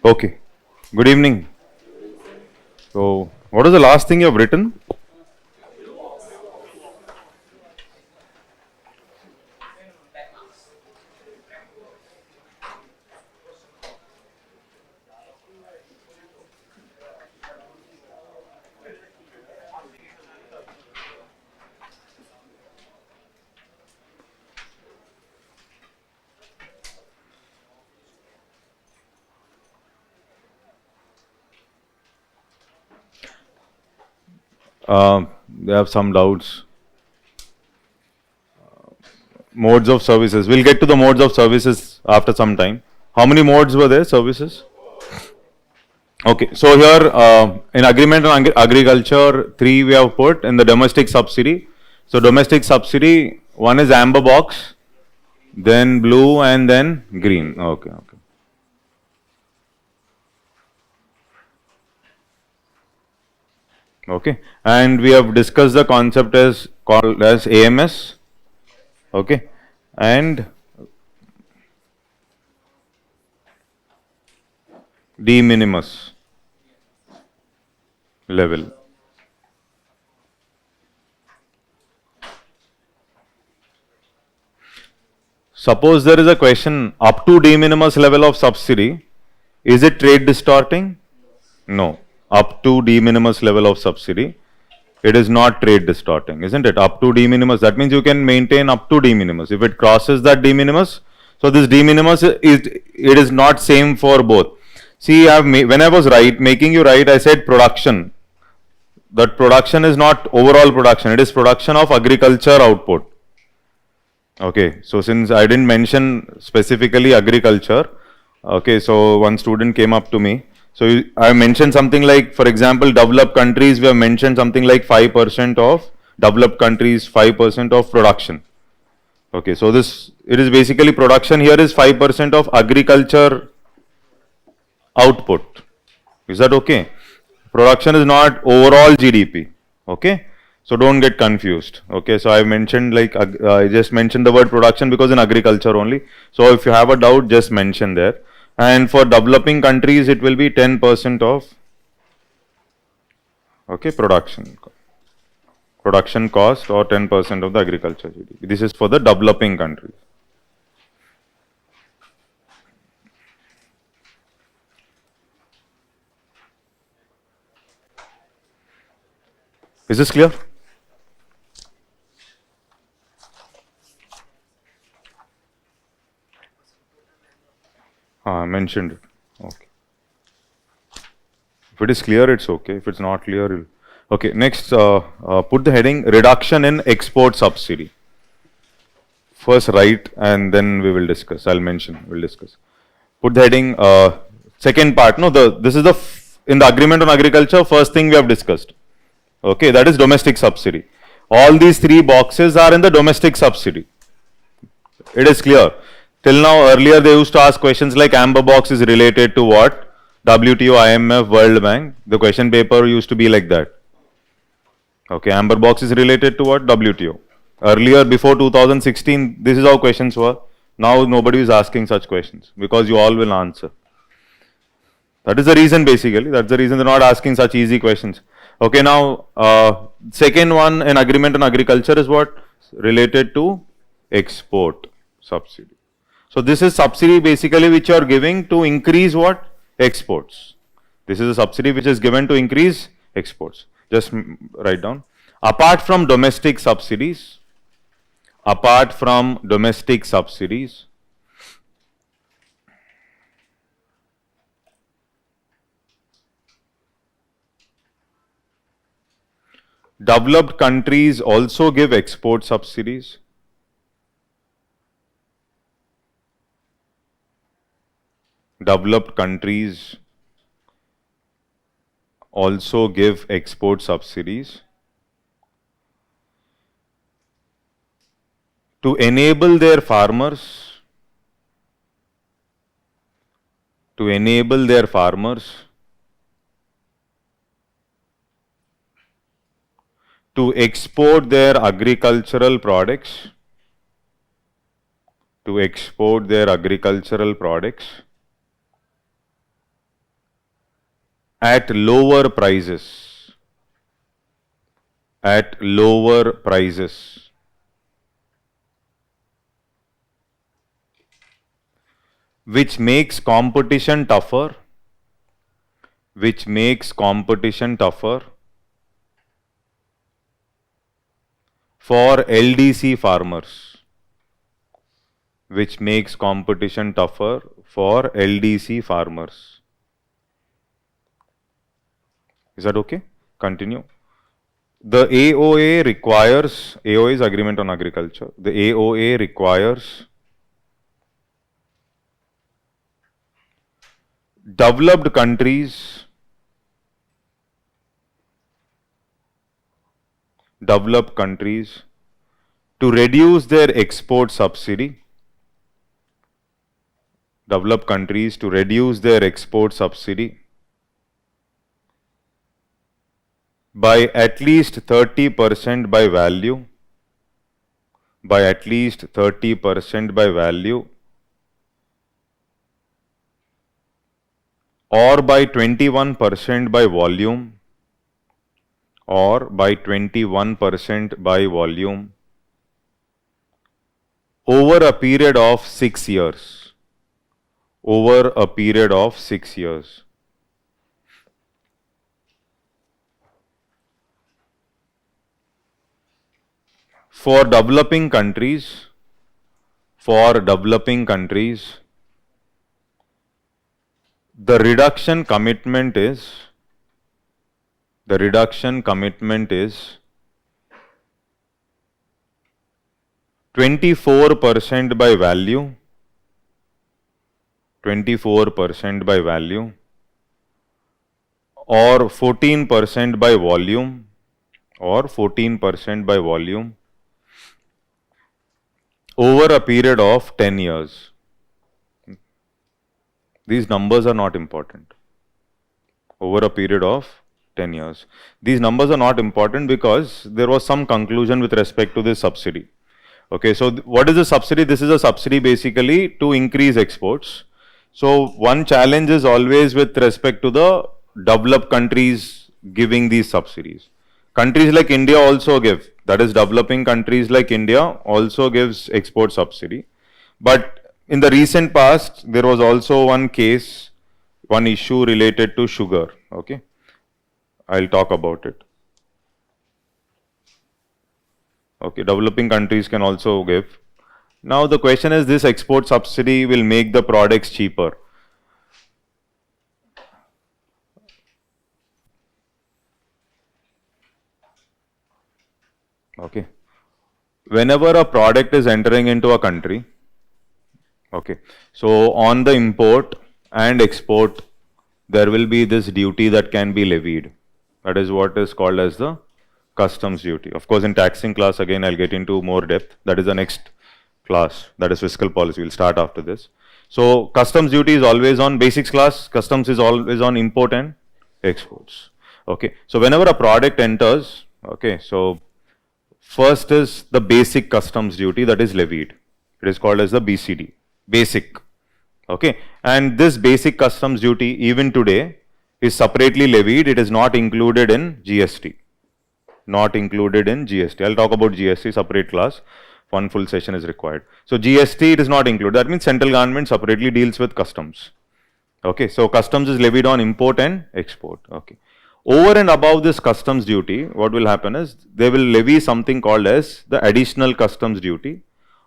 Okay. Good evening. So, what is the last thing you have written? They have some doubts. Modes of services. We'll get to the modes of services after some time. How many modes were there? Services. Okay. So here, in agreement on agriculture, 3 we have put in the domestic subsidy. So domestic subsidy, one is amber box, then blue, and then green. Okay. Okay. Okay. And we have discussed the concept as called as AMS. Okay. And de minimis level. Suppose there is a question up to de minimis level of subsidy, is it trade distorting? No. Up to de minimis level of subsidy, it is not trade distorting, isn't it? Up to de minimis, that means you can maintain up to de minimis. If it crosses that de minimis, so this de minimis is not same for both. See, when I was making you write, I said production. That production is not overall production, it is production of agriculture output. Okay, so since I didn't mention specifically agriculture, okay, so one student came up to me. So I mentioned something like, for example, developed countries, we have mentioned something like 5% of developed countries, 5% of production. Okay, so it is basically production here is 5% of agriculture output. Is that okay? Production is not overall GDP. Okay. So don't get confused. Okay. So I mentioned like I just mentioned the word production because in agriculture only. So if you have a doubt, just mention there. And for developing countries, it will be 10% of production cost or 10% of the agriculture GDP. This is for the developing countries. Is this clear? I mentioned it. Okay. If it is clear, it's okay. If it's not clear, okay. Next, put the heading reduction in export subsidy. First write and then we will discuss. I'll mention. We'll discuss. Put the heading. Second part. No, this is in the agreement on agriculture. First thing we have discussed. Okay, that is domestic subsidy. All these 3 boxes are in the domestic subsidy. It is clear. Till now, earlier they used to ask questions like amber box is related to what? WTO, IMF, World Bank. The question paper used to be like that. Okay, amber box is related to what? WTO. Earlier, before 2016, this is how questions were. Now nobody is asking such questions because you all will answer. That is the reason basically. That's the reason they're not asking such easy questions. Okay, now second one in agreement on agriculture is what? Related to export subsidy. So this is subsidy basically which you are giving to increase what? Exports. This is a subsidy which is given to increase exports. Just write down. Apart from domestic subsidies, developed countries also give export subsidies. Developed countries also give export subsidies to enable their farmers to enable their farmers to export their agricultural products at lower prices, which makes competition tougher for LDC farmers, Is that okay? Continue. The AOA requires, AOA is Agreement on Agriculture. The AOA requires developed countries to reduce their export subsidy by at least 30% by value or by 21% by volume over a period of 6 years. For developing countries, the reduction commitment is 24% by value or 14% by volume over a period of 10 years. These numbers are not important. Over a period of 10 years. These numbers are not important because there was some conclusion with respect to this subsidy. Okay, so what is the subsidy? This is a subsidy basically to increase exports. So one challenge is always with respect to the developed countries giving these subsidies. Countries like India also give, that is developing countries like India also gives export subsidy. But in the recent past, there was also one issue related to sugar. Okay, I'll talk about it. Okay, developing countries can also give. Now the question is, this export subsidy will make the products cheaper. Okay, whenever a product is entering into a country, okay, so on the import and export, there will be this duty that can be levied. That is what is called as the customs duty. Of course, in taxing class, again, I'll get into more depth. That is the next class, that is fiscal policy. We'll start after this. So customs duty is always on basics class. Customs is always on import and exports. Okay, so whenever a product enters, okay, so first is the basic customs duty that is levied. It is called as the BCD, basic. Okay, and this basic customs duty even today is separately levied. It is not included in GST. I'll talk about GST, separate class. One full session is required. So GST, it is not included. That means central government separately deals with customs. Okay, so customs is levied on import and export. Okay. Over and above this customs duty, what will happen is they will levy something called as the additional customs duty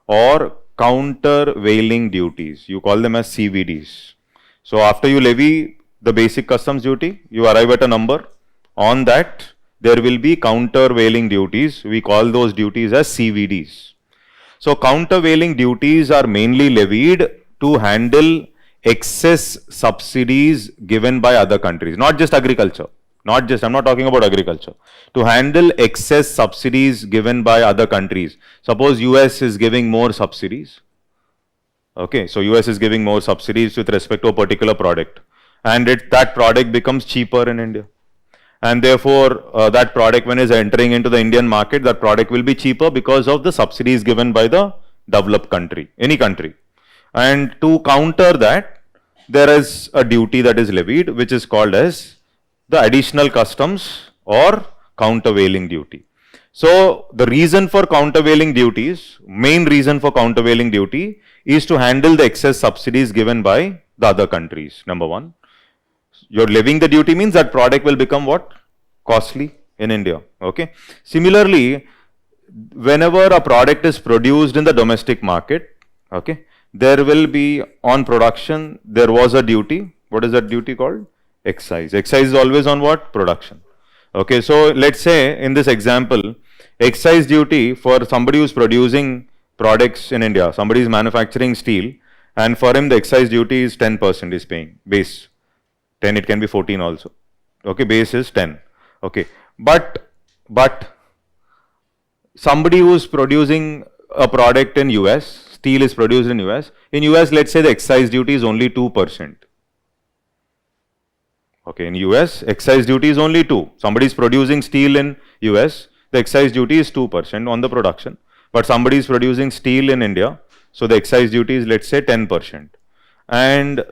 or countervailing duties. You call them as CVDs. So after you levy the basic customs duty, you arrive at a number. On that, there will be countervailing duties. We call those duties as CVDs. So countervailing duties are mainly levied to handle excess subsidies given by other countries, not just agriculture. I'm not talking about agriculture. To handle excess subsidies given by other countries. Suppose US is giving more subsidies. Okay, so US is giving more subsidies with respect to a particular product, and that product becomes cheaper in India. And therefore, that product, when is entering into the Indian market, that product will be cheaper because of the subsidies given by the developed country, any country. And to counter that, there is a duty that is levied, which is called as the additional customs or countervailing duty. So the reason for countervailing duties, main reason for countervailing duty is to handle the excess subsidies given by the other countries, number one. You're levying the duty means that product will become what? Costly in India. Okay. Similarly, whenever a product is produced in the domestic market, okay, there will be on production, there was a duty. What is that duty called? Excise. Excise is always on what? Production. Okay, so let's say in this example, excise duty for somebody who's producing products in India, somebody is manufacturing steel, and for him the excise duty is 10% is paying, base. 10, it can be 14 also. Okay, base is 10. Okay, but somebody who's producing a product in US, steel is produced in US, let's say the excise duty is only 2%. Okay, in US, excise duty is only 2. Somebody is producing steel in US, the excise duty is 2% on the production. But somebody is producing steel in India, so the excise duty is, let's say, 10%. And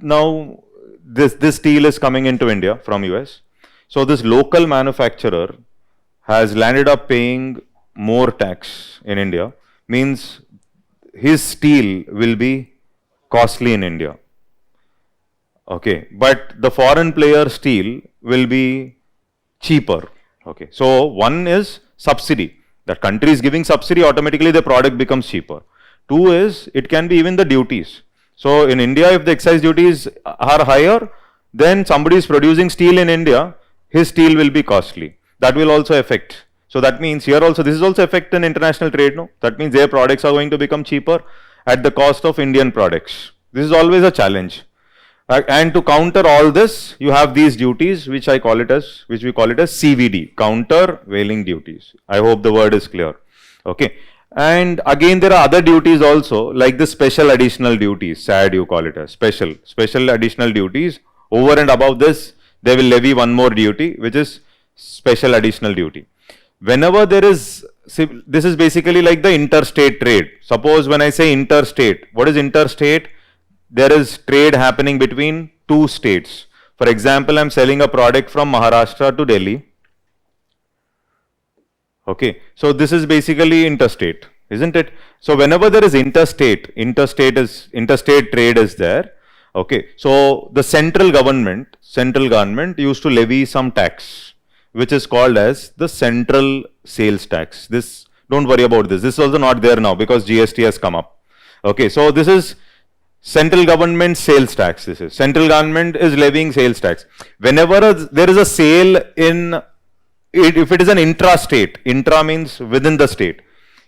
now this steel is coming into India from US. So this local manufacturer has landed up paying more tax in India, means his steel will be costly in India. Okay, but the foreign player steel will be cheaper. Okay, so one is subsidy. That country is giving subsidy, automatically the product becomes cheaper. Two is, it can be even the duties. So in India, if the excise duties are higher, then somebody is producing steel in India, his steel will be costly. That will also affect. So that means here also, this is also affect in international trade, no? That means their products are going to become cheaper at the cost of Indian products. This is always a challenge. And to counter all this, you have these duties, which we call it as CVD, countervailing duties. I hope the word is clear. Okay. And again, there are other duties also, like the special additional duties, SAD you call it as special additional duties. Over and above this, they will levy one more duty, which is special additional duty. Whenever there is, this is basically like the interstate trade. Suppose when I say interstate, what is interstate? There is trade happening between two states. For example, I'm selling a product from Maharashtra to Delhi. Okay, so this is basically interstate, isn't it? So whenever there is interstate trade is there. Okay, so the central government used to levy some tax, which is called as the central sales tax. This, don't worry about this. This is also not there now because GST has come up. Okay, so this is central government sales tax. This is central government is levying sales tax. Whenever there is a sale in, if it is an intra-state, intra means within the state.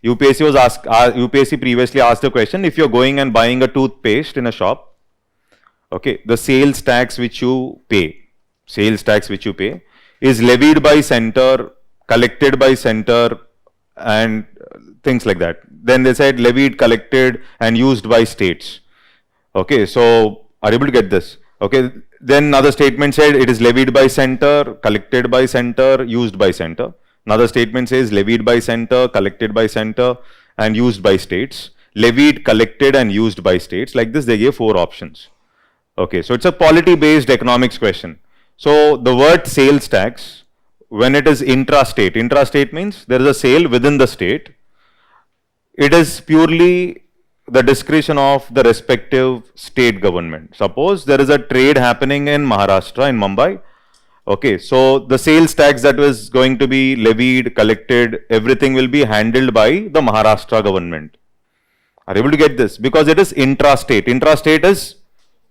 UPSC previously asked the question, if you're going and buying a toothpaste in a shop, okay, the sales tax which you pay is levied by center, collected by center, and things like that. Then they said levied, collected, and used by states. Okay, so are you able to get this? Okay, then another statement said it is levied by center, collected by center, used by center. Another statement says levied by center, collected by center, and used by states. Levied, collected, and used by states. Like this, they gave 4 options. Okay, so it's a polity-based economics question. So the word sales tax, when it is intrastate means there is a sale within the state. It is purely the discretion of the respective state government. Suppose there is a trade happening in Maharashtra, in Mumbai. Okay, so the sales tax that was going to be levied, collected, everything will be handled by the Maharashtra government. Are you able to get this? Because it is intrastate. Intrastate is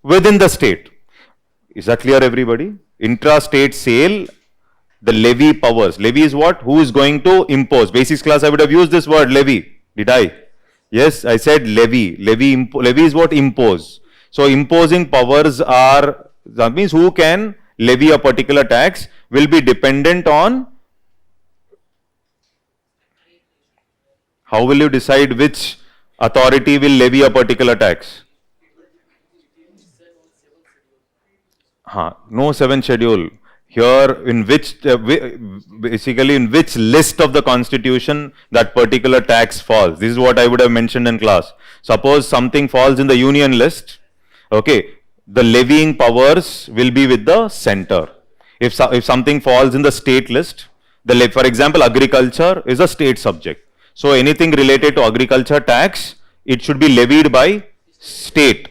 within the state. Is that clear, everybody? Intrastate sale, the levy powers. Levy is what? Who is going to impose? Basics class, I would have used this word, levy. Did I? Yes, I said levy. Levy is what? Impose. So imposing powers are, that means who can levy a particular tax will be dependent on, how will you decide which authority will levy a particular tax? No seventh schedule. Here, in which, basically in which list of the constitution that particular tax falls. This is what I would have mentioned in class. Suppose something falls in the union list, okay, the levying powers will be with the center. If something falls in the state list, for example, agriculture is a state subject. So anything related to agriculture tax, it should be levied by state.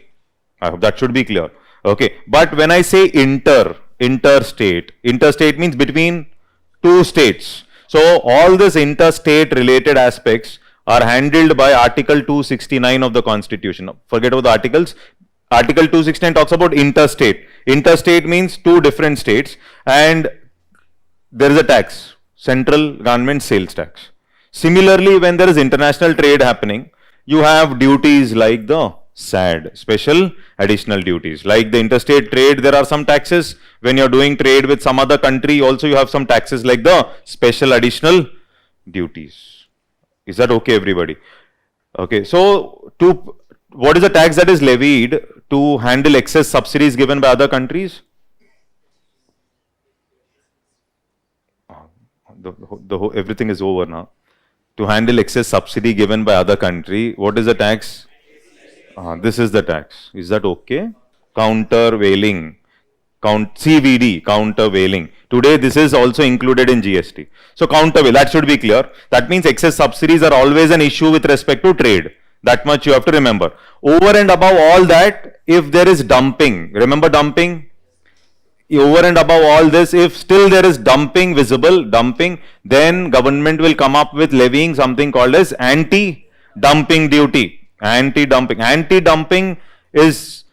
I hope that should be clear. Okay, but when I say interstate means between two states. So all these interstate related aspects are handled by Article 269 of the Constitution. Forget about the articles. Article 269 talks about interstate. Interstate means two different states, and there is a tax, central government sales tax. Similarly, when there is international trade happening, you have duties like the SAD, special additional duties. Like the interstate trade, there are some taxes. When you're doing trade with some other country, also you have some taxes like the special additional duties. Is that okay, everybody? Okay, so what is the tax that is levied to handle excess subsidies given by other countries? Everything is over now. To handle excess subsidy given by other country, what is the tax? This is the tax. Is that okay? Countervailing. CVD, countervailing. Today this is also included in GST. So countervail, that should be clear. That means excess subsidies are always an issue with respect to trade. That much you have to remember. Over and above all that, if there is dumping, remember dumping? Over and above all this, if still there is visible dumping, then government will come up with levying something called as anti-dumping duty. Anti-dumping is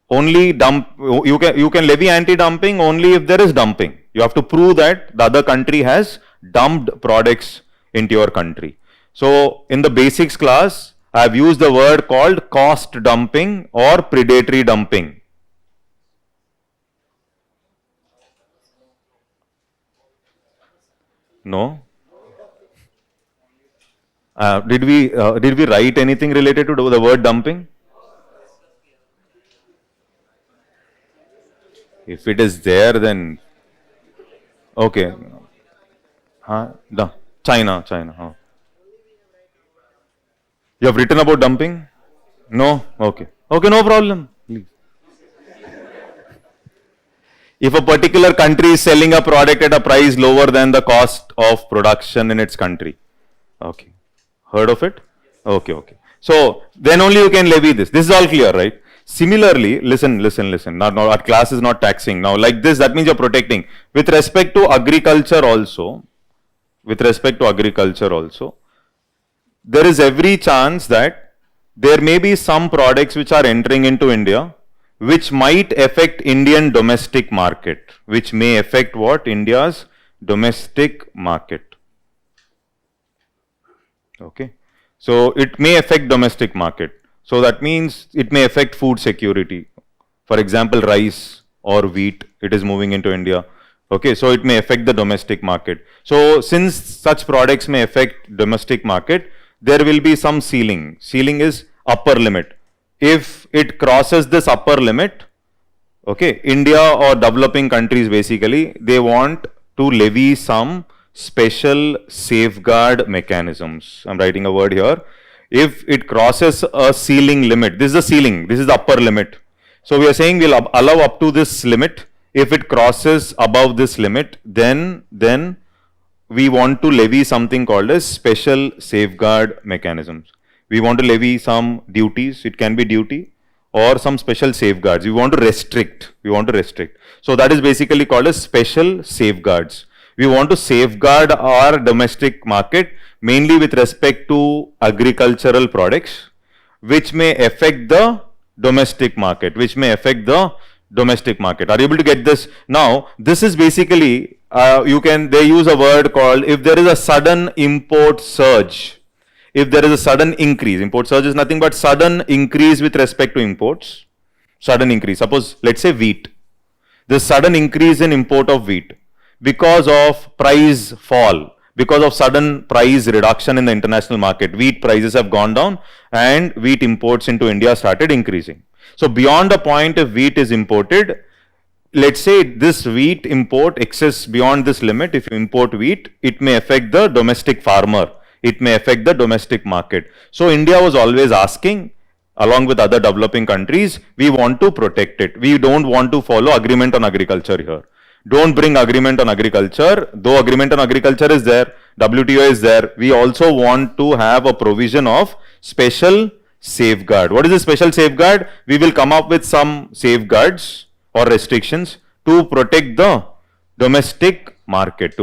only you can levy anti-dumping only if there is dumping. You have to prove that the other country has dumped products into your country. So in the basics class, I have used the word called cost dumping or predatory dumping. No? Did we write anything related to the word dumping? If it is there, then okay. China. You have written about dumping? No? Okay, no problem. Leave. If a particular country is selling a product at a price lower than the cost of production in its country. Okay. Heard of it? Okay. So then only you can levy this. This is all clear, right? Similarly, listen. Now our class is not taxing. Now like this, that means you're protecting. With respect to agriculture also, there is every chance that there may be some products which are entering into India which might affect Indian domestic market, which may affect what? India's domestic market. Okay. So it may affect domestic market. So that means it may affect food security. For example, rice or wheat, it is moving into India. Okay, so it may affect the domestic market. So since such products may affect domestic market, there will be some ceiling. Ceiling is upper limit. If it crosses this upper limit, okay, India or developing countries basically, they want to levy some special safeguard mechanisms. I'm writing a word here. If it crosses a ceiling limit, this is the ceiling, this is the upper limit. So we are saying we'll allow up to this limit. If it crosses above this limit, then we want to levy something called as special safeguard mechanisms. We want to levy some duties, it can be duty, or some special safeguards. We want to restrict. So that is basically called as special safeguards. We want to safeguard our domestic market mainly with respect to agricultural products which may affect the domestic market. Are you able to get this? Now, this is basically, they use a word called, if there is a sudden import surge, if there is a sudden increase, import surge is nothing but sudden increase with respect to imports, sudden increase. Suppose, let's say wheat. There's sudden increase in import of wheat because of price fall, because of sudden price reduction in the international market. Wheat prices have gone down and wheat imports into India started increasing. So beyond a point, if wheat is imported, let's say this wheat import excess beyond this limit, if you import wheat, it may affect the domestic farmer. It may affect the domestic market. So India was always asking, along with other developing countries, we want to protect it. We don't want to follow agreement on agriculture here. Don't bring agreement on agriculture. Though agreement on agriculture is there, WTO is there, we also want to have a provision of special safeguard. What is the special safeguard? We will come up with some safeguards or restrictions to protect the domestic market,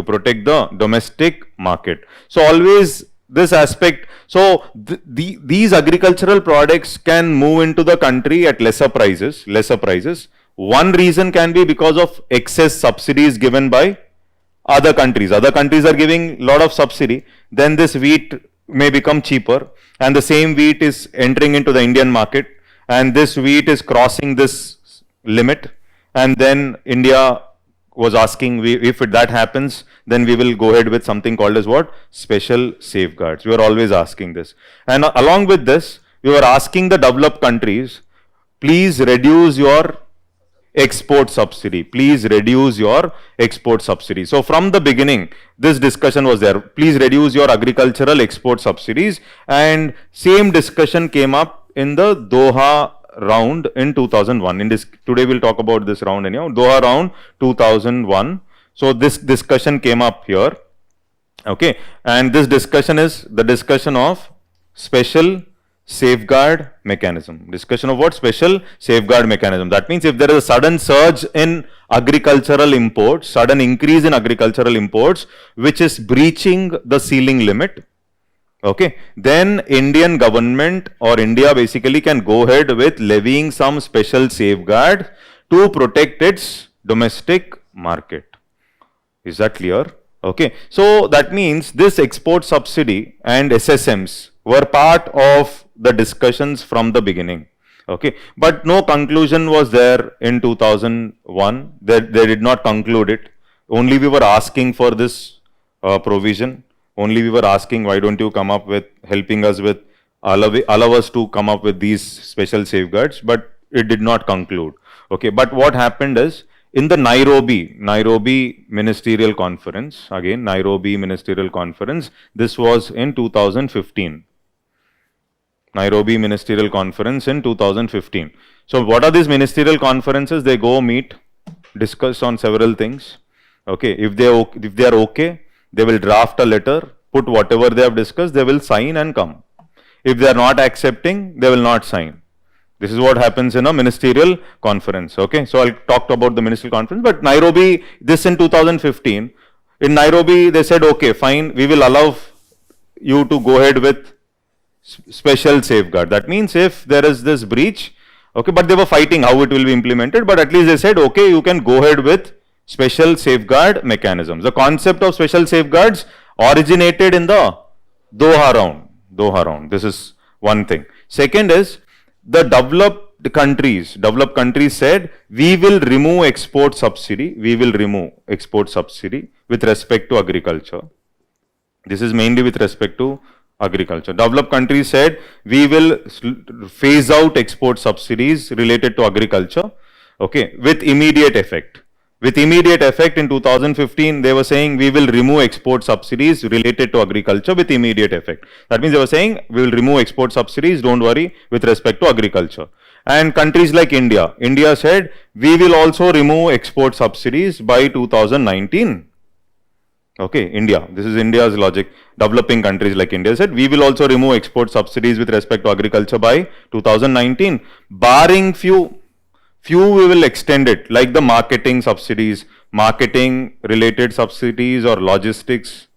So always this aspect, so these agricultural products can move into the country at lesser prices. One reason can be because of excess subsidies given by other countries. Other countries are giving a lot of subsidy, then this wheat may become cheaper, and the same wheat is entering into the Indian market, and this wheat is crossing this limit, and then India was asking, if that happens, then we will go ahead with something called as what? Special safeguards. We are always asking this. And along with this, we were asking the developed countries, please reduce your export subsidy. So from the beginning, this discussion was there. Please reduce your agricultural export subsidies. And same discussion came up in the Doha round in 2001. Today we'll talk about this round anyhow. Doha round 2001. So this discussion came up here. Okay. And this discussion is the discussion of special safeguard mechanism. Discussion of what? Special safeguard mechanism. That means if there is a sudden surge in agricultural imports, sudden increase in agricultural imports, which is breaching the ceiling limit, okay, then Indian government or India basically can go ahead with levying some special safeguard to protect its domestic market. Is that clear? Okay. So that means this export subsidy and SSMs were part of the discussions from the beginning. Okay. But no conclusion was there in 2001. They did not conclude it. Only we were asking for this provision. Only we were asking, why don't you come up with, helping us with, allow us to come up with these special safeguards, but it did not conclude. Okay. But what happened is, in the Nairobi Ministerial Conference, this was in 2015. Nairobi Ministerial Conference in 2015. So what are these ministerial conferences? They go meet, discuss on several things. Okay, if they are okay, they will draft a letter, put whatever they have discussed, they will sign and come. If they are not accepting, they will not sign. This is what happens in a ministerial conference. Okay, so I'll talk about the ministerial conference, but Nairobi, this in 2015, in Nairobi they said, okay, fine, we will allow you to go ahead with special safeguard. That means if there is this breach, okay, but they were fighting how it will be implemented, but at least they said, okay, you can go ahead with special safeguard mechanisms. The concept of special safeguards originated in the Doha round. This is one thing. Second is, the developed countries said, we will remove export subsidy with respect to agriculture. This is mainly with respect to agriculture. Developed countries said, we will phase out export subsidies related to agriculture, okay, with immediate effect. With immediate effect in 2015, they were saying we will remove export subsidies related to agriculture with immediate effect. That means they were saying we will remove export subsidies, don't worry, with respect to agriculture. And countries like India said we will also remove export subsidies by 2019. Okay, India, this is India's logic. Developing countries like India said we will also remove export subsidies with respect to agriculture by 2019, barring few we will extend it, like the marketing subsidies, marketing related subsidies, or logistics,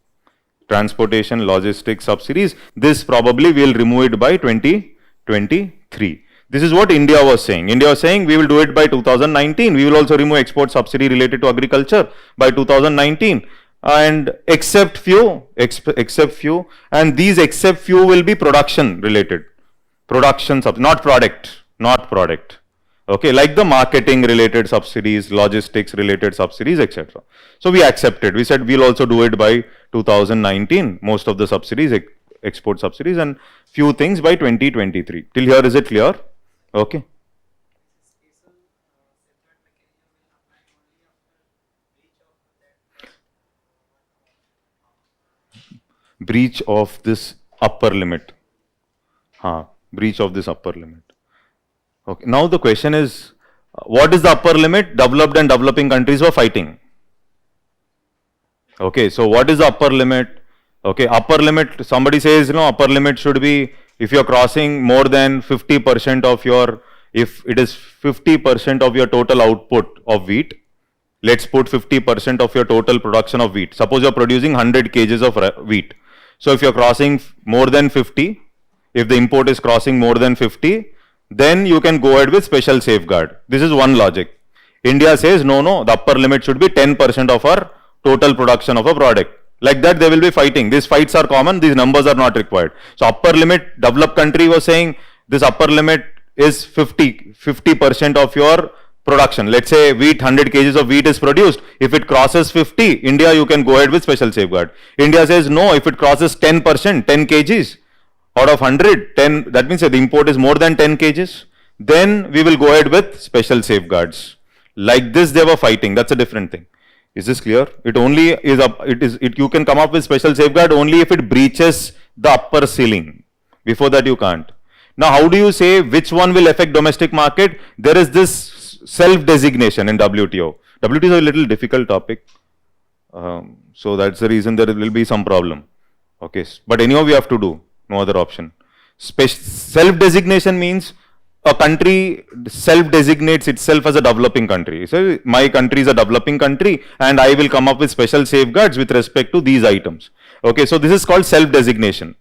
transportation, logistics subsidies. This probably will remove it by 2023. This is what India was saying. India was saying we will do it by 2019. We will also remove export subsidy related to agriculture by 2019. And except few, and these except few will be production related. Production, not product. Okay, like the marketing related subsidies, logistics related subsidies, etc. So we accepted. We said we'll also do it by 2019, most of the subsidies, export subsidies, and few things by 2023. Till here, is it clear? Okay. Breach of this upper limit. Breach of this upper limit. Okay. Now the question is, what is the upper limit? Developed and developing countries were fighting. Okay, so what is the upper limit? Okay, upper limit, somebody says, upper limit should be if you're crossing more than 50% of your, if it is 50% of your total output of wheat, let's put 50% of your total production of wheat. Suppose you're producing 100 kgs of wheat. So if you're crossing more than 50, if the import is crossing more than 50, then you can go ahead with special safeguard. This is one logic. India says, no, the upper limit should be 10% of our total production of a product. Like that, they will be fighting. These fights are common, these numbers are not required. So upper limit, developed country was saying, this upper limit is 50% of your production. Let's say wheat, 100 kgs of wheat is produced. If it crosses 50, India, you can go ahead with special safeguard. India says, no, if it crosses 10%, 10 kgs, out of 100, 10, that means the import is more than 10 kgs, then we will go ahead with special safeguards. Like this, they were fighting. That's a different thing. Is this clear? It only is you can come up with special safeguard only if it breaches the upper ceiling. Before that, you can't. Now, how do you say which one will affect domestic market? There is this self-designation in WTO. WTO is a little difficult topic. So that's the reason there will be some problem. Okay, but anyhow, we have to do. No other option. Self-designation means a country self-designates itself as a developing country. So my country is a developing country and I will come up with special safeguards with respect to these items. Okay, so this is called self-designation.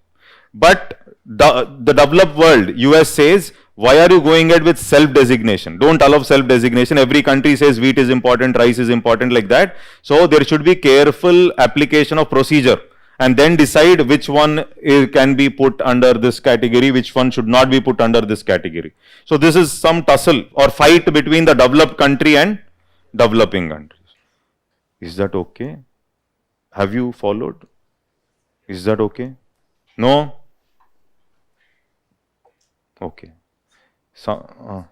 But the developed world, US says, why are you going ahead with self-designation? Don't allow self-designation. Every country says wheat is important, rice is important, like that. So there should be careful application of procedure. And then decide which one can be put under this category, which one should not be put under this category. So this is some tussle or fight between the developed country and developing countries. Is that okay? Have you followed? Is that okay? No? Okay. So,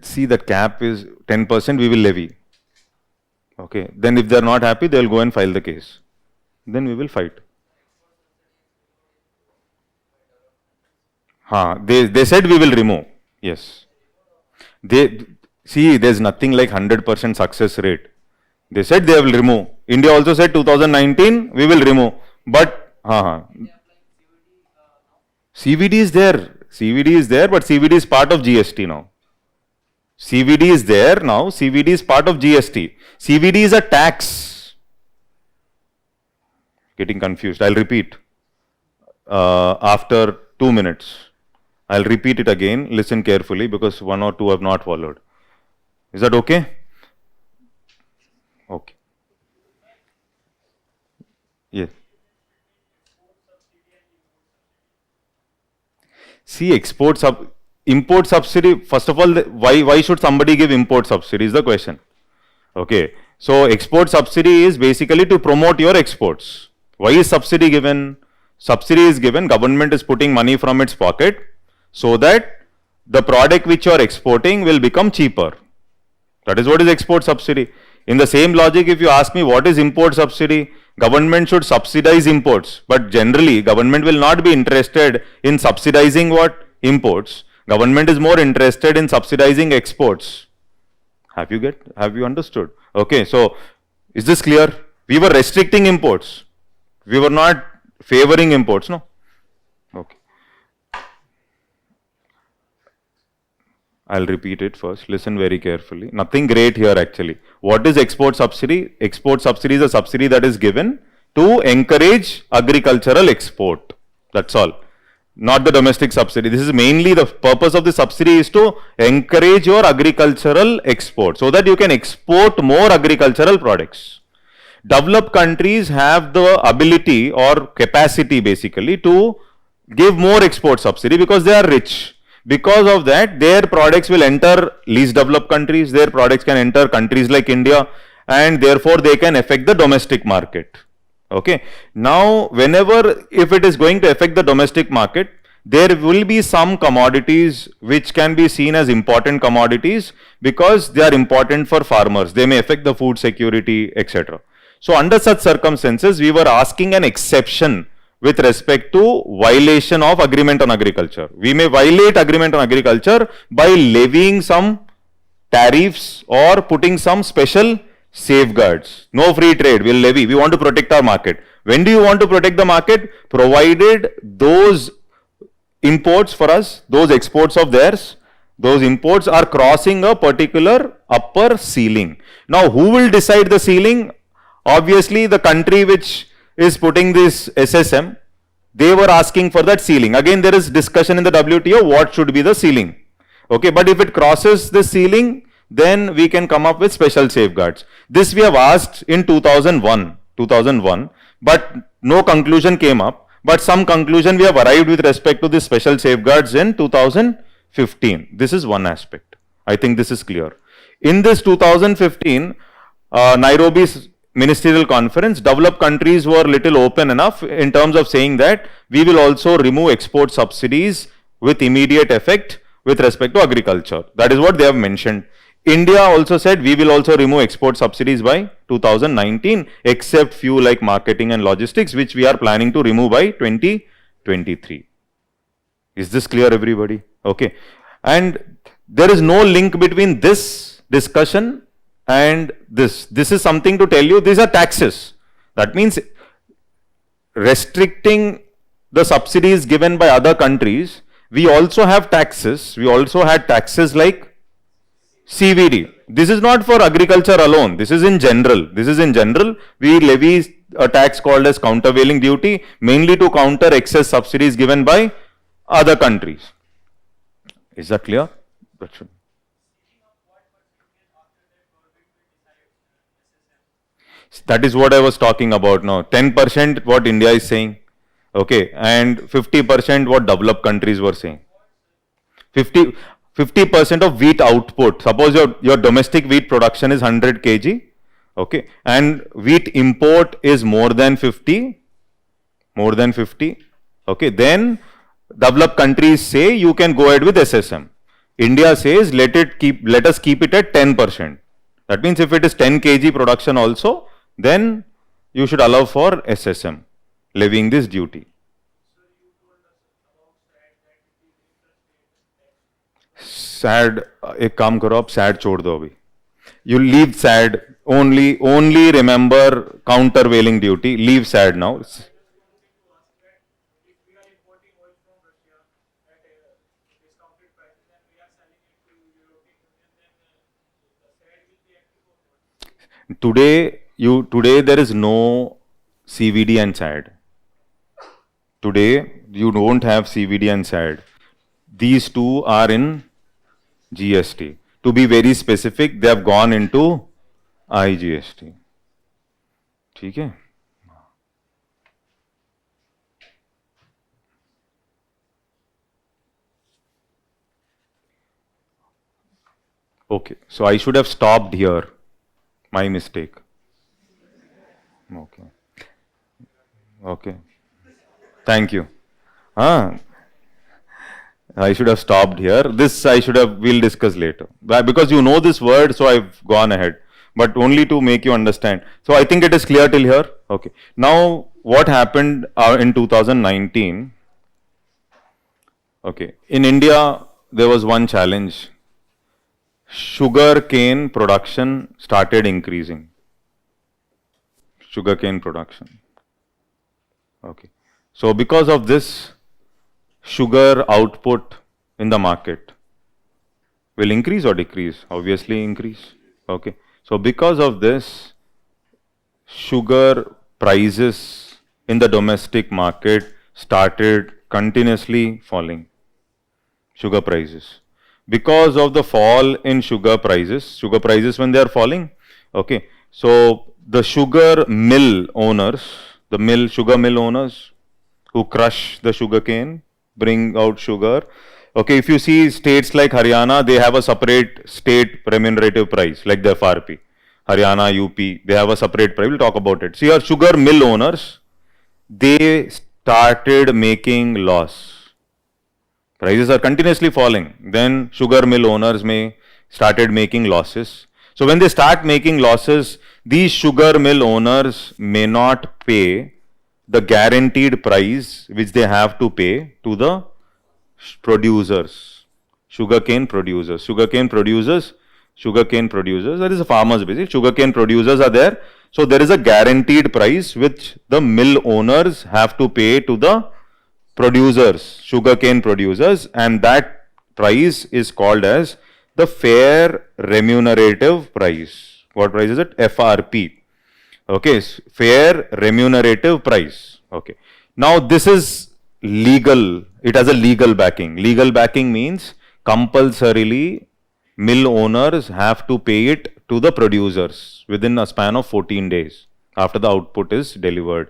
see, that cap is 10%, we will levy. Okay, then if they are not happy, they will go and file the case. Then we will fight. They said we will remove. Yes. See, there's nothing like 100% success rate. They said they will remove. India also said 2019 we will remove. But CVD is there. CVD is there, but CVD is part of GST now. CVD is there now. CVD is part of GST. CVD is a tax. Getting confused. I'll repeat after 2 minutes. I'll repeat it again. Listen carefully because one or two have not followed. Is that okay? Okay. Yes. See, import subsidy, first of all, why should somebody give import subsidy is the question. Okay, so export subsidy is basically to promote your exports. Why is subsidy given? Subsidy is given, government is putting money from its pocket so that the product which you are exporting will become cheaper. That is what is export subsidy. In the same logic, if you ask me what is import subsidy, government should subsidize imports, but generally government will not be interested in subsidizing what? Imports. Government is more interested in subsidizing exports. Have you understood? Okay, so is this clear? We were restricting imports. We were not favoring imports, no? Okay. I'll repeat it first. Listen very carefully. Nothing great here actually. What is export subsidy? Export subsidy is a subsidy that is given to encourage agricultural export. That's all. Not the domestic subsidy. This is mainly the purpose of the subsidy is to encourage your agricultural export so that you can export more agricultural products. Developed countries have the ability or capacity basically to give more export subsidy because they are rich. Because of that, their products will enter least developed countries, their products can enter countries like India, and therefore they can affect the domestic market. Okay. Now, whenever, if it is going to affect the domestic market, there will be some commodities which can be seen as important commodities because they are important for farmers. They may affect the food security, etc. So, under such circumstances, we were asking an exception with respect to violation of agreement on agriculture. We may violate agreement on agriculture by levying some tariffs or putting some special safeguards. No free trade, we'll levy. We want to protect our market. When do you want to protect the market? Provided those imports for us, those exports of theirs, those imports are crossing a particular upper ceiling. Now, who will decide the ceiling? Obviously, the country which is putting this SSM, they were asking for that ceiling. Again, there is discussion in the WTO what should be the ceiling. Okay, but if it crosses the ceiling, then we can come up with special safeguards. This we have asked in 2001, but no conclusion came up. But some conclusion we have arrived with respect to the special safeguards in 2015. This is one aspect. I think this is clear. In this 2015, Nairobi's ministerial conference, developed countries were little open enough in terms of saying that we will also remove export subsidies with immediate effect with respect to agriculture. That is what they have mentioned. India also said we will also remove export subsidies by 2019, except few like marketing and logistics, which we are planning to remove by 2023. Is this clear, everybody? Okay. And there is no link between this discussion and this. This is something to tell you, these are taxes. That means restricting the subsidies given by other countries. We also have taxes. We also had taxes like CVD. This is not for agriculture alone. This is in general. We levy a tax called as countervailing duty, mainly to counter excess subsidies given by other countries. Is that clear? That is what I was talking about now. 10% what India is saying. Okay. And 50% what developed countries were saying. 50% of wheat output. Suppose your domestic wheat production is 100 kg, okay, and wheat import is more than 50, okay, then developed countries say you can go ahead with SSM. India says let us keep it at 10%. That means if it is 10 kg production also, then you should allow for SSM, levying this duty. SAD, एक काम करो आप SAD छोड़ दो अभी. You leave SAD, only remember countervailing duty. Leave SAD now. Today there is no CVD and SAD. Today you don't have CVD and SAD. These two are in GST. To be very specific, they have gone into IGST. ठीक है? Okay, so I should have stopped here. My mistake. Okay. Thank you. I should have stopped here. This we'll discuss later. Because you know this word, so I've gone ahead. But only to make you understand. So I think it is clear till here. Okay. Now, what happened in 2019? Okay. In India, there was one challenge. Sugar cane production started increasing. Sugarcane production. Okay. So because of this, sugar output in the market will increase or decrease? Obviously increase. Okay. So because of this, sugar prices in the domestic market started continuously falling. Sugar prices. Because of the fall in sugar prices when they are falling, okay, so the sugar mill owners, sugar mill owners, who crush the sugarcane, bring out sugar. Okay, if you see states like Haryana, they have a separate state remunerative price, like the FRP. Haryana, UP, they have a separate price. We'll talk about it. See, our sugar mill owners, they started making loss. Prices are continuously falling. Then sugar mill owners started making losses. So when they start making losses, these sugar mill owners may not pay the guaranteed price which they have to pay to the producers, sugarcane producers, that is a farmer's basically, sugarcane producers are there. So there is a guaranteed price which the mill owners have to pay to the producers, sugarcane producers, and that price is called as the fair remunerative price. What price is it? FRP. Okay, fair remunerative price. Okay. Now this is legal. It has a legal backing. Legal backing means compulsorily mill owners have to pay it to the producers within a span of 14 days after the output is delivered.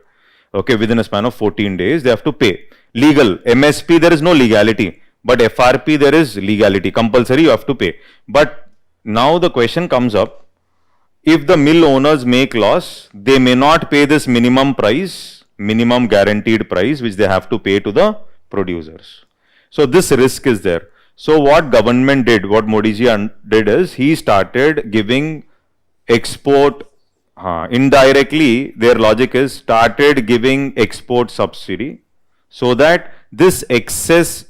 Okay, within a span of 14 days they have to pay. Legal. MSP there is no legality, but FRP there is legality. Compulsory you have to pay. But now the question comes up, if the mill owners make loss, they may not pay this minimum price, minimum guaranteed price which they have to pay to the producers. So this risk is there. So what government did, what Modi ji did is, he started giving export, indirectly their logic is started giving export subsidy so that this excess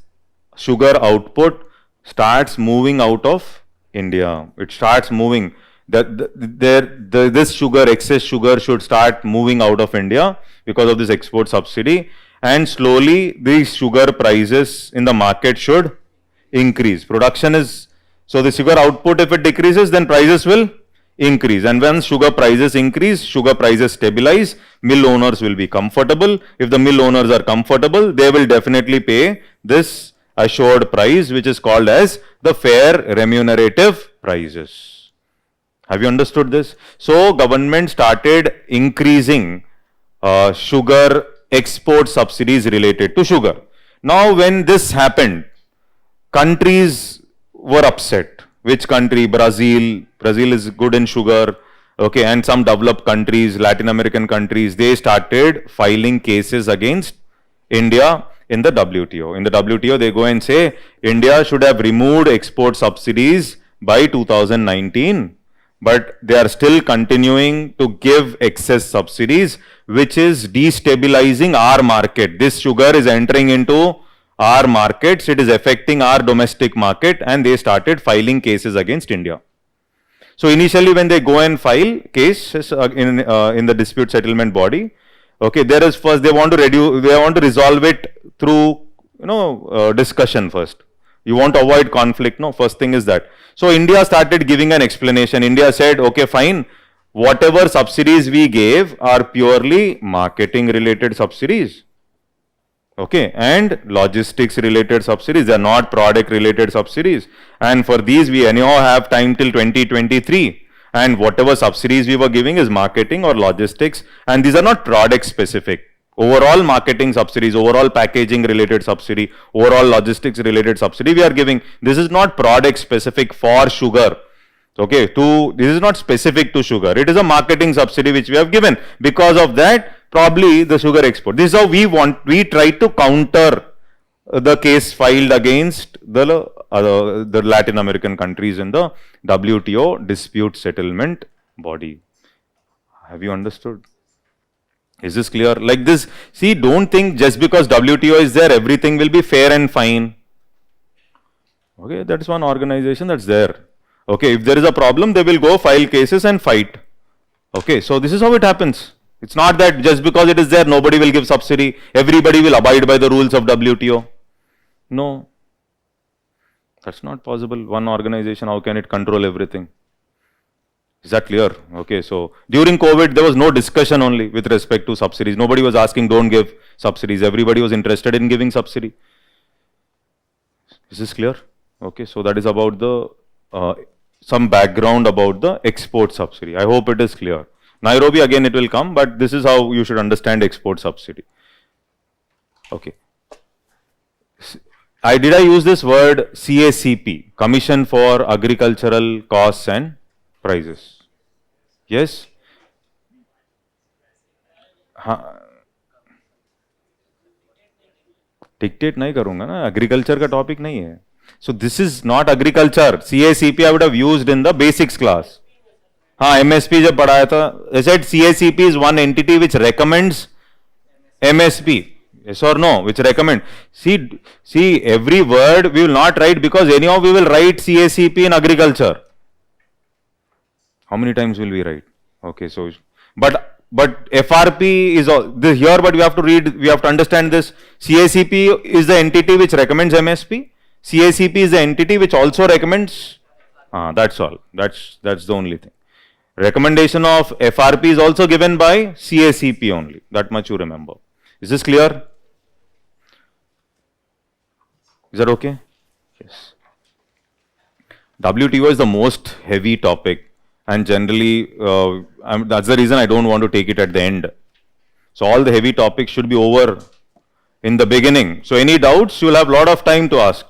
sugar output starts moving out of India. It starts moving. This sugar, excess sugar should start moving out of India because of this export subsidy, and slowly these sugar prices in the market should increase. Production is, so the sugar output if it decreases then prices will increase, and when sugar prices increase, sugar prices stabilize, mill owners will be comfortable. If the mill owners are comfortable, they will definitely pay this assured price which is called as the fair remunerative prices. Have you understood this? So government started increasing sugar export subsidies related to sugar. Now when this happened, countries were upset. Which country? Brazil. Brazil is good in sugar. Okay, and some developed countries, Latin American countries, they started filing cases against India in the WTO. In the WTO, they go and say India should have removed export subsidies by 2019. But they are still continuing to give excess subsidies, which is destabilizing our market. This sugar is entering into our markets, it is affecting our domestic market, and they started filing cases against India. So initially when they go and file cases in the dispute settlement body, okay, there is first they want to resolve it through discussion first. You want to avoid conflict, no? First thing is that. So India started giving an explanation. India said, okay, fine, whatever subsidies we gave are purely marketing related subsidies. Okay, and logistics related subsidies, they are not product related subsidies. And for these we anyhow have time till 2023. And whatever subsidies we were giving is marketing or logistics, and these are not product specific. Overall marketing subsidies, overall packaging related subsidy, overall logistics related subsidy we are giving. This is not product specific for sugar. Okay, this is not specific to sugar. It is a marketing subsidy which we have given. Because of that, probably the sugar export. This is how we try to counter the case filed against the Latin American countries in the WTO dispute settlement body. Have you understood? Is this clear? Like this, see, don't think just because WTO is there, everything will be fair and fine. Okay, that is one organization that's there. Okay, if there is a problem, they will go file cases and fight. Okay, so this is how it happens. It's not that just because it is there, nobody will give subsidy, everybody will abide by the rules of WTO. No, that's not possible. One organization, how can it control everything? Is that clear? Okay, so during COVID, there was no discussion only with respect to subsidies. Nobody was asking, don't give subsidies. Everybody was interested in giving subsidy. Is this clear? Okay, so that is about the, some background about the export subsidy. I hope it is clear. Nairobi, again, it will come, but this is how you should understand export subsidy. Okay. Did I use this word CACP, Commission for Agricultural Costs and Prices? Yes? Dictate नहीं करूंगा ना, agriculture का topic नहीं है. So this is not agriculture. CACP I would have used in the basics class. हाँ, MSP जब पढ़ाया था, I said CACP is one entity which recommends MSP. Yes or no? Which recommend? See, every word we will not write because anyhow we will write CACP in agriculture. How many times will we write? Okay, so but FRP is all this here, but we have to read. We have to understand this. CACP is the entity which recommends MSP. CACP is the entity which also recommends. That's all. That's the only thing. Recommendation of FRP is also given by CACP only. That much you remember. Is this clear? Is that okay? Yes. WTO is the most heavy topic, and generally that's the reason I don't want to take it at the end. So all the heavy topics should be over in the beginning. So any doubts, you will have a lot of time to ask.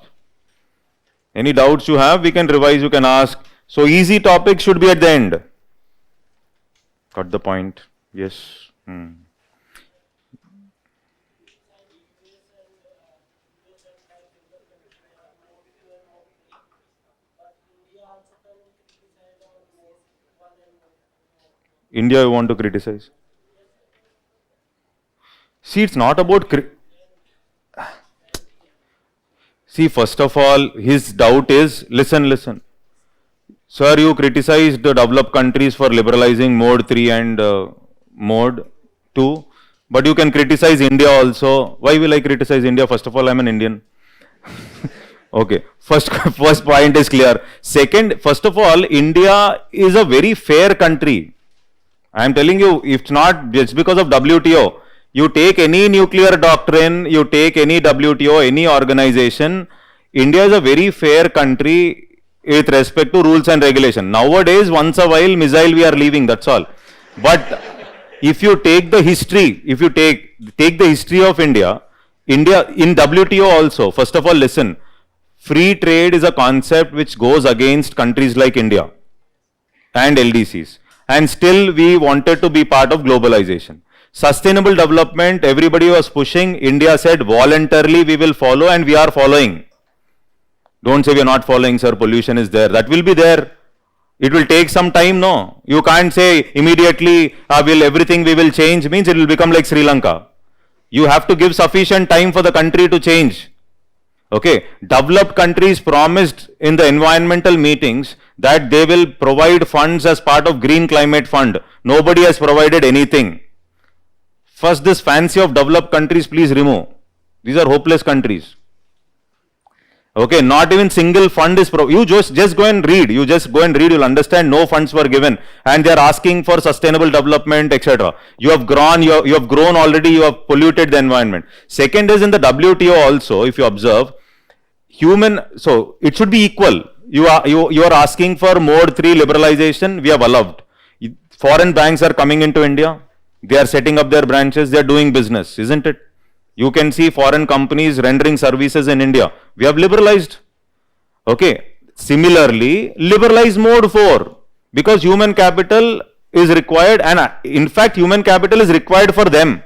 Any doubts you have, we can revise, you can ask. So easy topics should be at the end. Got the point? Yes. India you want to criticize? See, it's not about see, first of all, his doubt is, listen. Sir, you criticized the developed countries for liberalizing mode 3 and mode 2, but you can criticize India also. Why will I criticize India? First of all, I'm an Indian. Okay, first point is clear. Second, first of all, India is a very fair country. I am telling you, if not just because of WTO, you take any nuclear doctrine, you take any WTO, any organization, India is a very fair country with respect to rules and regulation. Nowadays, once a while, missile we are leaving, that's all. But if you take the history, if you take the history of India in WTO also, first of all, listen, free trade is a concept which goes against countries like India and LDCs. And still we wanted to be part of globalization. Sustainable development, everybody was pushing. India said voluntarily we will follow, and we are following. Don't say we are not following, sir, pollution is there. That will be there. It will take some time, no. You can't say immediately, everything we will change, means it will become like Sri Lanka. You have to give sufficient time for the country to change. Okay, developed countries promised in the environmental meetings that they will provide funds as part of Green Climate Fund. Nobody has provided anything. First, this fancy of developed countries, please remove. These are hopeless countries. Okay, not even single fund is you just go and read. You just go and read, you'll understand no funds were given, and they are asking for sustainable development, etc. You have grown already, you have polluted the environment. Second is in the WTO also, if you observe, so it should be equal. You are asking for mode 3 liberalization, we have allowed. Foreign banks are coming into India, they are setting up their branches, they are doing business, isn't it? You can see foreign companies rendering services in India. We have liberalized. Okay. Similarly, liberalize mode 4, because human capital is required, and in fact human capital is required for them.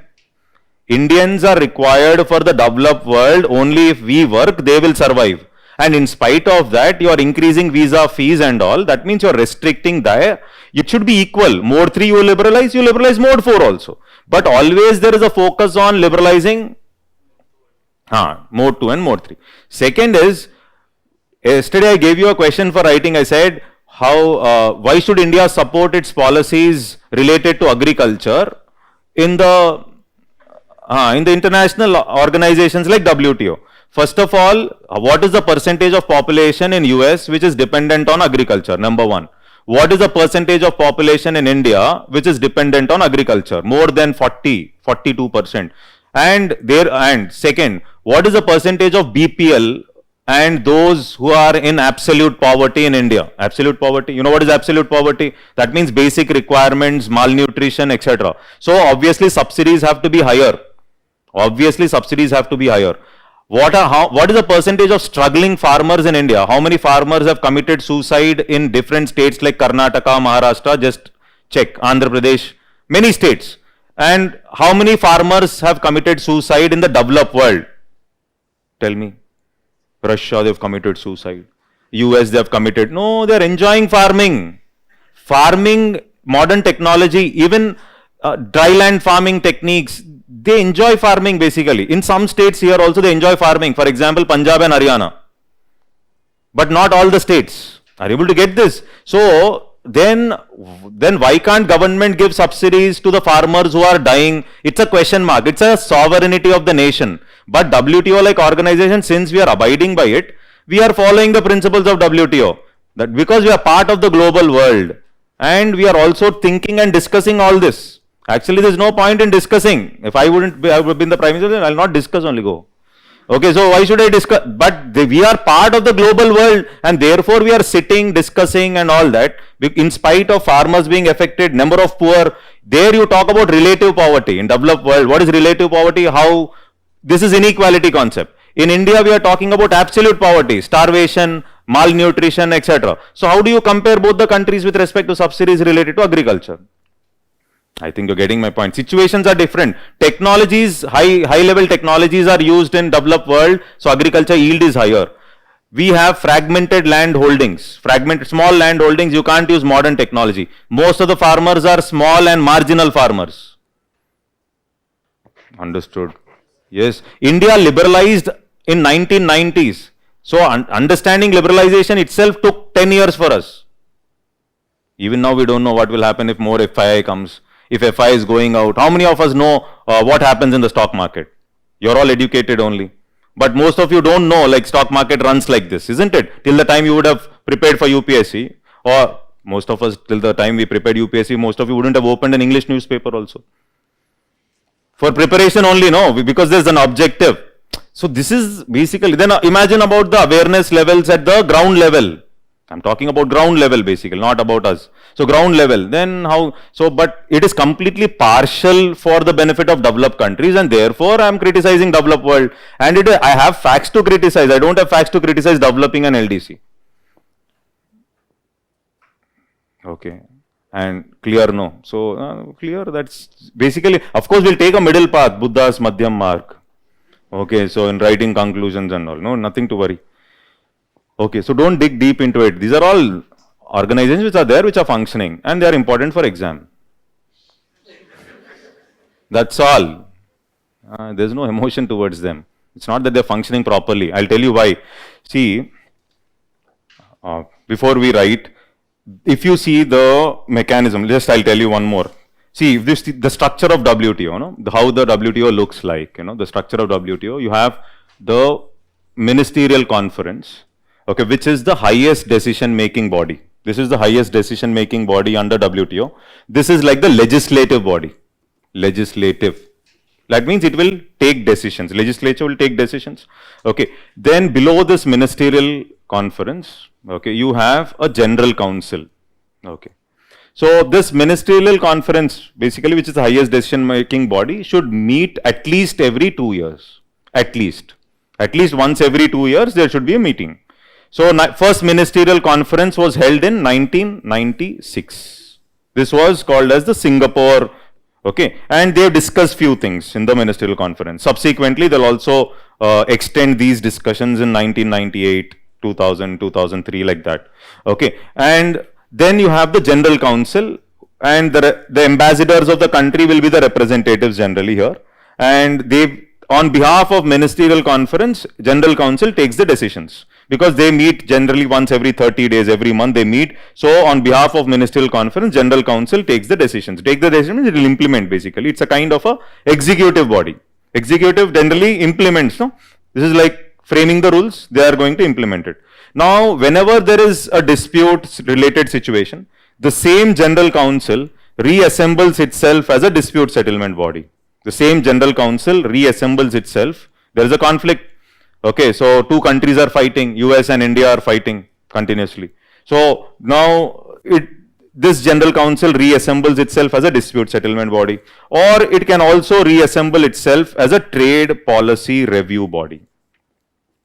Indians are required for the developed world. Only if we work, they will survive. And in spite of that, you are increasing visa fees and all. That means you are restricting that. It should be equal. Mode 3 you liberalize mode 4 also. But always there is a focus on liberalizing mode 2 and mode 3. Second is, yesterday I gave you a question for writing. I said, why should India support its policies related to agriculture in the international organizations like WTO? First of all, what is the percentage of population in US which is dependent on agriculture? Number one. What is the percentage of population in India which is dependent on agriculture? More than 42%. And second, what is the percentage of BPL and those who are in absolute poverty in India? Absolute poverty. You know what is absolute poverty? That means basic requirements, malnutrition, etc. So obviously subsidies have to be higher. Obviously, subsidies have to be higher. What is the percentage of struggling farmers in India? How many farmers have committed suicide in different states like Karnataka, Maharashtra? Just check. Andhra Pradesh, many states. And how many farmers have committed suicide in the developed world? Tell me. Russia, they've committed suicide. US, they have committed. No, they're enjoying farming. Farming, modern technology, even dryland farming techniques, they enjoy farming basically. In some states here also they enjoy farming. For example, Punjab and Haryana. But not all the states are able to get this. So then why can't government give subsidies to the farmers who are dying? It's a question mark. It's a sovereignty of the nation. But WTO like organization, since we are abiding by it, we are following the principles of WTO. That because we are part of the global world and we are also thinking and discussing all this. Actually, there is no point in discussing. If I would have been the Prime Minister, I will not discuss, only go. Okay, so why should I discuss? But we are part of the global world and therefore we are sitting, discussing and all that. In spite of farmers being affected, number of poor, there you talk about relative poverty. In developed world, what is relative poverty? How? This is inequality concept. In India, we are talking about absolute poverty, starvation, malnutrition, etc. So how do you compare both the countries with respect to subsidies related to agriculture? I think you're getting my point. Situations are different. Technologies, high level technologies are used in developed world, so agriculture yield is higher. We have fragmented land holdings, small land holdings, you can't use modern technology. Most of the farmers are small and marginal farmers. Understood. Yes. India liberalized in 1990s. So understanding liberalization itself took 10 years for us. Even now we don't know what will happen if more FII comes. If FI is going out, how many of us know what happens in the stock market? You're all educated only. But most of you don't know, like stock market runs like this, isn't it? Till the time you would have prepared for UPSC, or most of us, till the time we prepared UPSC, most of you wouldn't have opened an English newspaper also. For preparation only, no, because there's an objective. So this is basically, then imagine about the awareness levels at the ground level. I'm talking about ground level basically, not about us. So ground level, then how, so but it is completely partial for the benefit of developed countries and therefore I'm criticizing developed world and I have facts to criticize, I don't have facts to criticize developing an LDC. Okay, and clear no. So clear, that's basically, of course we'll take a middle path, Buddha's Madhyam Marg. Okay, so in writing conclusions and all, no, nothing to worry. Okay, so don't dig deep into it. These are all organizations which are there, which are functioning and they are important for exam. That's all. There's no emotion towards them. It's not that they're functioning properly. I'll tell you why. See, before we write, if you see the mechanism, just I'll tell you one more. See, if this, the structure of WTO, no? How the WTO looks like, the structure of WTO, you have the ministerial conference. Okay, which is the highest decision-making body. This is the highest decision-making body under WTO. This is like the legislative body. Legislative. That means it will take decisions. Legislature will take decisions. Okay. Then below this ministerial conference, okay, you have a general council. Okay. So this ministerial conference, basically, which is the highest decision-making body, should meet at least every 2 years. At least once every 2 years, there should be a meeting. So, first ministerial conference was held in 1996. This was called as the Singapore, okay, and they have discussed few things in the ministerial conference. Subsequently, they'll also extend these discussions in 1998, 2000, 2003, like that, okay. And then you have the General Council, and the ambassadors of the country will be the representatives generally here, and they, on behalf of ministerial conference, General Council takes the decisions. Because they meet generally once every 30 days, every month they meet. So on behalf of ministerial conference, General Council takes the decisions. Take the decisions, it will implement basically. It's a kind of a executive body. Executive generally implements, no? This is like framing the rules, they are going to implement it. Now, whenever there is a dispute related situation, the same General Council reassembles itself as a dispute settlement body. The same General Council reassembles itself. There is a conflict. Okay, so two countries are fighting, US and India are fighting continuously. So now this general council reassembles itself as a dispute settlement body, or it can also reassemble itself as a trade policy review body.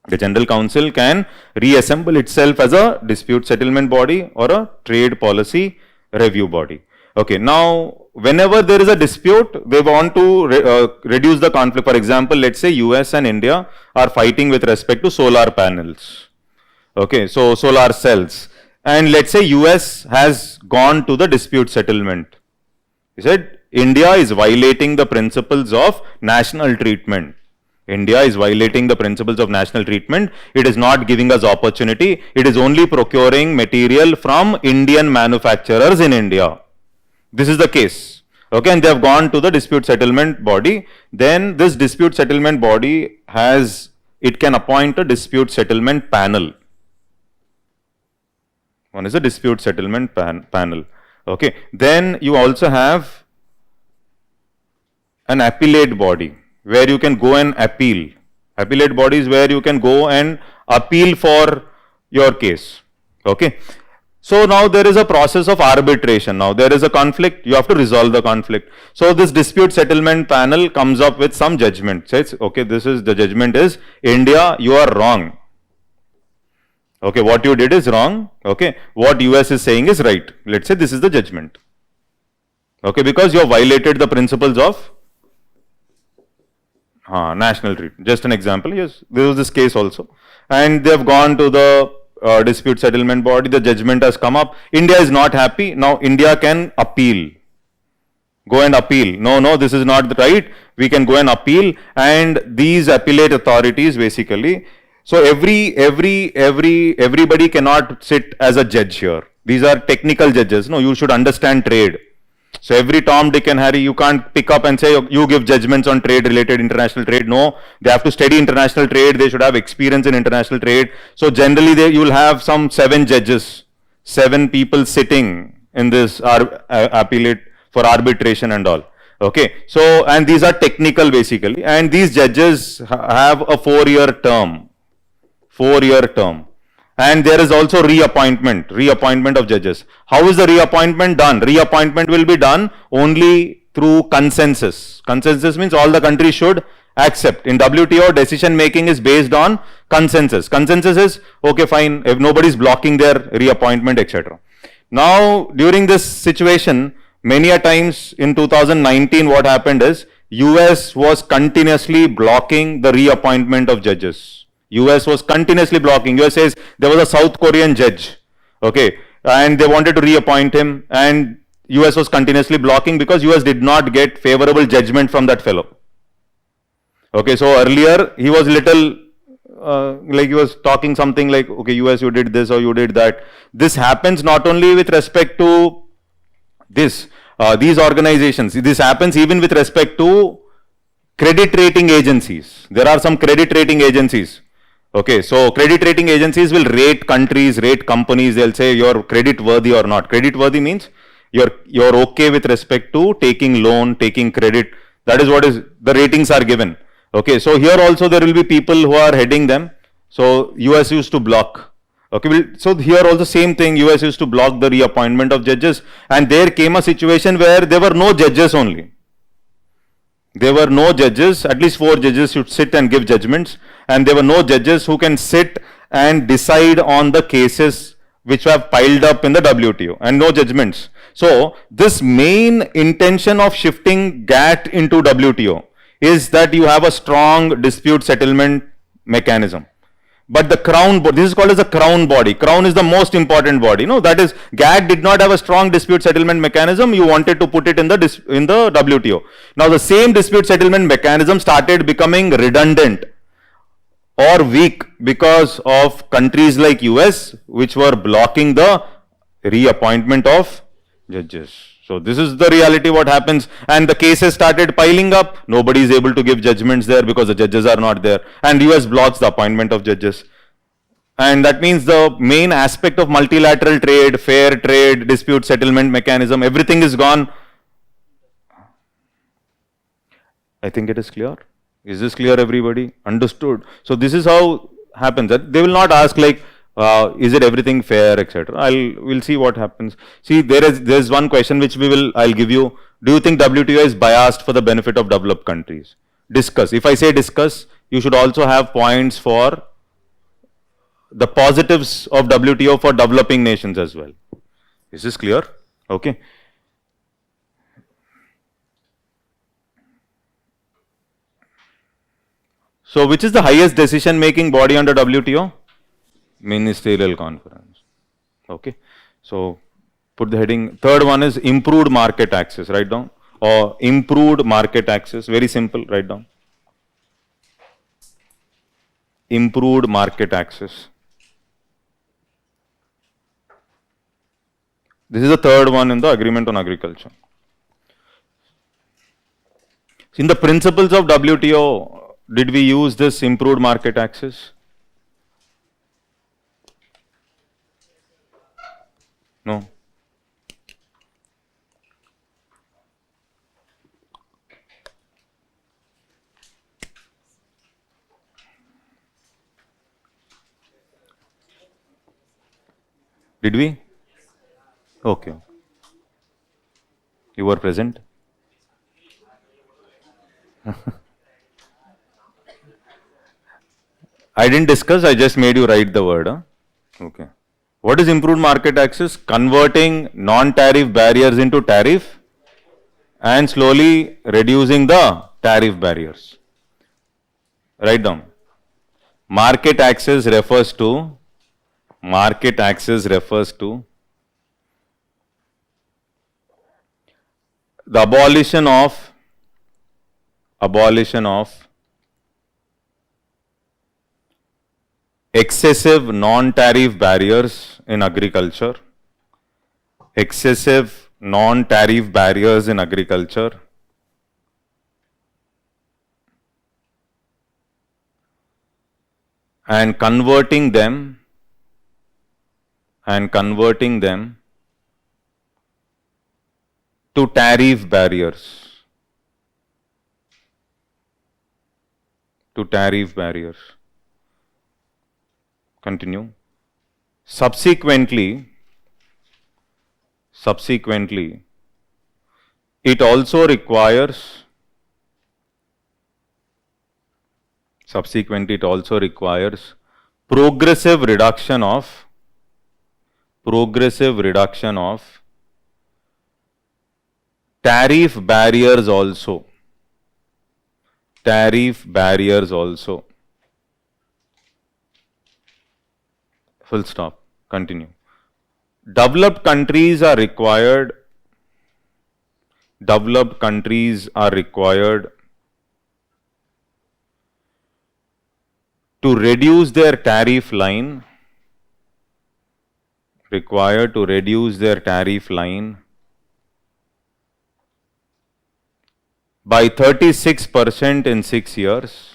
The general council can reassemble itself as a dispute settlement body or a trade policy review body. Okay, now whenever there is a dispute, they want to reduce the conflict. For example, let's say US and India are fighting with respect to solar panels. Okay, so solar cells. And let's say US has gone to the dispute settlement. He said India is violating the principles of national treatment. India is violating the principles of national treatment. It is not giving us opportunity. It is only procuring material from Indian manufacturers in India. This is the case. Okay, and they have gone to the dispute settlement body. Then this dispute settlement body it can appoint a dispute settlement panel. One is a dispute settlement panel. Okay, then you also have an appellate body where you can go and appeal. Appellate body is where you can go and appeal for your case. Okay. So now there is a process of arbitration. Now there is a conflict, you have to resolve the conflict. So this dispute settlement panel comes up with some judgment. Says, okay, this is the judgment is India, you are wrong. Okay, what you did is wrong. Okay, what US is saying is right. Let's say this is the judgment. Okay, because you have violated the principles of national treatment. Just an example, yes, there was this case also. And they have gone to the dispute settlement body, the judgment has come up. India is not happy. Now India can appeal. Go and appeal. No, this is not right. We can go and appeal. And these appellate authorities basically, so everybody cannot sit as a judge here. These are technical judges. No, you should understand trade. So every Tom, Dick and Harry, you can't pick up and say you give judgments on trade related international trade. No, they have to study international trade. They should have experience in international trade. So generally you will have some 7 judges, 7 people sitting in this appellate for arbitration and all. Okay, so and these are technical basically, and these judges have a 4-year term. 4-year term. And there is also reappointment of judges. How is the reappointment done? Reappointment will be done only through consensus. Consensus means all the countries should accept. In WTO, decision making is based on consensus. Consensus is, okay, fine, if nobody is blocking their reappointment, etc. Now, during this situation, many a times in 2019, what happened is, US was continuously blocking the reappointment of judges. US was continuously blocking. US says there was a South Korean judge, okay, and they wanted to reappoint him, and US was continuously blocking because US did not get favorable judgment from that fellow. Okay, so earlier he was little like he was talking something like, okay, US, you did this or you did that. This happens not only with respect to these organizations. This happens even with respect to credit rating agencies. There are some credit rating agencies. Okay, so credit rating agencies will rate countries, rate companies. They'll say you're credit worthy or not. Credit worthy means you're okay with respect to taking loan, taking credit. That is what is the ratings are given. Okay, so here also there will be people who are heading them. So US used to block. Okay, so here also same thing. US used to block the reappointment of judges, and there came a situation where there were no judges only. There were no judges, at least 4 judges should sit and give judgments, and there were no judges who can sit and decide on the cases which have piled up in the WTO, and no judgments. So this main intention of shifting GATT into WTO is that you have a strong dispute settlement mechanism. But the crown, this is called as a crown body. Crown is the most important body. No, that is, GATT did not have a strong dispute settlement mechanism. You wanted to put it in the WTO. Now the same dispute settlement mechanism started becoming redundant or weak because of countries like US, which were blocking the reappointment of judges. So this is the reality what happens, and the cases started piling up. Nobody is able to give judgments there because the judges are not there, and US blocks the appointment of judges. And that means the main aspect of multilateral trade, fair trade, dispute settlement mechanism, everything is gone. I think it is clear. Is this clear, everybody? Understood? So this is how happens. They will not ask like, Is it everything fair, etc. We'll see what happens. See, there's one question which I'll give you. Do you think WTO is biased for the benefit of developed countries? Discuss. If I say discuss, you should also have points for the positives of WTO for developing nations as well. Is this clear? Okay. So, which is the highest decision making body under WTO? Ministerial conference. Okay. So, put the heading. Third one is improved market access. Write down. Or improved market access. Very simple. Write down. Improved market access. This is the third one in the agreement on agriculture. In the principles of WTO, did we use this improved market access? No. Did we? Okay. You were present? I didn't discuss, I just made you write the word. Huh? Okay. What is improved market access? Converting non-tariff barriers into tariff and slowly reducing the tariff barriers. Write down. Market access refers to the abolition of excessive non-tariff barriers in agriculture. Excessive non-tariff barriers in agriculture. And converting them to tariff barriers. Continue. Subsequently, it also requires progressive reduction of tariff barriers also. Full stop. Continue. Developed countries are required to reduce their tariff line by 36% in 6 years.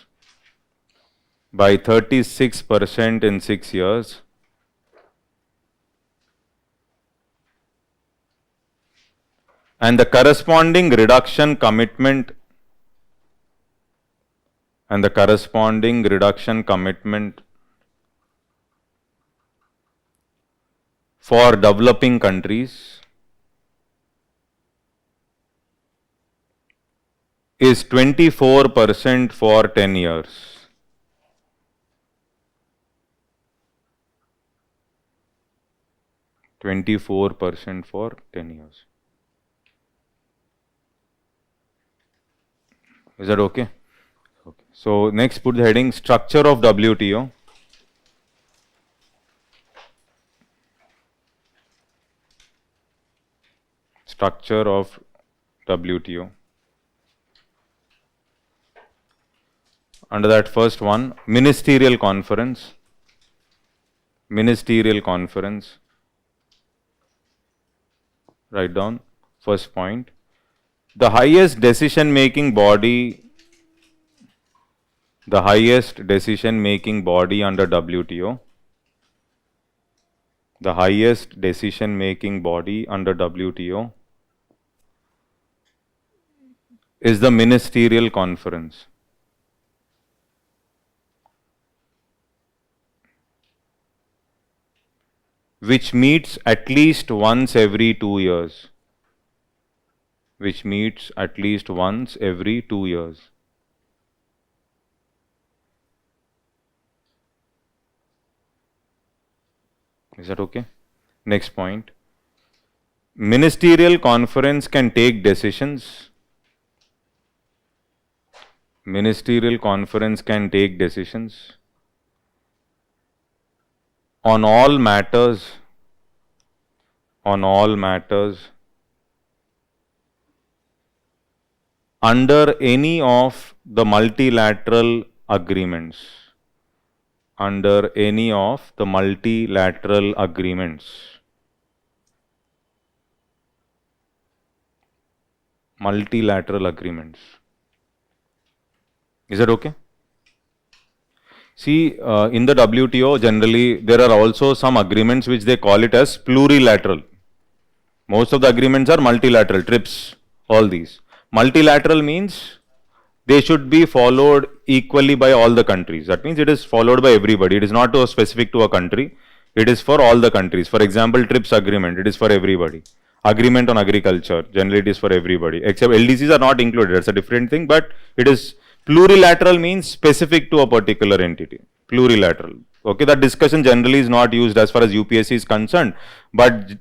And the corresponding reduction commitment for developing countries is 24% for 10 years. For 10 years. Is that okay? Okay. So next put the heading structure of WTO. Structure of WTO. Under that first one, ministerial conference. Write down first point. The highest decision making body under WTO. The highest decision making body under WTO is the ministerial conference. which meets at least once every 2 years. Which meets at least once every 2 years. Is that okay? Next point. Ministerial conference can take decisions. Ministerial conference can take decisions on all matters under any of the multilateral agreements. Under any of the multilateral agreements. Multilateral agreements. Is that okay? See, in the WTO, generally, there are also some agreements which they call it as plurilateral. Most of the agreements are multilateral, TRIPS, all these. Multilateral means they should be followed equally by all the countries. That means it is followed by everybody. It is not specific to a country. It is for all the countries. For example, TRIPS agreement, it is for everybody. Agreement on agriculture, generally it is for everybody. Except LDCs are not included. That's a different thing, but it is plurilateral means specific to a particular entity. Plurilateral. Okay, that discussion generally is not used as far as UPSC is concerned, but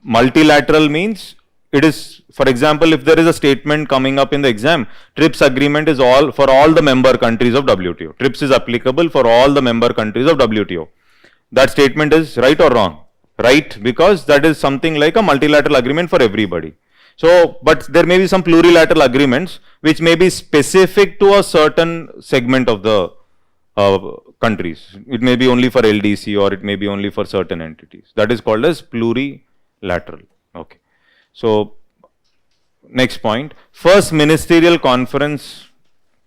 multilateral means it is, for example, if there is a statement coming up in the exam, TRIPS agreement is all for all the member countries of WTO. TRIPS is applicable for all the member countries of WTO. That statement is right or wrong? Right, because that is something like a multilateral agreement for everybody. So, but there may be some plurilateral agreements which may be specific to a certain segment of the countries. It may be only for LDC or it may be only for certain entities. That is called as plurilateral. Okay. So, next point. First ministerial conference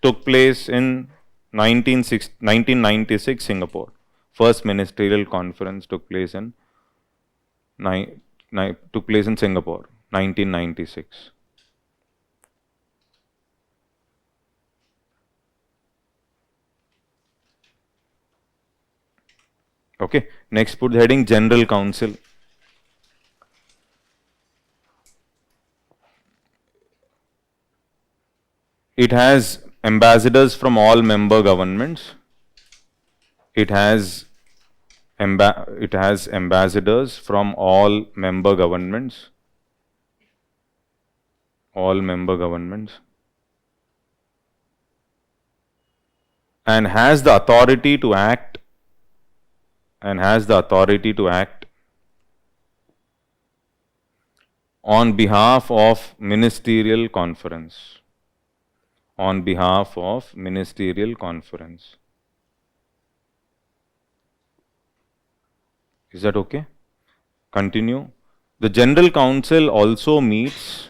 took place in 1996 Singapore. First ministerial conference took place in Singapore, 1996. Okay, next put the heading General Council. It has ambassadors from all member governments. It has ambassadors from all member governments. All member governments. And has the authority to act. On behalf of ministerial conference. On behalf of ministerial conference. Is that okay? Continue. The General Council also meets.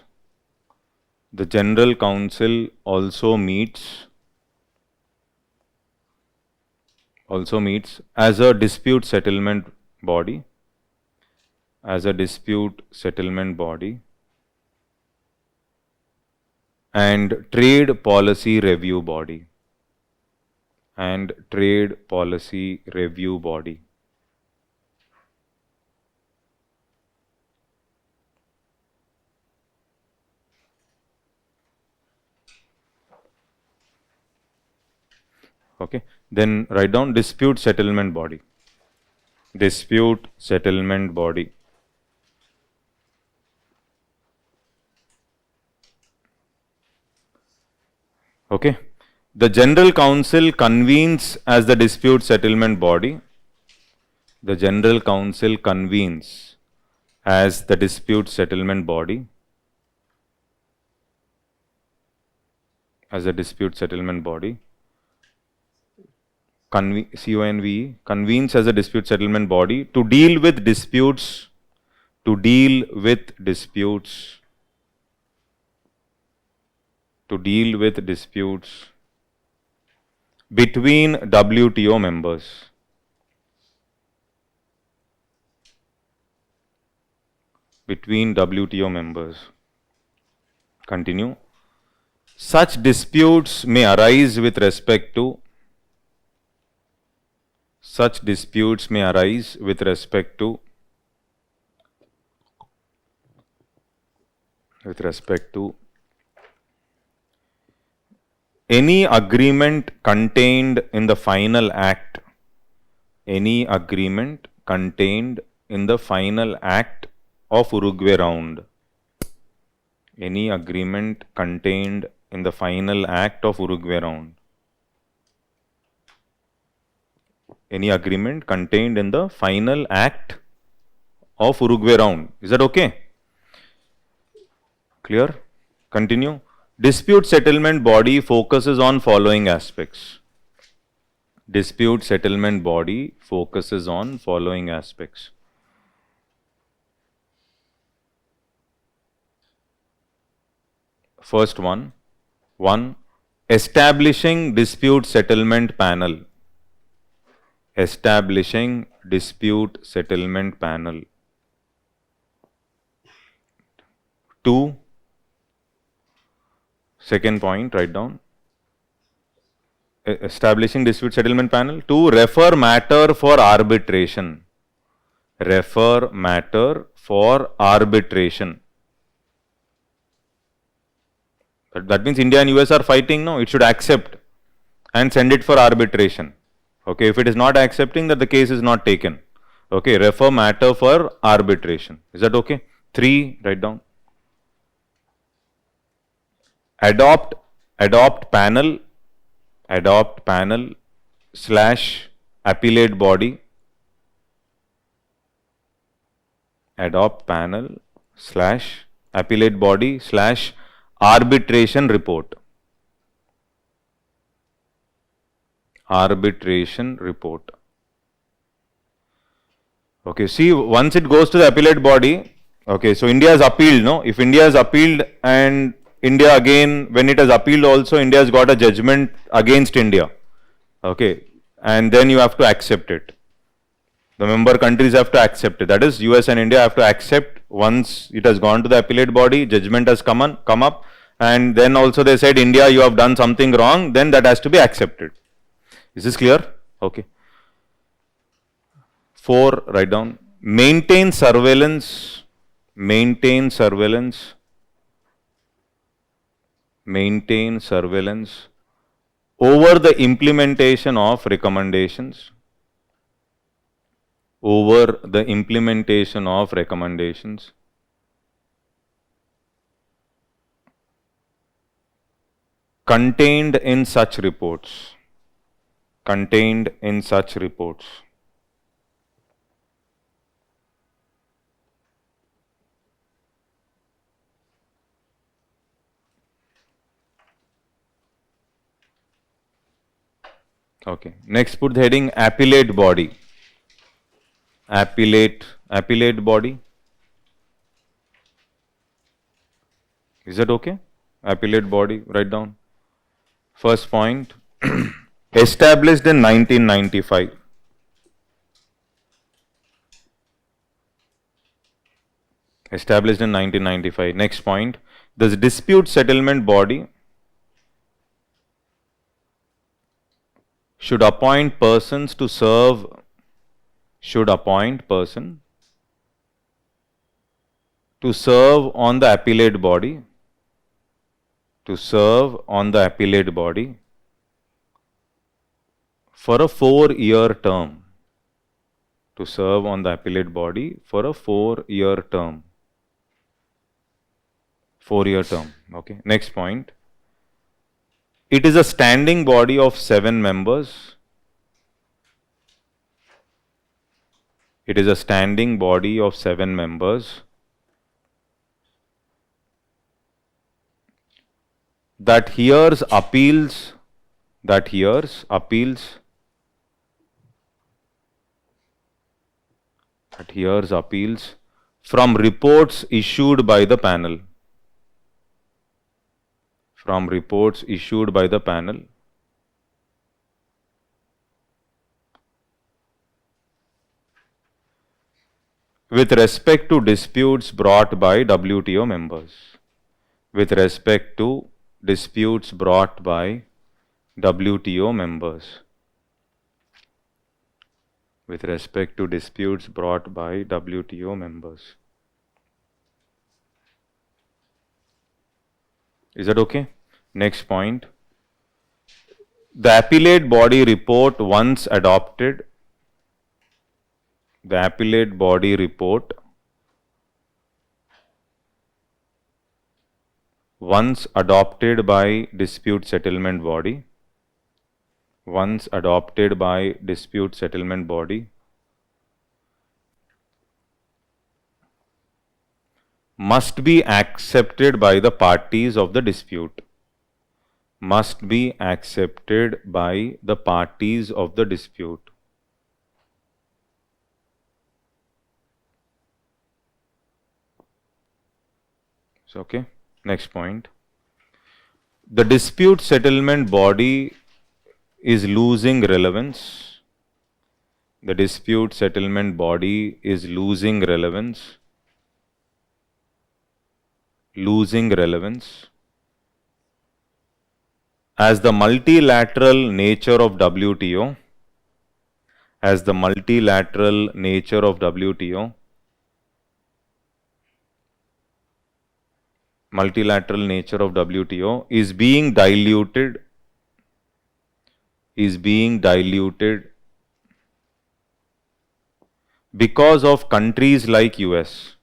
The General Council also meets as a dispute settlement body. As a dispute settlement body. And trade policy review body. And trade policy review body. Okay, then write down dispute settlement body. Dispute settlement body. Okay, the General Council convenes as the dispute settlement body. The General Council convenes as the dispute settlement body. As a dispute settlement body. Convenes as a dispute settlement body to deal with disputes, between WTO members. Between WTO members. Continue. Such disputes may arise with respect to with respect to any agreement contained in the final act, any agreement contained in the final act of Uruguay round, any agreement contained in the final act of Uruguay round, any agreement contained in the final act of Uruguay round. Is that okay? Clear? Continue. Dispute settlement body focuses on following aspects. Dispute settlement body focuses on following aspects. First one, establishing dispute settlement panel. Establishing dispute settlement panel. 2, second point, write down. Establishing dispute settlement panel. 2, refer matter for arbitration. Refer matter for arbitration. That means India and US are fighting now. It should accept and send it for arbitration. Okay, if it is not accepting, that the case is not taken. Okay, refer matter for arbitration. Is that okay? 3, write down. Adopt panel / appellate body. Adopt panel / appellate body / arbitration report. Arbitration report. Okay, see, once it goes to the appellate body, okay, so India has appealed, no? If India has appealed and India again, when it has appealed also, India has got a judgment against India. Okay, and then you have to accept it. The member countries have to accept it. That is, US and India have to accept once it has gone to the appellate body, judgment has come up, and then also they said, India, you have done something wrong, then that has to be accepted. Is this clear? Okay. 4, write down. Maintain surveillance over the implementation of recommendations. Over the implementation of recommendations. Contained in such reports. Contained in such reports. Okay. Next, put the heading appellate body. Appellate body. Is that okay? Appellate body, write down. First point, established in 1995. Established in 1995. Next point, this dispute settlement body should appoint persons to serve, on the appellate body, for a 4-year term. To serve on the appellate body for a 4-year term. 4-year term. Okay. Next point. It is a standing body of 7 members. It is a standing body of 7 members that hears appeals from reports issued by the panel. With respect to disputes brought by WTO members. With respect to disputes brought by WTO members. With respect to disputes brought by WTO members. Is that okay? Next point. The appellate body report once adopted. The appellate body report once adopted by dispute settlement body. Once adopted by dispute settlement body must be accepted by the parties of the dispute. Must be accepted by the parties of the dispute. So, okay. Next point. The dispute settlement body is losing relevance. The dispute settlement body is losing relevance. Losing relevance as the multilateral nature of WTO, as the multilateral nature of WTO, multilateral nature of WTO is being diluted, because of countries like US.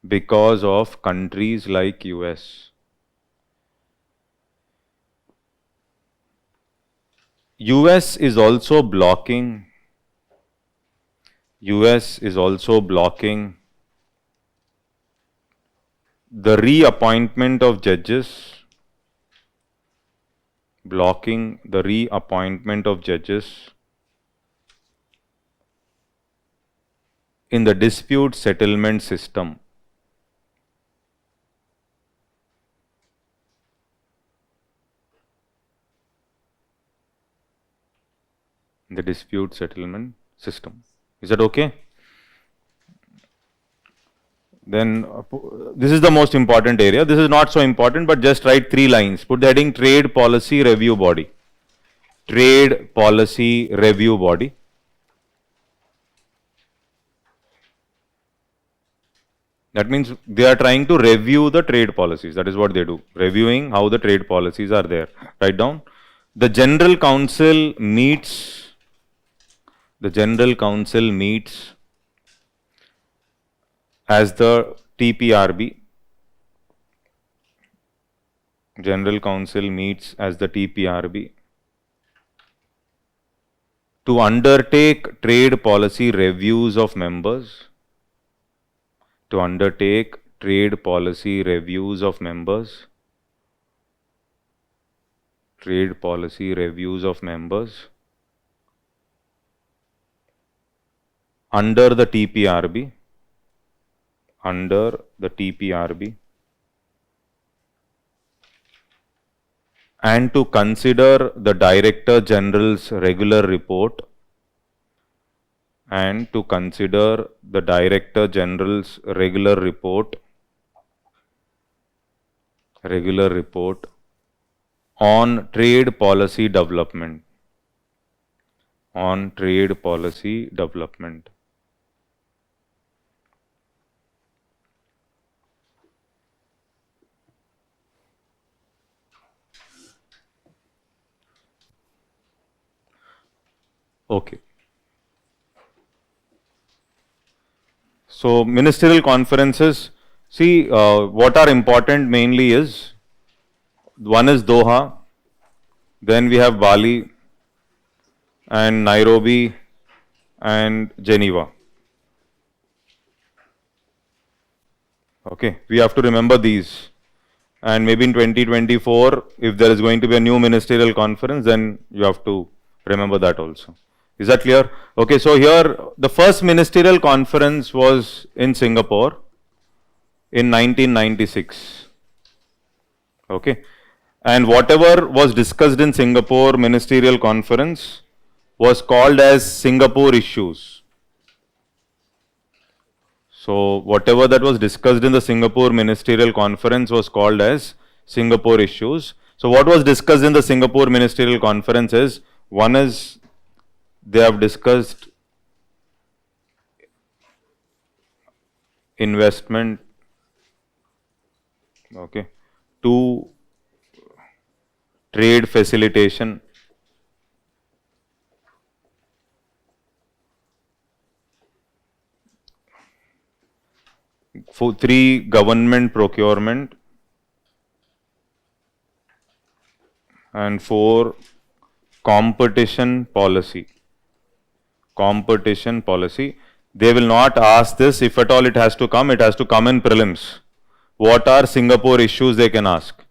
Because of countries like US. US is also blocking the reappointment of judges, blocking the reappointment of judges in the dispute settlement system. The dispute settlement system. Is that okay? Then this is the most important area. This is not so important, but just write 3 lines. Put the heading Trade Policy Review Body. Trade Policy Review Body. That means they are trying to review the trade policies. That is what they do. Reviewing how the trade policies are there. Write down. The General Council meets as the TPRB. General Council meets as the TPRB to undertake trade policy reviews of members. To undertake trade policy reviews of members. Trade policy reviews of members under the TPRB. Under the TPRB. And to consider the Director General's regular report. And to consider the Director General's regular report on trade policy development. On trade policy development. Okay. So, ministerial conferences, see what are important mainly is, one is Doha, then we have Bali and Nairobi and Geneva. Okay, we have to remember these. And maybe in 2024, if there is going to be a new ministerial conference, then you have to remember that also. Is that clear? Okay, so here the first ministerial conference was in Singapore in 1996. Okay, and whatever was discussed in Singapore ministerial conference was called as Singapore issues. So whatever that was discussed in the Singapore ministerial conference was called as Singapore issues. So what was discussed in the Singapore ministerial conference is, one is they have discussed investment, okay, 2 trade facilitation, 3 government procurement, and 4 competition policy. Competition policy. They will not ask this. If at all it has to come in prelims. What are Singapore issues they can ask?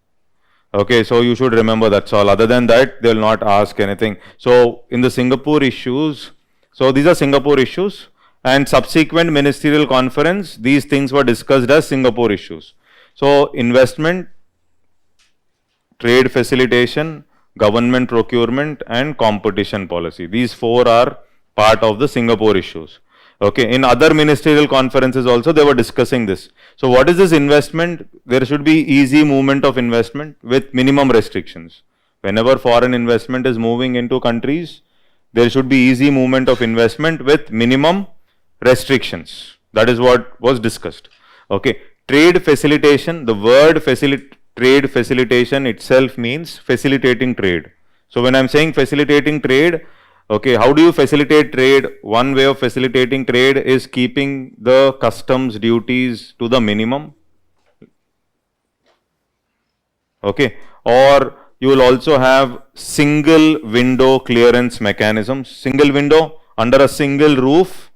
Okay, so you should remember, that's all. Other than that, they will not ask anything. So in the Singapore issues, so these are Singapore issues, and subsequent ministerial conference, these things were discussed as Singapore issues. So investment, trade facilitation, government procurement, and competition policy. These 4 are part of the Singapore issues. Okay, in other ministerial conferences also they were discussing this. So what is this investment? There should be easy movement of investment with minimum restrictions. Whenever foreign investment is moving into countries, there should be easy movement of investment with minimum restrictions. That is what was discussed. Okay, trade facilitation, the word trade facilitation itself means facilitating trade. So when I am saying facilitating trade, okay, how do you facilitate trade? One way of facilitating trade is keeping the customs duties to the minimum. Okay, or you will also have single window clearance mechanisms. Single window, under a single roof,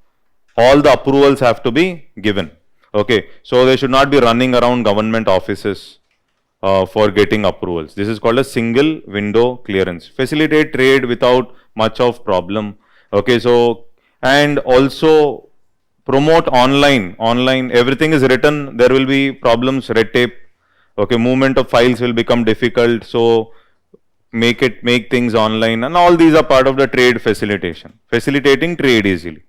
all the approvals have to be given. Okay, so they should not be running around government offices for getting approvals. This is called a single window clearance. Facilitate trade without much of problem. Okay, so and also promote online. Everything is written. There will be problems, red tape. Okay, movement of files will become difficult. So make things online, and all these are part of the trade facilitation. Facilitating trade easily.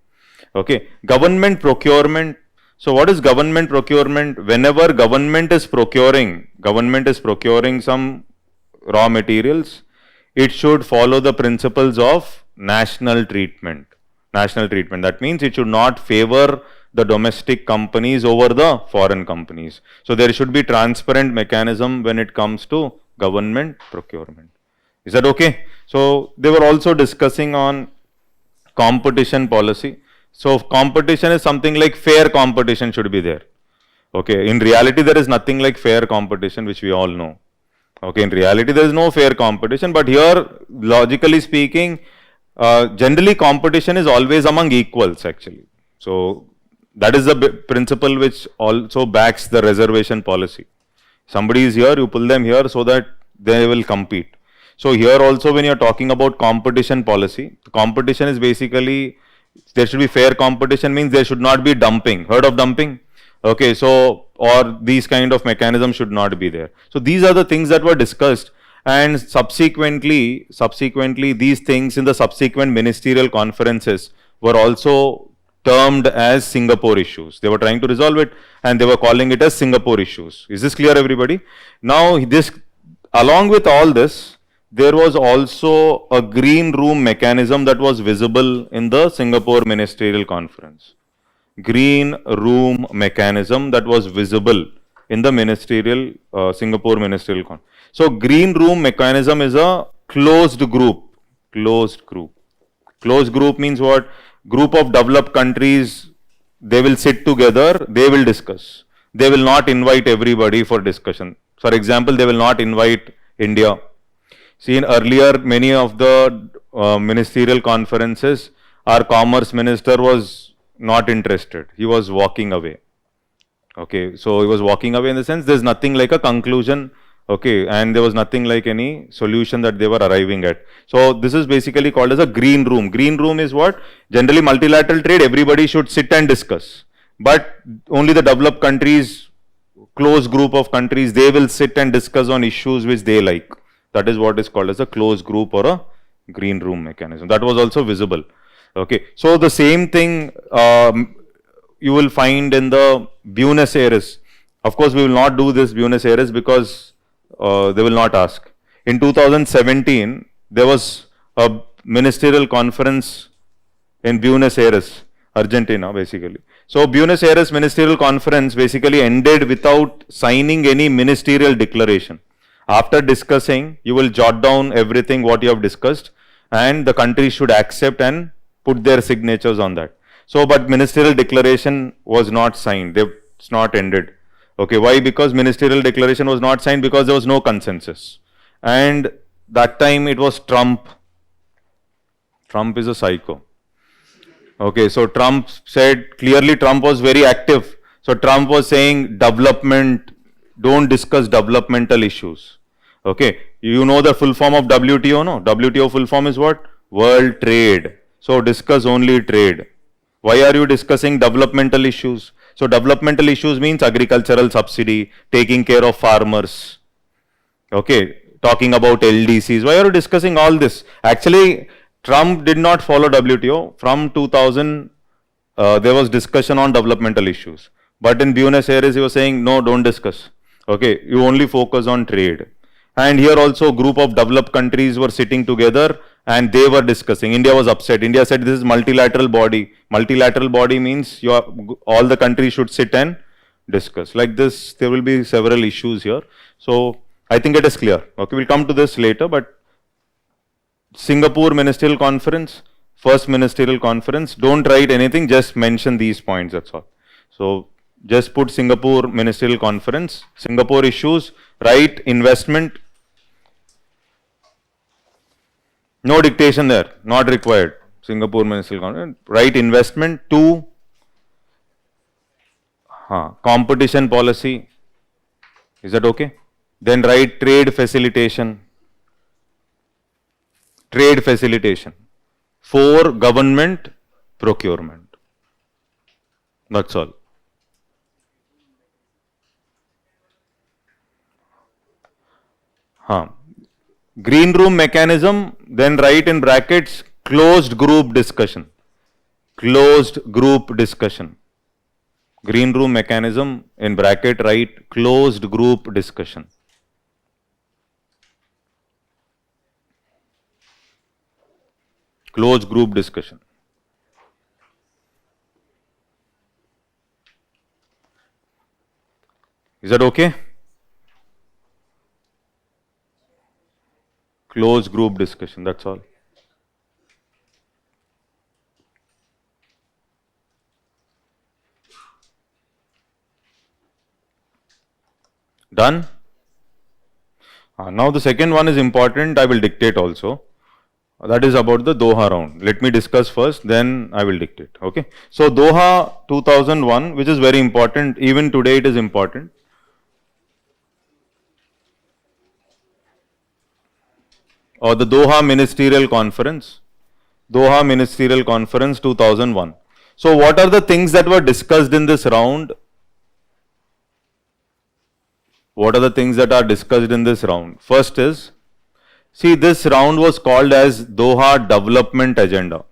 Okay, government procurement. So what is government procurement? Whenever government is procuring some raw materials, it should follow the principles of national treatment. That means it should not favor the domestic companies over the foreign companies. So there should be transparent mechanism when it comes to government procurement. Is that okay? So they were also discussing on competition policy. So competition is something like fair competition should be there. Okay, in reality there is nothing like fair competition, which we all know. Okay, in reality there is no fair competition, but here logically speaking, generally competition is always among equals actually. So that is the principle which also backs the reservation policy. Somebody is here, you pull them here so that they will compete. So here also when you are talking about competition policy, competition is basically, there should be fair competition, means there should not be dumping. Heard of dumping? Okay, so or these kind of mechanisms should not be there. So these are the things that were discussed, and subsequently these things in the subsequent ministerial conferences were also termed as Singapore issues. They were trying to resolve it and they were calling it as Singapore issues. Is this clear, everybody? Now this, along with all this, there was also a green room mechanism that was visible in the Singapore Ministerial Conference. Green room mechanism that was visible in the Singapore Ministerial Conference. So green room mechanism is a closed group. Closed group means what? Group of developed countries, they will sit together, they will discuss. They will not invite everybody for discussion. For example, they will not invite India. See, in earlier many of the ministerial conferences, our commerce minister was not interested. He was walking away. Okay, so he was walking away in the sense there's nothing like a conclusion. Okay, and there was nothing like any solution that they were arriving at. So this is basically called as a green room. Green room is what? Generally multilateral trade, everybody should sit and discuss. But only the developed countries, close group of countries, they will sit and discuss on issues which they like. That is what is called as a closed group or a green room mechanism. That was also visible. Okay, so the same thing you will find in the Buenos Aires. Of course, we will not do this Buenos Aires because they will not ask. In 2017, there was a ministerial conference in Buenos Aires. Argentina, basically. So Buenos Aires Ministerial Conference basically ended without signing any ministerial declaration. After discussing, you will jot down everything what you have discussed, and the country should accept and put their signatures on that. So, but ministerial declaration was not signed. It's not ended. Okay, why? Because ministerial declaration was not signed because there was no consensus. And that time it was Trump. Trump is a psycho. Okay, so Trump said, clearly Trump was very active. So Trump was saying development, don't discuss developmental issues. Okay, you know the full form of WTO, no? WTO full form is what? World Trade. So discuss only trade. Why are you discussing developmental issues? So developmental issues means agricultural subsidy, taking care of farmers. Okay, talking about LDCs. Why are you discussing all this? Actually, Trump did not follow WTO. From 2000, there was discussion on developmental issues. But in Buenos Aires, he was saying, no, don't discuss. Okay, you only focus on trade. And here also, group of developed countries were sitting together and they were discussing. India was upset. India said, this is multilateral body. Multilateral body means all the countries should sit and discuss. Like this, there will be several issues here. So, I think it is clear. Okay, we'll come to this later, but Singapore Ministerial Conference, first Ministerial Conference, don't write anything, just mention these points, that's all. So, just put Singapore Ministerial Conference, Singapore issues, write investment, no dictation there, not required, Singapore Ministerial Conference, write investment, 2, competition policy, is that okay? Then write trade facilitation. Trade facilitation. 4, government procurement. That's all. Green room mechanism, then write in brackets closed group discussion. Closed group discussion. Green room mechanism, in bracket write closed group discussion. Closed group discussion. Is that okay? Closed group discussion, that's all. Done? Now the second one is important, I will dictate also. That is about the Doha round. Let me discuss first, then I will dictate. Okay. So Doha 2001, which is very important, even today it is important. Or the Doha Ministerial Conference. Doha Ministerial Conference 2001. So what are the things that were discussed in this round? What are the things that are discussed in this round? First is, see, this round was called as Doha Development Agenda.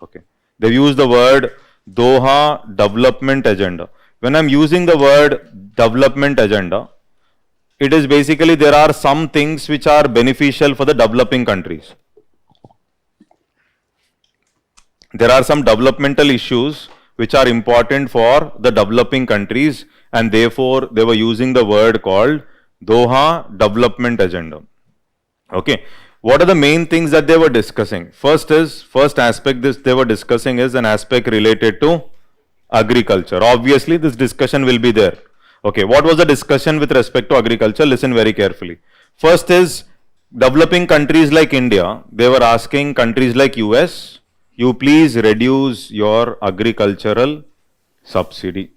Okay. They use the word Doha Development Agenda. When I'm using the word development agenda, it is basically there are some things which are beneficial for the developing countries. There are some developmental issues which are important for the developing countries, and therefore they were using the word called Doha Development Agenda. Okay, what are the main things that they were discussing? First aspect they were discussing is an aspect related to agriculture. Obviously, this discussion will be there. Okay, what was the discussion with respect to agriculture? Listen very carefully. First is developing countries like India. They were asking countries like US, you please reduce your agricultural subsidy.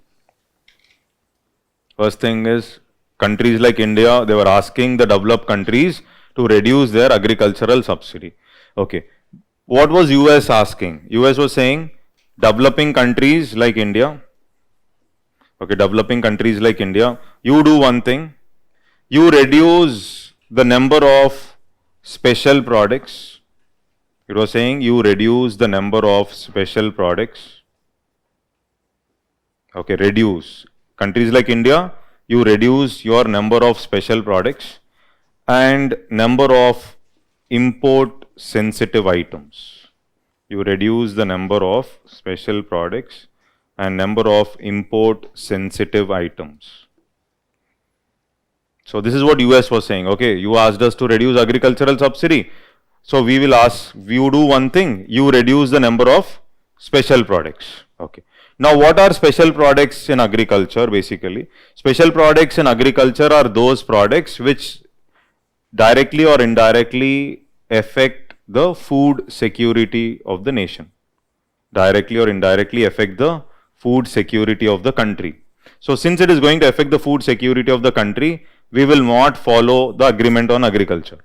First thing is countries like India, they were asking the developed countries to reduce their agricultural subsidy. Okay. What was US asking? US was saying developing countries like India, okay, developing countries like India, you do one thing, you reduce the number of special products. It was saying you reduce the number of special products. Okay, reduce. Countries like India, you reduce your number of special products and number of import sensitive items. you reduce the number of special products and number of import sensitive items. So this is what US was saying. Okay, you asked us to reduce agricultural subsidy. So we will ask, you do one thing, you reduce the number of special products. Okay. Now what are special products in agriculture basically? Special products in agriculture are those products which directly or indirectly affect the food security of the nation. Directly or indirectly affect the food security of the country. So since it is going to affect the food security of the country, we will not follow the agreement on agriculture.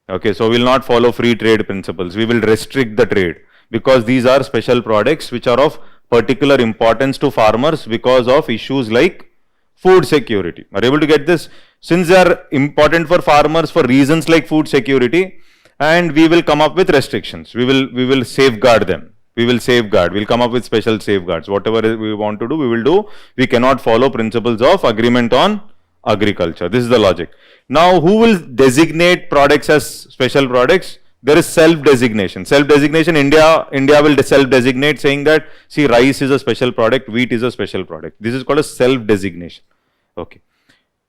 Okay, so we will not follow free trade principles. We will restrict the trade because these are special products which are of particular importance to farmers because of issues like food security. Are you able to get this? Since they are important for farmers for reasons like food security, and we will come up with restrictions. We will safeguard them. We will safeguard. We'll come up with special safeguards. Whatever we want to do, we will do. We cannot follow principles of agreement on agriculture. This is the logic. Now, who will designate products as special products? There is self-designation. Self-designation, India will self-designate saying that, see, rice is a special product, wheat is a special product. This is called a self-designation. Okay.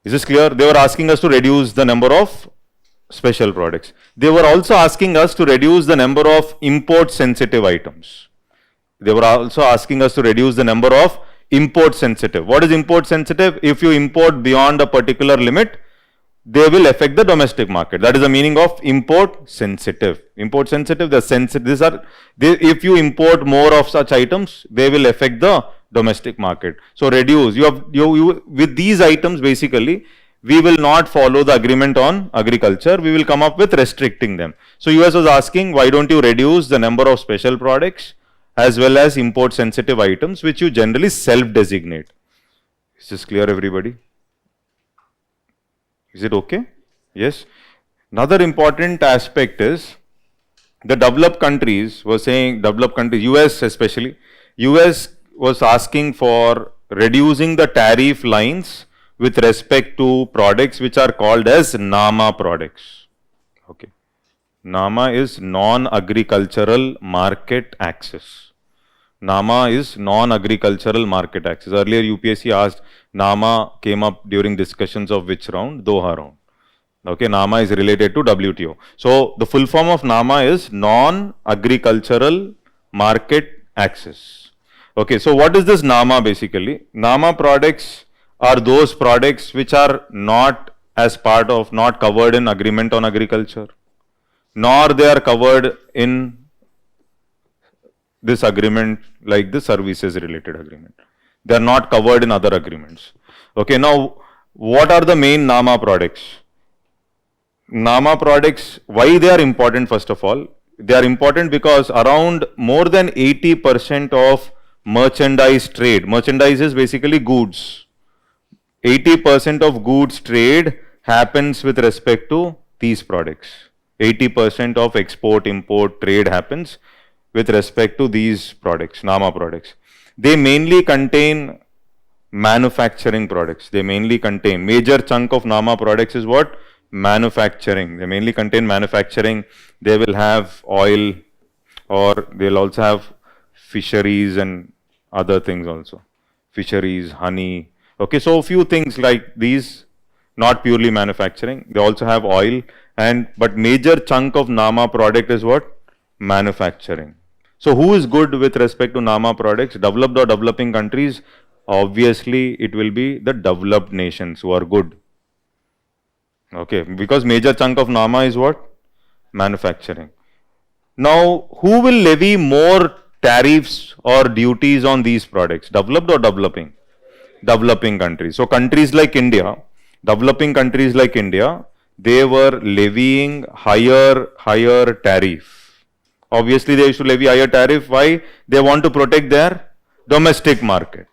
Is this clear? They were asking us to reduce the number of special products. They were also asking us to reduce the number of import sensitive items. They were also asking us to reduce the number of import sensitive. What is import sensitive? If you import beyond a particular limit, they will affect the domestic market. That is the meaning of import sensitive. Import sensitive, the sensitive, if you import more of such items, they will affect the domestic market. So reduce. With these items basically, we will not follow the agreement on agriculture. We will come up with restricting them. So US was asking, why don't you reduce the number of special products as well as import sensitive items which you generally self-designate. Is this clear, everybody? Is it okay? Yes. Another important aspect is the developed countries were saying, developed countries, US especially, US was asking for reducing the tariff lines with respect to products which are called as NAMA products. Okay. NAMA is non-agricultural market access. NAMA is non-agricultural market access. Earlier UPSC asked, NAMA came up during discussions of which round? Doha round. Okay, NAMA is related to WTO. So the full form of NAMA is non-agricultural market access. Okay, so what is this NAMA basically? NAMA products are those products which are not as part of, not covered in agreement on agriculture, nor they are covered in this agreement like the services related agreement. They are not covered in other agreements. Okay, now what are the main NAMA products? NAMA products, why they are important first of all? They are important because around more than 80% of merchandise trade, merchandise is basically goods. 80% of goods trade happens with respect to these products. 80% of export-import trade happens with respect to these products, NAMA products. They mainly contain manufacturing products. They mainly contain, major chunk of NAMA products is what? Manufacturing. They mainly contain manufacturing. They will have oil, or they'll also have fisheries and other things also. Fisheries, honey. Okay, so a few things like these, not purely manufacturing. They also have oil, but major chunk of NAMA product is what? Manufacturing. So who is good with respect to NAMA products? Developed or developing countries? Obviously, it will be the developed nations who are good. Okay, because major chunk of NAMA is what? Manufacturing. Now, who will levy more tariffs or duties on these products? Developed or developing? Developing countries. So countries like India, developing countries like India, they were levying higher tariff. Obviously, they used to levy higher tariff. Why? They want to protect their domestic market.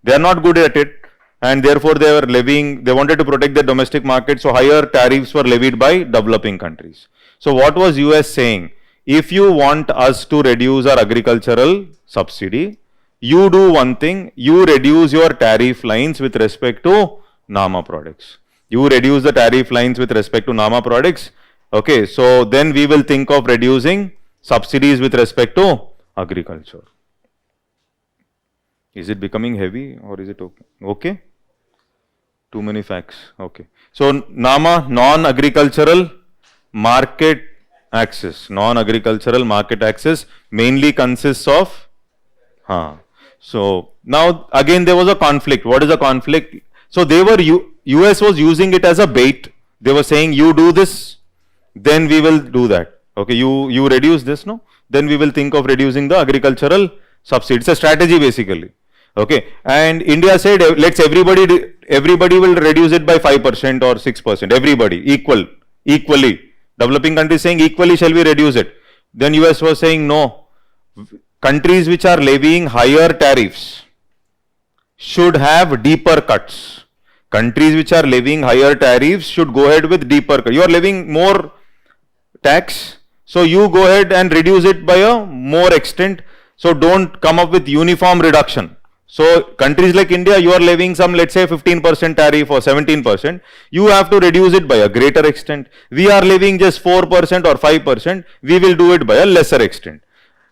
They are not good at it, and therefore they were levying, they wanted to protect their domestic market, so higher tariffs were levied by developing countries. So what was US saying? If you want us to reduce our agricultural subsidy, you do one thing, you reduce your tariff lines with respect to NAMA products. You reduce the tariff lines with respect to NAMA products. Okay, so then we will think of reducing subsidies with respect to agriculture. Is it becoming heavy or is it okay? Okay? Too many facts. Okay. So, NAMA, non-agricultural market access. Non-agricultural market access mainly consists of, so now again there was a conflict. What is a conflict? So they were, US was using it as a bait. They were saying, you do this, then we will do that. Okay, you reduce this, no? Then we will think of reducing the agricultural subsidy. It's a strategy basically. Okay, and India said, let's everybody will reduce it by 5% or 6%. Everybody equally. Developing countries saying equally shall we reduce it. Then US was saying no. Countries which are levying higher tariffs should have deeper cuts. Countries which are levying higher tariffs should go ahead with deeper cuts. You are levying more tax, so you go ahead and reduce it by a more extent. So don't come up with uniform reduction. So countries like India, you are levying some, let's say 15% tariff or 17%, you have to reduce it by a greater extent. We are levying just 4% or 5%, we will do it by a lesser extent.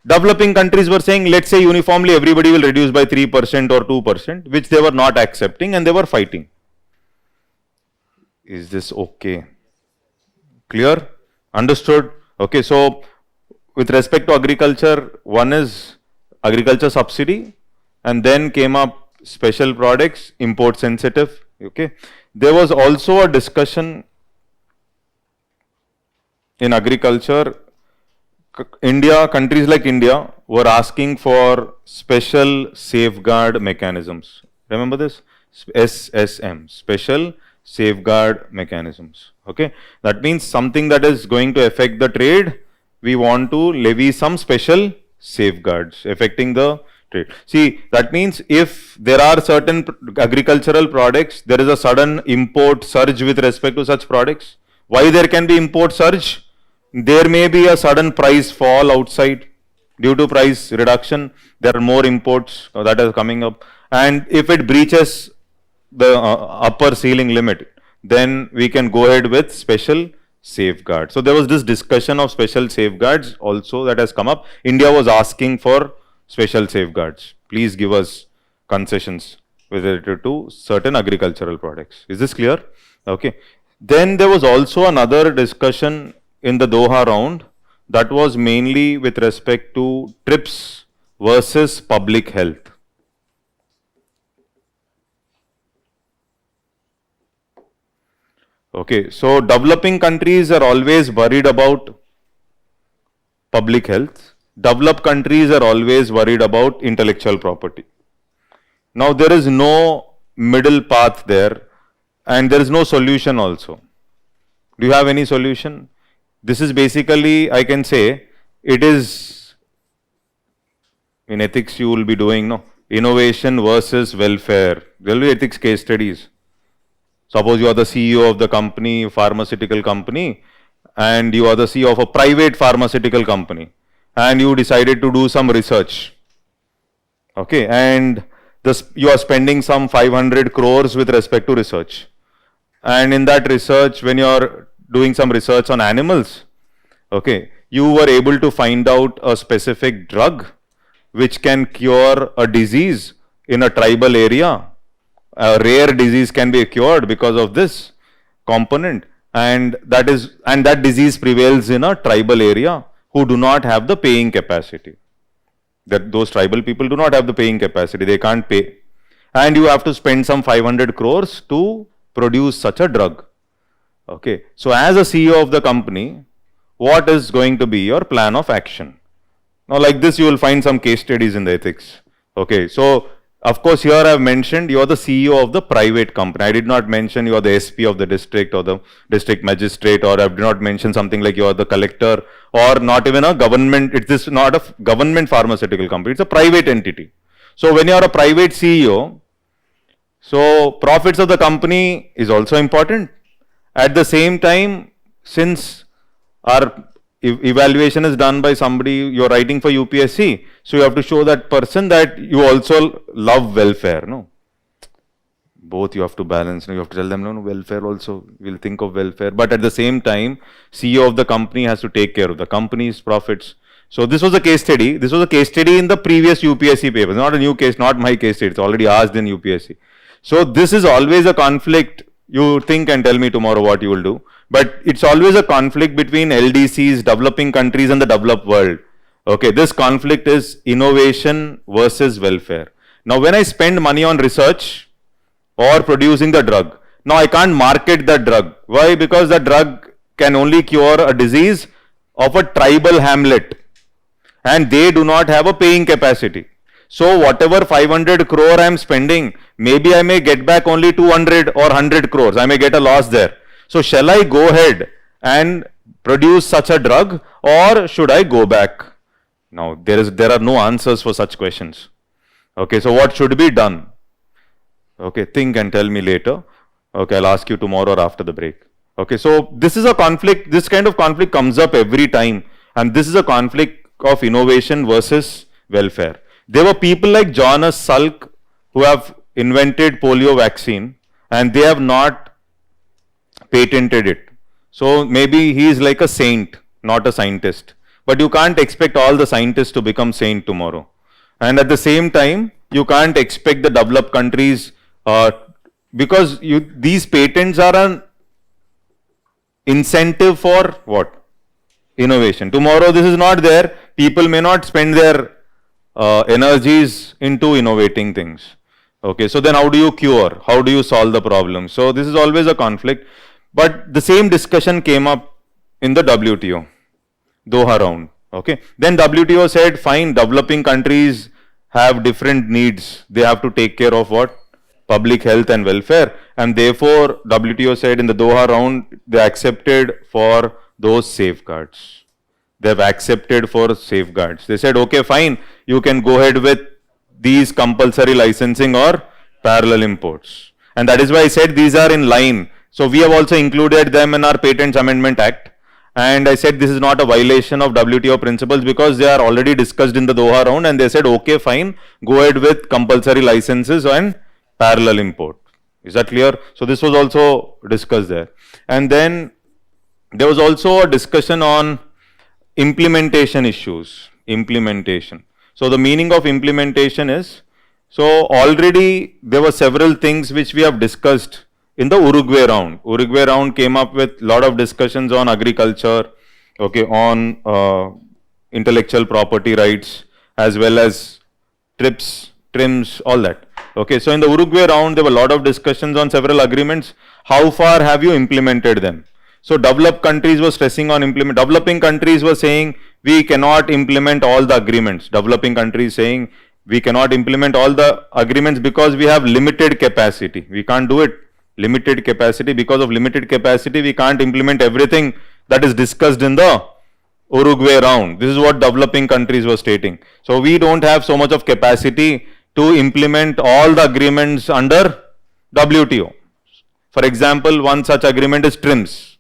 Developing countries were saying, let's say uniformly everybody will reduce by 3% or 2%, which they were not accepting and they were fighting. Is this okay? Clear? Understood? Okay, so with respect to agriculture, one is agriculture subsidy, and then came up special products, import sensitive. Okay, there was also a discussion in agriculture. Countries like India were asking for special safeguard mechanisms. Remember this? SSM, special safeguard mechanisms. Okay, that means something that is going to affect the trade, we want to levy some special safeguards affecting the trade. See, that means if there are certain agricultural products, there is a sudden import surge with respect to such products. Why there can be import surge? There may be a sudden price fall outside due to price reduction. There are more imports that are coming up, and if it breaches the upper ceiling limit, then we can go ahead with special safeguards. So there was this discussion of special safeguards also that has come up. India was asking for special safeguards. Please give us concessions related to certain agricultural products. Is this clear? Okay. Then there was also another discussion in the Doha round that was mainly with respect to TRIPS versus public health. Okay, so developing countries are always worried about public health. Developed countries are always worried about intellectual property. Now there is no middle path there, and there is no solution also. Do you have any solution? This is basically, I can say, it is, in ethics you will be doing, no, innovation versus welfare. There will be ethics case studies. Suppose you are the CEO of the company, pharmaceutical company, and you are the CEO of a private pharmaceutical company, and you decided to do some research. Okay, and you are spending some 500 crores with respect to research. And in that research, when you are doing some research on animals, okay, you were able to find out a specific drug which can cure a disease in a tribal area. A rare disease can be cured because of this component, and that disease prevails in a tribal area who do not have the paying capacity. Those tribal people do not have the paying capacity, they can't pay, and you have to spend some 500 crores to produce such a drug. Okay, so as a CEO of the company, what is going to be your plan of action? Now, like this, you will find some case studies in the ethics. Okay, so of course, here I have mentioned you are the CEO of the private company. I did not mention you are the SP of the district or the district magistrate, or I did not mention something like you are the collector, or not even a government. It is not a government pharmaceutical company, it's a private entity. So when you are a private CEO, so profits of the company is also important. At the same time, since our evaluation is done by somebody, you are writing for UPSC, so you have to show that person that you also love welfare, no? Both you have to balance, no? You have to tell them, no, welfare also, we'll think of welfare, but at the same time, CEO of the company has to take care of the company's profits. So this was a case study. This was a case study in the previous UPSC paper. Not a new case, not my case study. It's already asked in UPSC. So this is always a conflict. You think and tell me tomorrow what you will do. But it's always a conflict between LDCs, developing countries and the developed world. Okay, this conflict is innovation versus welfare. Now when I spend money on research or producing the drug, now I can't market the drug. Why? Because the drug can only cure a disease of a tribal hamlet and they do not have a paying capacity. So whatever 500 crore I am spending, maybe I may get back only 200 or 100 crores. I may get a loss there. So shall I go ahead and produce such a drug or should I go back? Now there are no answers for such questions. Okay, so what should be done? Okay, think and tell me later. Okay, I'll ask you tomorrow or after the break. Okay, so this is a conflict, this kind of conflict comes up every time, and this is a conflict of innovation versus welfare. There were people like Jonas Salk who have invented polio vaccine and they have not patented it. So maybe he is like a saint, not a scientist. But you can't expect all the scientists to become saint tomorrow. And at the same time, you can't expect the developed countries because these patents are an incentive for what? Innovation. Tomorrow this is not there. People may not spend their energies into innovating things. Okay, so then how do you cure? How do you solve the problem? So this is always a conflict. But the same discussion came up in the WTO, Doha round. Okay, then WTO said, fine, developing countries have different needs. They have to take care of what? Public health and welfare. And therefore, WTO said in the Doha round, they accepted for those safeguards. They have accepted for safeguards. They said, okay, fine, you can go ahead with these compulsory licensing or parallel imports. And that is why I said these are in line. So we have also included them in our Patents Amendment Act. And I said this is not a violation of WTO principles because they are already discussed in the Doha round and they said, okay, fine, go ahead with compulsory licenses and parallel import. Is that clear? So this was also discussed there. And then there was also a discussion on implementation issues. Implementation. So the meaning of implementation is, so already there were several things which we have discussed in the Uruguay round. Uruguay round came up with a lot of discussions on agriculture, okay, on intellectual property rights, as well as trims, all that. Okay, so in the Uruguay round, there were a lot of discussions on several agreements. How far have you implemented them? So developed countries were stressing on developing countries were saying, we cannot implement all the agreements. Developing countries saying, we cannot implement all the agreements because we have limited capacity. We can't do it. Limited capacity. Because of limited capacity, we can't implement everything that is discussed in the Uruguay round. This is what developing countries were stating. So we don't have so much of capacity to implement all the agreements under WTO. For example, one such agreement is TRIMS.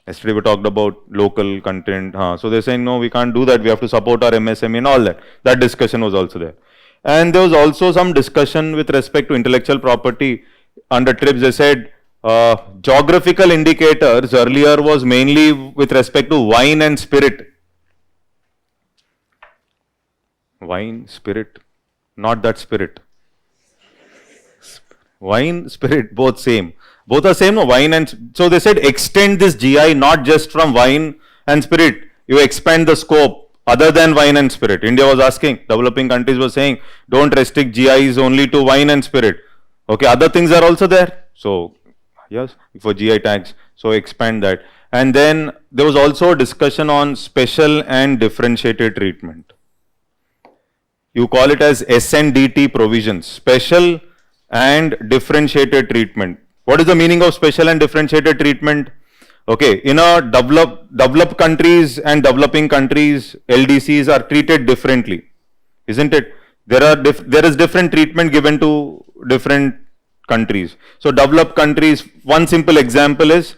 Yesterday we talked about local content. So they're saying, no, we can't do that. We have to support our MSME and all that. That discussion was also there. And there was also some discussion with respect to intellectual property. Under TRIPS, they said geographical indicators earlier was mainly with respect to wine and spirit. Wine, spirit, not that spirit. Wine, spirit, both same. Both are same, no? Wine and, so they said extend this GI not just from wine and spirit. You expand the scope other than wine and spirit. India was asking, developing countries were saying, don't restrict GIs only to wine and spirit. Okay, other things are also there. So, yes, for GI tags. So, expand that. And then there was also a discussion on special and differentiated treatment. You call it as SNDT provisions, special and differentiated treatment. What is the meaning of special and differentiated treatment? Okay, in a developed countries and developing countries, LDCs are treated differently, isn't it? There is different treatment given to different countries. So developed countries, one simple example is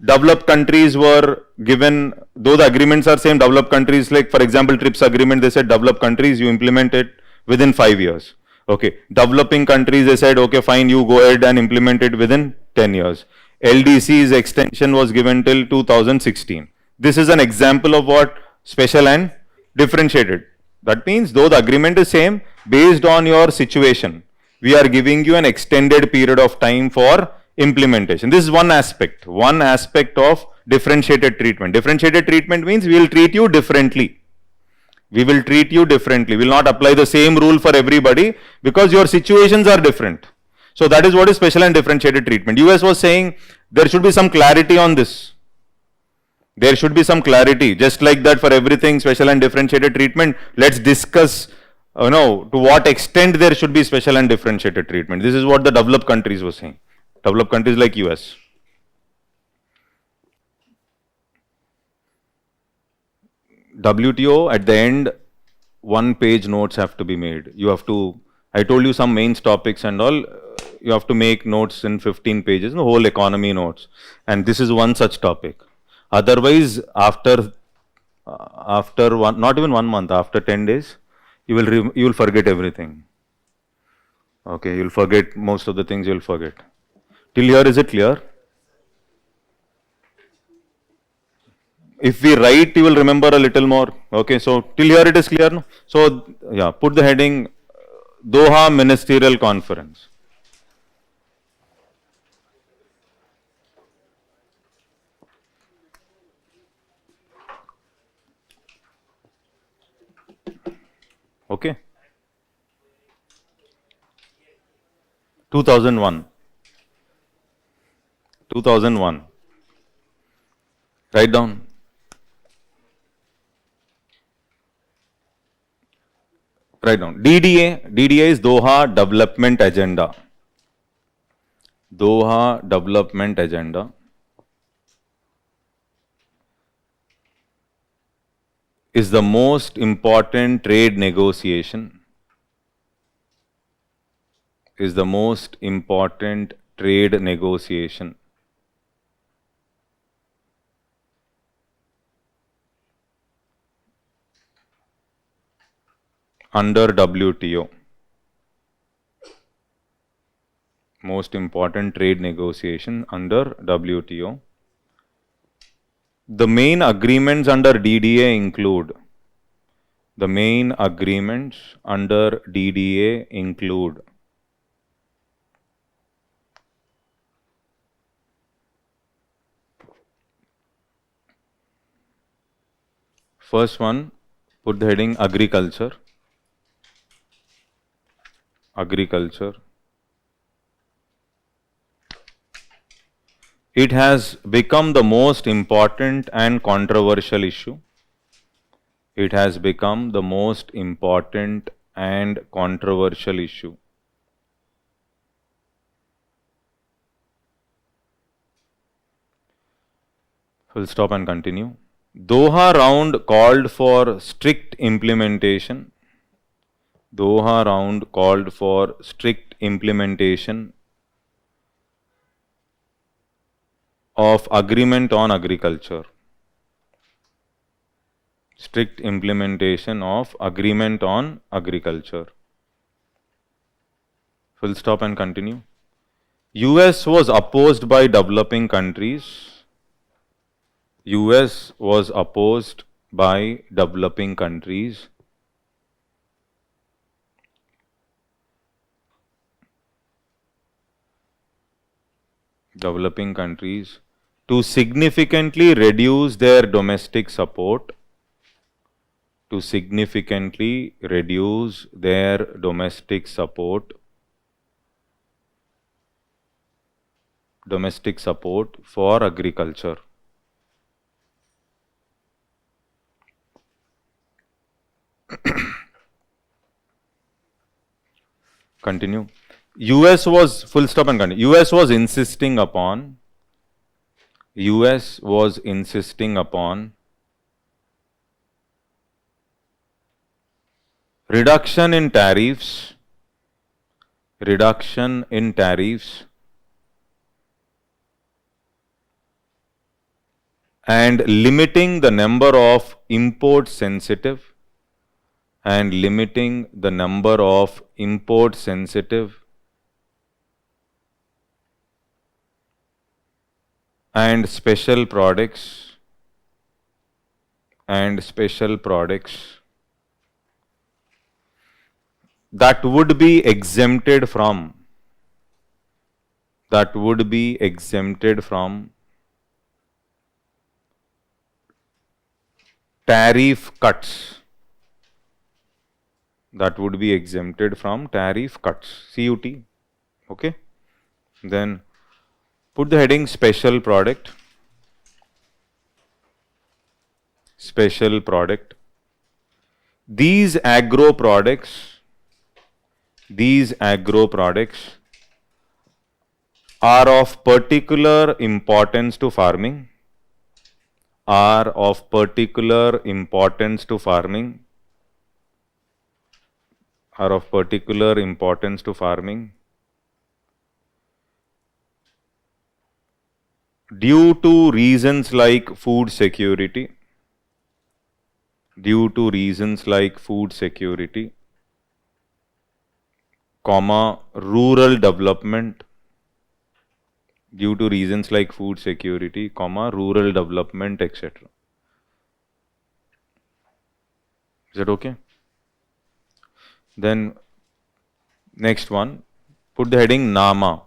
developed countries were given, though the agreements are same, developed countries, like for example TRIPS agreement, they said developed countries you implement it within 5 years. Okay, developing countries they said okay fine, you go ahead and implement it within 10 years. LDC's extension was given till 2016. This is an example of what? Special and differentiated. That means though the agreement is same, based on your situation, we are giving you an extended period of time for implementation. This is one aspect of differentiated treatment. Differentiated treatment means we will treat you differently. We will treat you differently. We will not apply the same rule for everybody because your situations are different. So that is what is special and differentiated treatment. US was saying there should be some clarity on this. There should be some clarity. Just like that for everything special and differentiated treatment, let's discuss to what extent there should be special and differentiated treatment. This is what the developed countries were saying. Developed countries like US. WTO at the end, one-page notes have to be made. You have to, I told you some main topics and all, you have to make notes in 15 pages, the whole economy notes. And this is one such topic. Otherwise, after one, not even 1 month, after 10 days, you will forget everything. Okay, you'll forget most of the things you'll forget. Till here, is it clear? If we write, you will remember a little more. Okay, so till here it is clear. No? So, yeah, put the heading Doha Ministerial Conference. Okay. 2001. 2001. Write down. Write down. DDA is Doha Development Agenda. Doha Development Agenda is the most important trade negotiation. Is the most important trade negotiation. Under WTO. Most important trade negotiation under WTO. The main agreements under DDA include. The main agreements under DDA include. First one, put the heading agriculture. Agriculture. It has become the most important and controversial issue. It has become the most important and controversial issue. Full stop and continue. Doha round called for strict implementation. Doha round called for strict implementation of agreement on agriculture. Strict implementation of agreement on agriculture. Full stop and continue. US was opposed by developing countries. US was opposed by developing countries. Developing countries to significantly reduce their domestic support. To significantly reduce their domestic support. Domestic support for agriculture. Continue. US was, full stop and continue. US was insisting upon reduction in tariffs and limiting the number of import sensitive and special products that would be exempted from, that would be exempted from tariff cuts, that would be exempted from tariff cuts, CUT. Okay. Then put the heading special product, special product. These agro products, these agro products are of particular importance to farming, are of particular importance to farming, are of particular importance to farming due to reasons like food security, due to reasons like food security, comma, rural development, due to reasons like food security, comma, rural development, etc. Is that okay? Then next one, put the heading NAMA,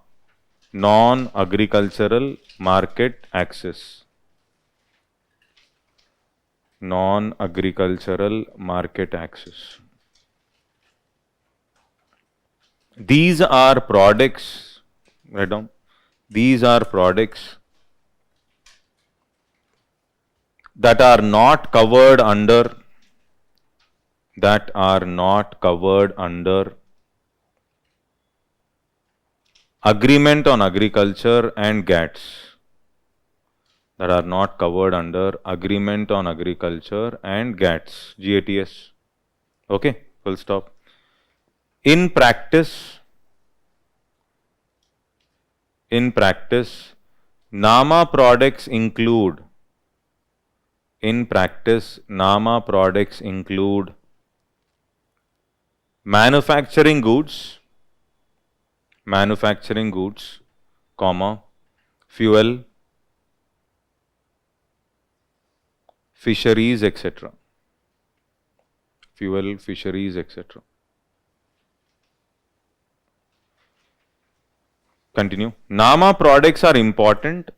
non-agricultural market access, non-agricultural market access. These are products, write down, these are products that are not covered under, that are not covered under Agreement on Agriculture and GATS, that are not covered under Agreement on Agriculture and GATS, GATS. Okay, full stop. In practice, NAMA products include, in practice, NAMA products include manufacturing goods, comma, fuel, fisheries, etc. Fuel, fisheries, etc. Continue. NAMA products are important.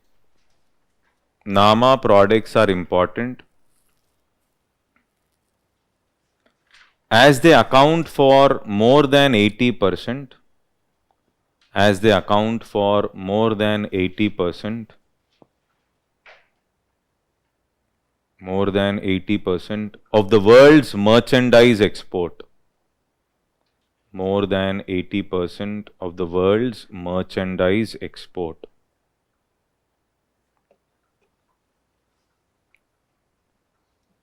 NAMA products are important as they account for more than 80%, as they account for more than 80%, more than 80% of the world's merchandise export, more than 80% of the world's merchandise export.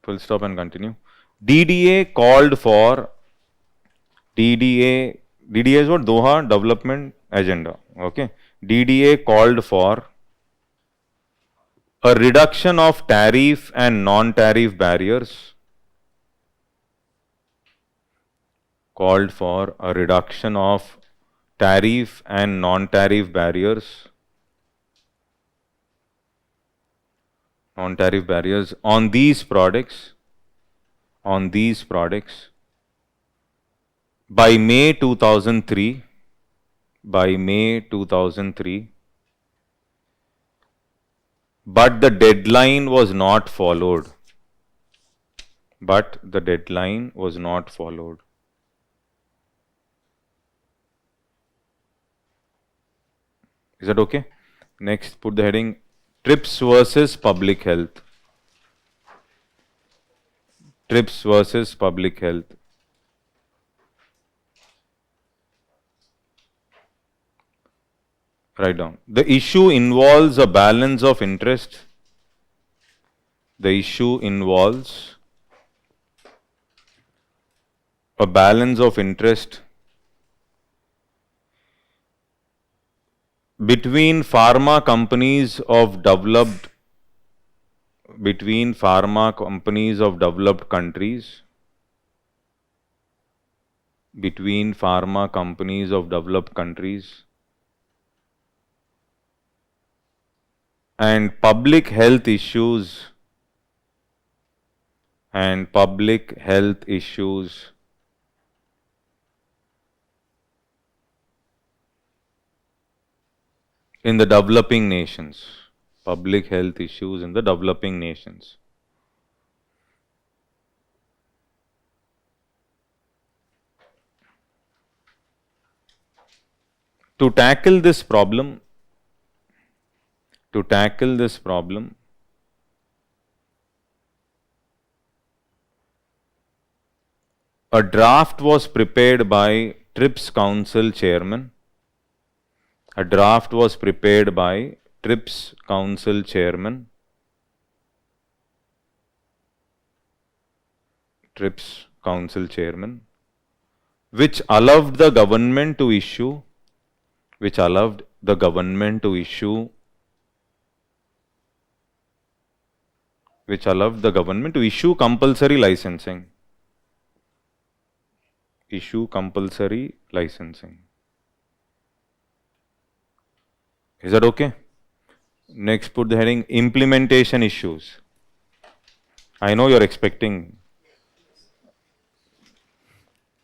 Full stop and continue. DDA called for, DDA is what? Doha Development Agenda. Okay. DDA called for a reduction of tariff and non-tariff barriers, called for a reduction of tariff and non-tariff barriers, on these products, by May 2003, but the deadline was not followed. Is that okay? Next, put the heading TRIPS versus public health. TRIPS versus public health. Write down. The issue involves a balance of interest. The issue involves a balance of interest between pharma companies of developed countries, and public health issues, in the developing nations. Public health issues in the developing nations. To tackle this problem, to tackle this problem, a draft was prepared by TRIPS Council Chairman. A draft was prepared by TRIPS Council Chairman. TRIPS Council Chairman, which allowed the government to issue, which allowed the government to issue, which allowed the government to issue compulsory licensing. Issue compulsory licensing. Is that okay? Next, put the heading implementation issues. I know you're expecting.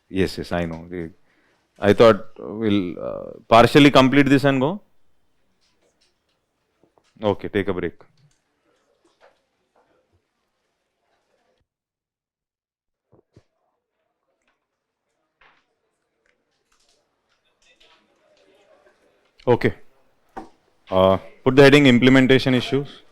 Yes, I know. I thought we'll partially complete this and go. Okay, take a break. Okay. Put the heading implementation issues.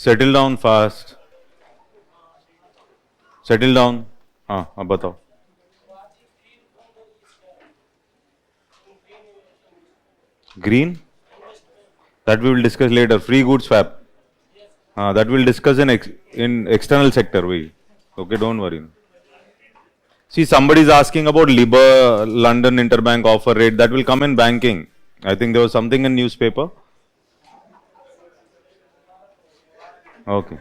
Settle down fast. Settle down. अब बताओ. Green? That we will discuss later. Free goods swap. That we'll discuss in external sector. Okay, don't worry. See, somebody is asking about LIBOR, London interbank offer rate. That will come in banking. I think there was something in newspaper. Okay.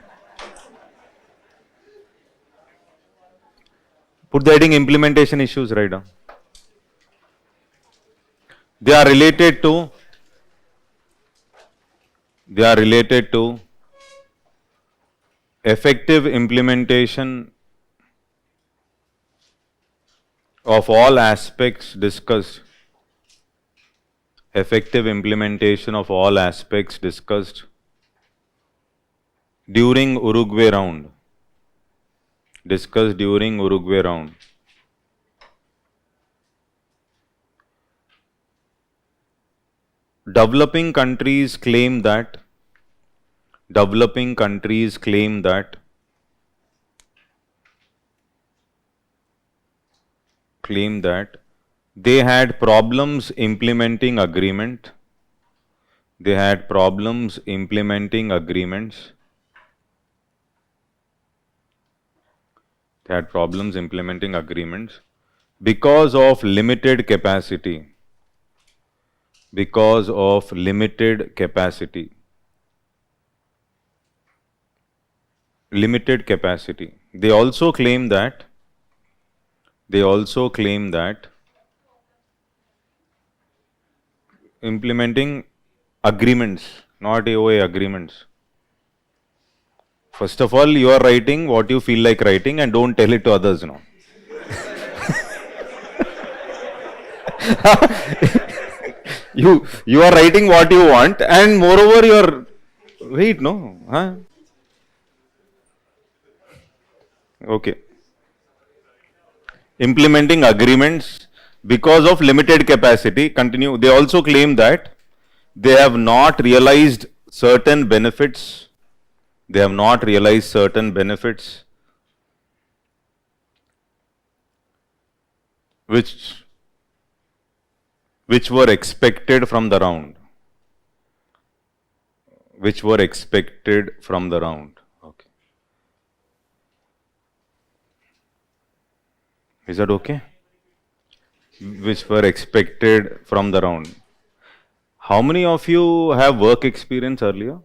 Put the heading implementation issues right now. They are related to effective implementation of all aspects discussed. Effective implementation of all aspects discussed during Uruguay round. Discussed during Uruguay round. Developing countries claim that they had problems implementing agreement. They had problems implementing agreements. They had problems implementing agreements because of limited capacity. Because of limited capacity. Limited capacity. They also claim that implementing agreements, not AOA agreements. First of all, you are writing what you feel like writing and don't tell it to others now. You are writing what you want and moreover you are, wait, no. Okay. Implementing agreements because of limited capacity. Continue. They also claim that they have not realized certain benefits. They have not realized certain benefits which were expected from the round. Which were expected from the round. Okay. Is that okay? which were expected from the round. How many of you have work experience earlier?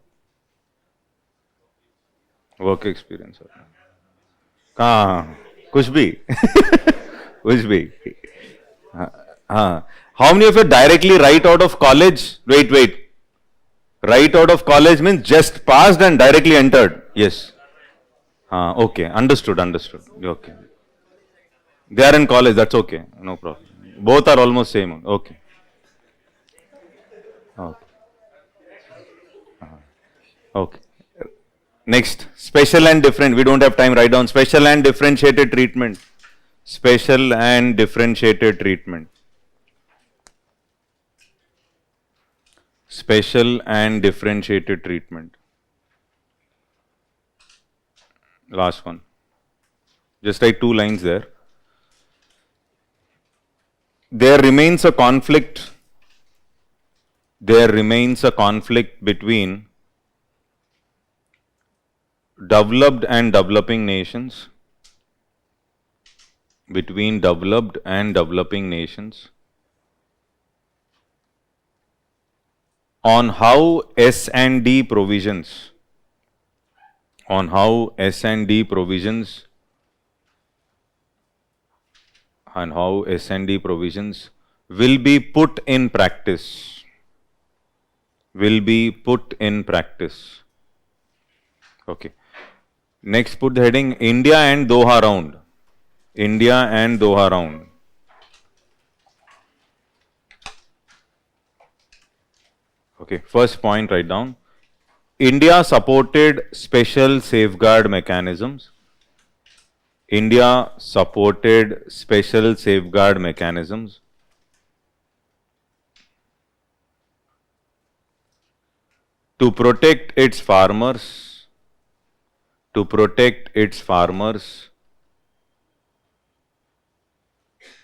Work experience. हाँ कुछ भी कुछ भी हाँ. How many of you directly right out of college? Wait. Right out of college means just passed and directly entered. Yes. Okay. Understood. Okay. They are in college. That's okay. No problem. Both are almost same. Okay. Okay. Okay. Next, special and different. We don't have time. Write down special and differentiated treatment. Special and differentiated treatment. Special and differentiated treatment. Last one. Just write 2 lines there. There remains a conflict. There remains a conflict between developed and developing nations. Between developed and developing nations on how S&D provisions will be put in practice. Okay. Next, put the heading India and Doha round. Okay, first point, write down. India supported special safeguard mechanisms. To protect its farmers.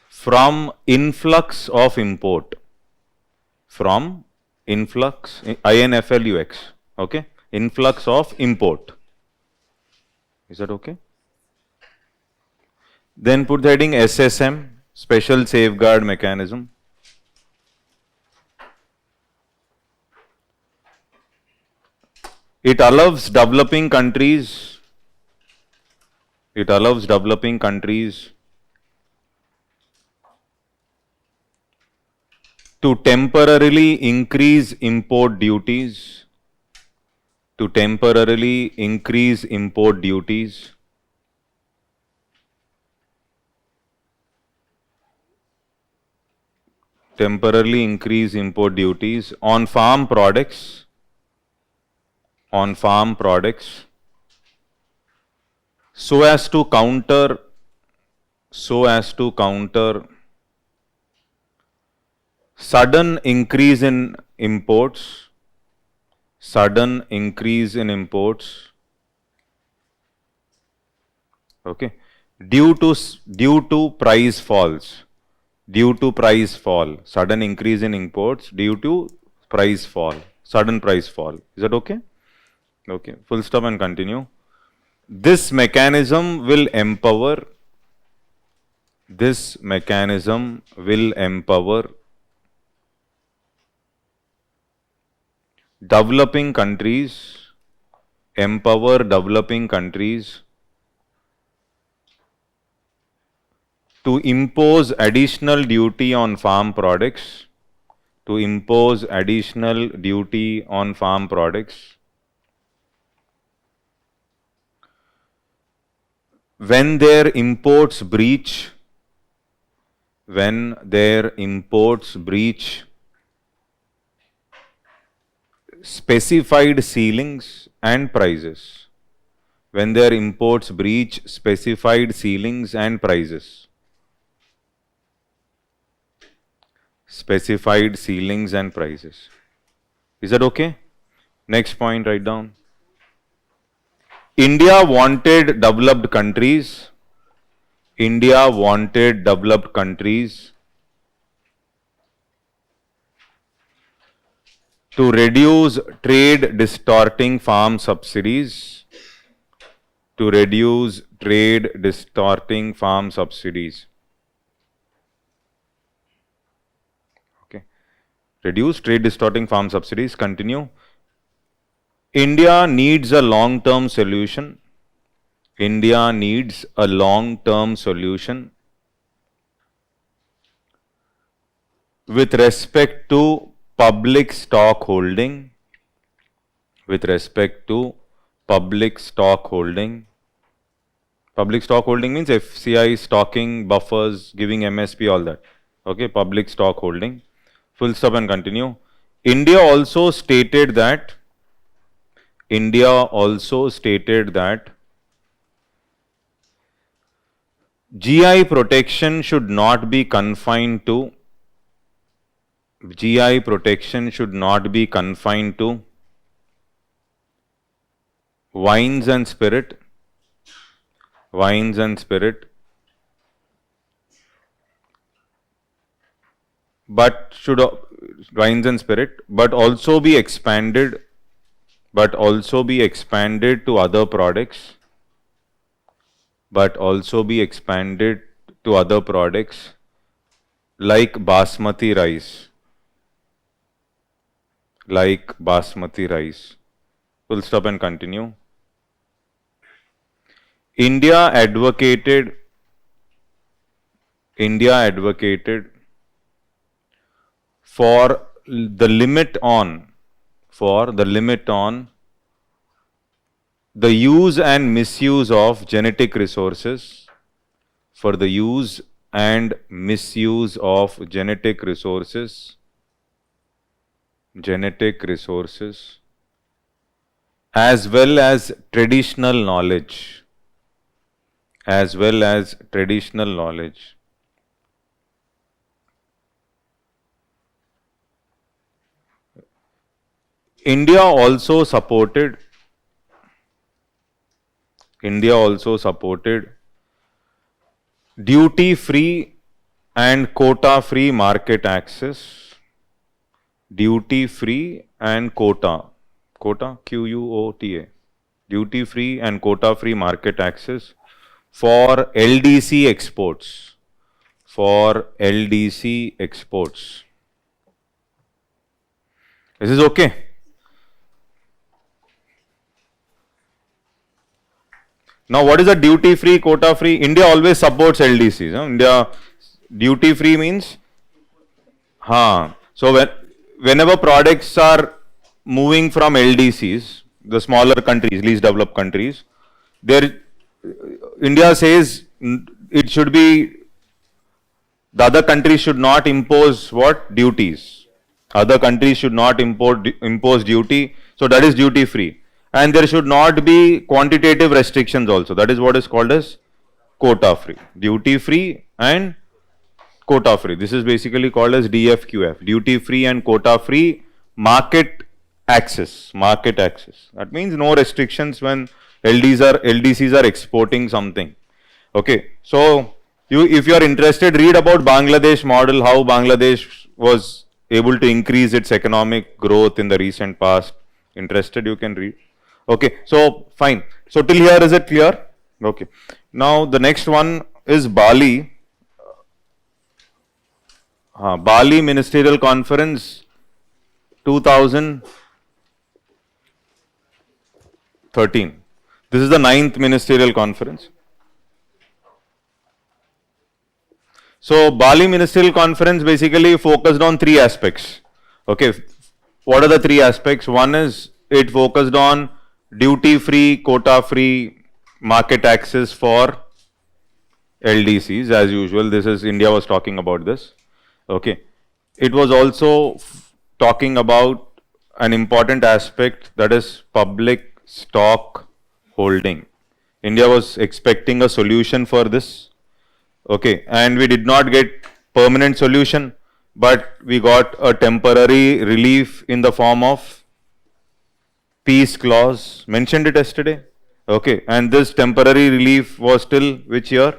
From influx of import. INFLUX. Okay. Influx of import. Is that okay? Then put the heading SSM, Special Safeguard Mechanism. It allows developing countries to temporarily increase import duties. On farm products. So as to counter sudden increase in imports. Okay. Due to price falls. Sudden increase in imports due to price fall. Sudden price fall. Is that okay? Okay. Full stop and continue. This mechanism will empower developing countries to impose additional duty on farm products. When their imports breach specified ceilings and prices. Is that okay? Next point, write down. India wanted developed countries to reduce trade distorting farm subsidies. Reduce trade distorting farm subsidies. Continue. India needs a long-term solution. India needs a long-term solution with respect to public stock holding. With respect to public stock holding. Public stock holding means FCI stocking, buffers, giving MSP, all that. Okay, public stock holding. Full stop and continue. India also stated that GI protection should not be confined to wines and spirit, but also be expanded to other products, like basmati rice. Full stop and continue. India advocated for the limit on the use and misuse of genetic resources, as well as traditional knowledge. India also supported duty-free and quota-free market access. Duty-free and quota, Q-U-O-T-A. Duty-free and quota-free market access for LDC exports. This is okay. Now, what is a duty-free, quota-free? India always supports LDCs. India duty-free means, so whenever products are moving from LDCs, the smaller countries, least developed countries, India says it should be, the other countries should not impose what? Duties. Other countries should not impose duty, so that is duty-free. And there should not be quantitative restrictions also. That is what is called as quota-free. Duty-free and quota-free. This is basically called as DFQF. Duty-free and quota-free market access. That means no restrictions when LDCs are exporting something. Okay. So, if you are interested, read about Bangladesh model, how Bangladesh was able to increase its economic growth in the recent past. Interested, you can read. Okay, so fine. So till here, is it clear? Okay. Now the next one is Bali. Bali Ministerial Conference 2013. This is the 9th Ministerial Conference. So Bali Ministerial Conference basically focused on 3 aspects. Okay. What are the 3 aspects? One is it focused on duty-free, quota-free market access for LDCs, as usual. This is, India was talking about this. Okay. It was also talking about an important aspect, that is public stock holding. India was expecting a solution for this. Okay. And we did not get permanent solution, but we got a temporary relief in the form of peace clause. Mentioned it yesterday. Okay. And this temporary relief was till which year?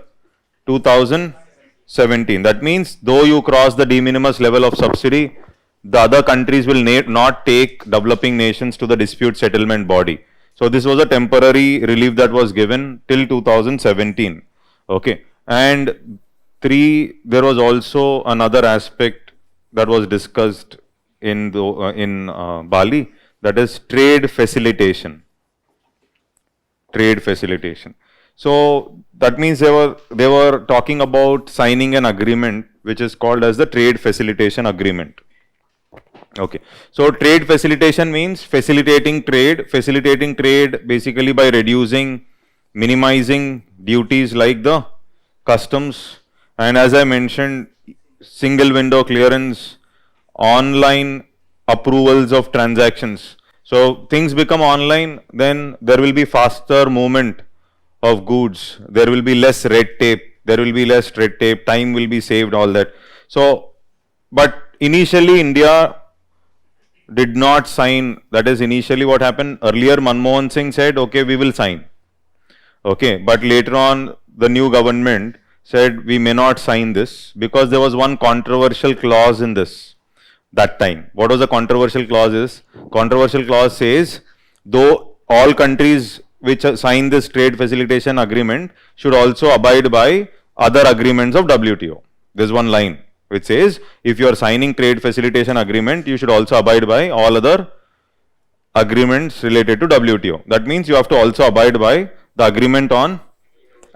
2017. That means though you cross the de minimis level of subsidy, the other countries will not take developing nations to the dispute settlement body. So this was a temporary relief that was given till 2017. Okay. And 3, there was also another aspect that was discussed in Bali, that is trade facilitation. Trade facilitation. So that means they were talking about signing an agreement which is called as the trade facilitation agreement. Okay. So trade facilitation means facilitating trade basically by reducing, minimizing duties like the customs, and as I mentioned, single window clearance, online approvals of transactions. So things become online, then there will be faster movement of goods. There will be less red tape. Time will be saved, all that. So, but initially India did not sign. That is initially what happened. Earlier Manmohan Singh said, okay, we will sign. Okay, but later on the new government said we may not sign this because there was one controversial clause in this that time. What was the controversial clause is? Controversial clause says, though all countries which sign this trade facilitation agreement should also abide by other agreements of WTO. There's one line which says, if you are signing trade facilitation agreement, you should also abide by all other agreements related to WTO. That means you have to also abide by the agreement on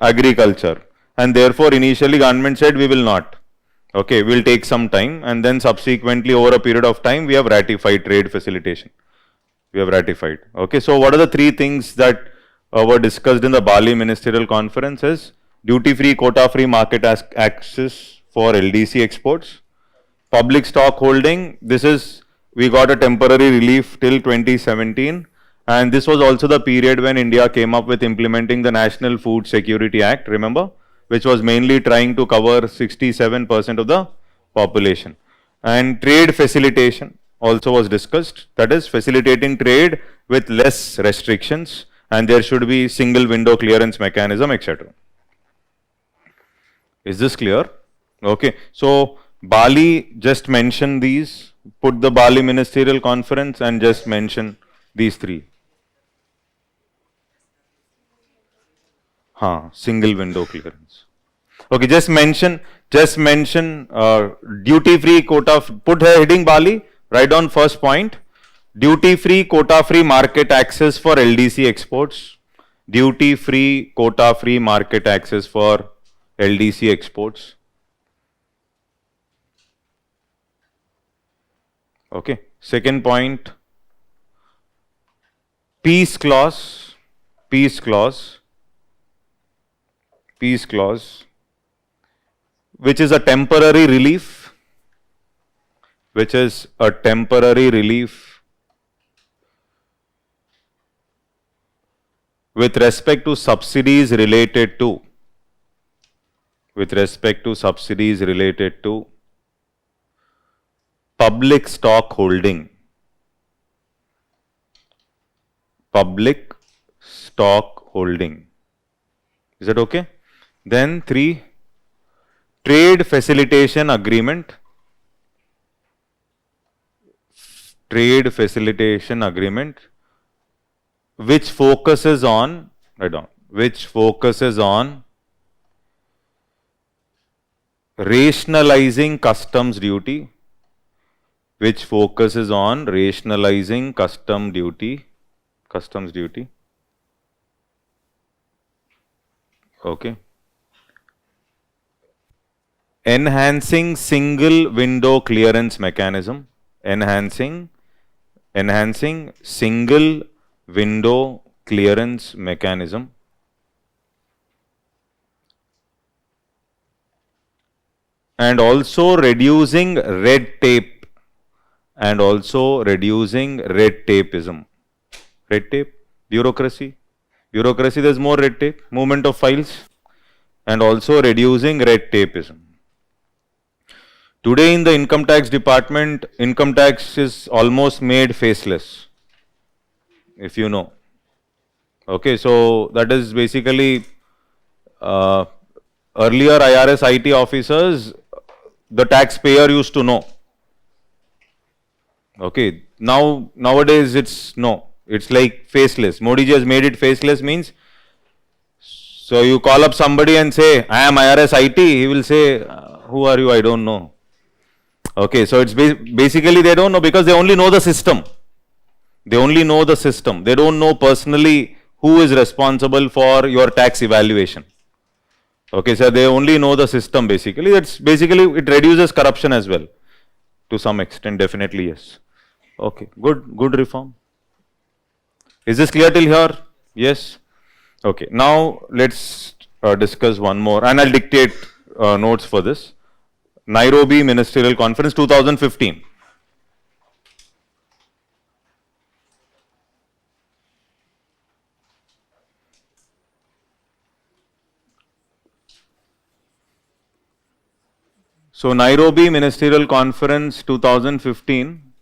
agriculture, and therefore initially government said we will not. Okay, we'll take some time, and then subsequently over a period of time we have ratified trade facilitation. We have ratified. Okay, so what are the three things that were discussed in the Bali Ministerial Conference? Is duty-free, quota-free market access for LDC exports, public stock holding. This is, we got a temporary relief till 2017. And this was also the period when India came up with implementing the National Food Security Act, remember, which was mainly trying to cover 67% of the population. And trade facilitation also was discussed, that is facilitating trade with less restrictions, and there should be single window clearance mechanism, etc. Is this clear? Okay, so Bali, just mention these, put the Bali Ministerial Conference and just mention these three. Single window clearance. Okay, just mention duty-free, quota, put heading Bali, write down first point, duty-free, quota-free market access for LDC exports, duty-free, quota-free market access for LDC exports. Okay, second point, peace clause, which is a temporary relief, with respect to subsidies related to, public stock holding. Is that okay? Then 3, trade facilitation agreement. Which focuses on, rationalizing customs duty. Okay. Enhancing single window clearance mechanism. Enhancing single window clearance mechanism. And also reducing red tape. Tapeism. Red tape, bureaucracy, there's more red tape, movement of files, and also reducing red tapeism. Today in the income tax department, income tax is almost made faceless, if you know. Okay, so that is basically earlier IRS IT officers, the taxpayer used to know. Okay, nowadays it's like faceless. Modi ji has made it faceless, means, so you call up somebody and say, I am IRS IT, he will say, who are you? I don't know. Okay, so it's basically they don't know because they only know the system. They only know the system. They don't know personally who is responsible for your tax evaluation. Okay, so they only know the system basically. It's basically, it reduces corruption as well. To some extent, definitely, yes. Okay, good reform. Is this clear till here? Yes. Okay, now let's discuss one more, and I'll dictate notes for this. Nairobi Ministerial Conference 2015. So Nairobi Ministerial Conference 2015,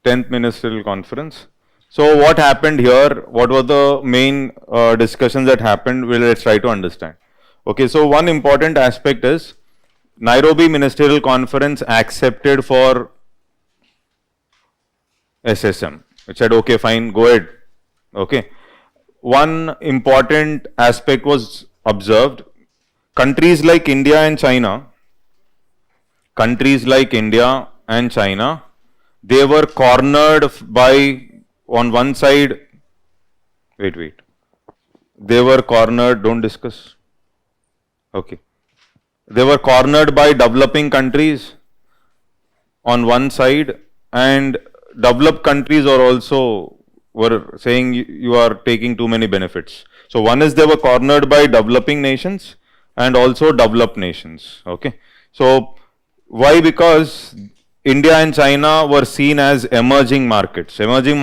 10th Ministerial Conference. So what happened here? What were the main discussions that happened? Well, let's try to understand. Okay, so one important aspect is Nairobi Ministerial Conference accepted for SSM. It said, okay, fine, go ahead. Okay. One important aspect was observed. Countries like India and China, they were cornered by, on one side, wait. They were cornered, don't discuss. Okay. They were cornered by developing countries on one side, and developed countries are also were saying you are taking too many benefits. So one is they were cornered by developing nations and also developed nations. Okay. So why? Because India and China were seen as emerging markets. Emerging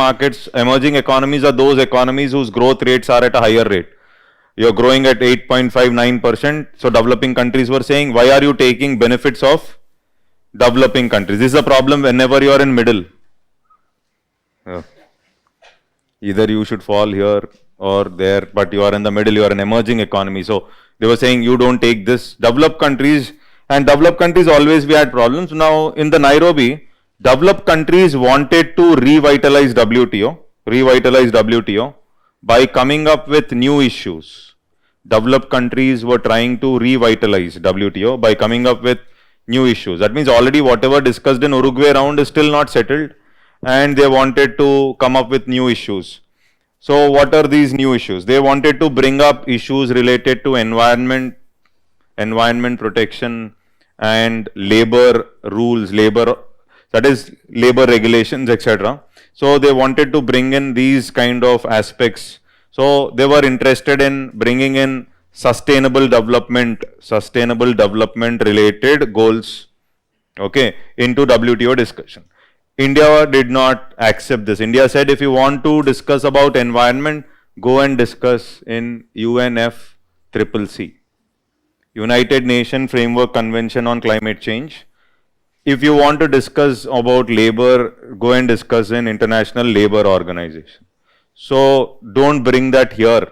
economies are those economies whose growth rates are at a higher rate. You're growing at 8.59%. So developing countries were saying, why are you taking benefits of developing countries? This is a problem whenever you are in middle. Either you should fall here or there, but you are in the middle, you are an emerging economy. So they were saying you don't take this. Developed countries always we had problems. Now in the Nairobi, developed countries wanted to revitalize WTO by coming up with new issues. Developed countries were trying to revitalize WTO by coming up with new issues. That means already whatever discussed in Uruguay round is still not settled, and they wanted to come up with new issues. So what are these new issues? They wanted to bring up issues related to environment protection and labor rules, labor regulations, etc. So they wanted to bring in these kind of aspects. So they were interested in bringing in sustainable development related goals, okay, into WTO discussion. India did not accept this. India said, if you want to discuss about environment, go and discuss in UNFCCC, United Nations Framework Convention on Climate Change. If you want to discuss about labor, go and discuss in International Labour Organization. So don't bring that here.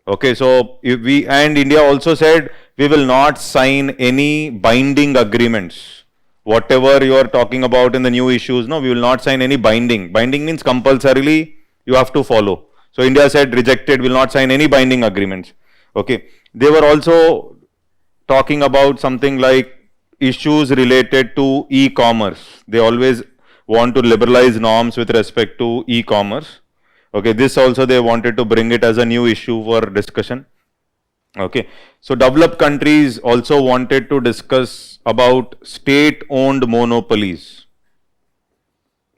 Okay, so if India also said, we will not sign any binding agreements. Whatever you are talking about in the new issues, no, we will not sign any binding. Binding means compulsorily you have to follow. So India said, rejected, will not sign any binding agreements. Okay. They were also talking about something like issues related to e-commerce. They always want to liberalize norms with respect to e-commerce. Okay, this also they wanted to bring it as a new issue for discussion. Okay, so developed countries also wanted to discuss about state-owned monopolies.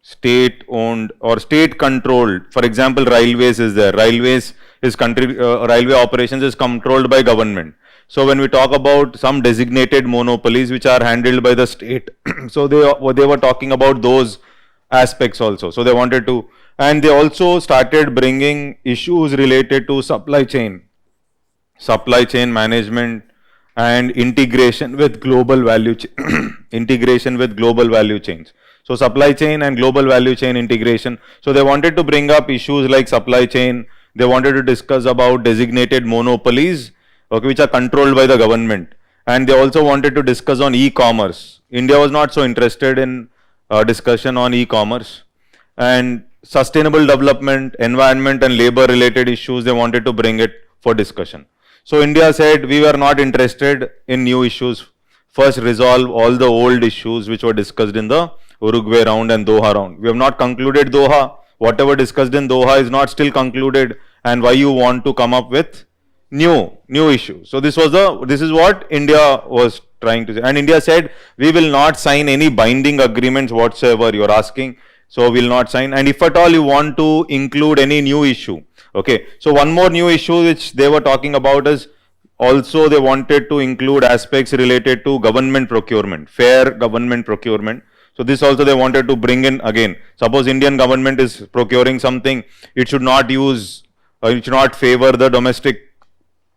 State-owned or state-controlled. For example, railways is there. Railway operations is controlled by government. So when we talk about some designated monopolies which are handled by the state, so they were talking about those aspects also. So they wanted to, and they also started bringing issues related to supply chain management and integration with global value chains. So supply chain and global value chain integration. So they wanted to bring up issues like supply chain. They wanted to discuss about designated monopolies, okay, which are controlled by the government. And they also wanted to discuss on e-commerce. India was not so interested in discussion on e-commerce. And sustainable development, environment and labor related issues, they wanted to bring it for discussion. So India said we were not interested in new issues First, resolve all the old issues which were discussed in the Uruguay round and Doha round. We have not concluded Doha. Whatever discussed in Doha is not still concluded. And why you want to come up with new issue. So this is what India was trying to say. And India said, we will not sign any binding agreements whatsoever. You are asking. So we will not sign. And if at all you want to include any new issue. Okay. So one more new issue which they were talking about is also they wanted to include aspects related to government procurement, fair government procurement. So this also they wanted to bring in again. Suppose Indian government is procuring something, it should not use, it should not favor the domestic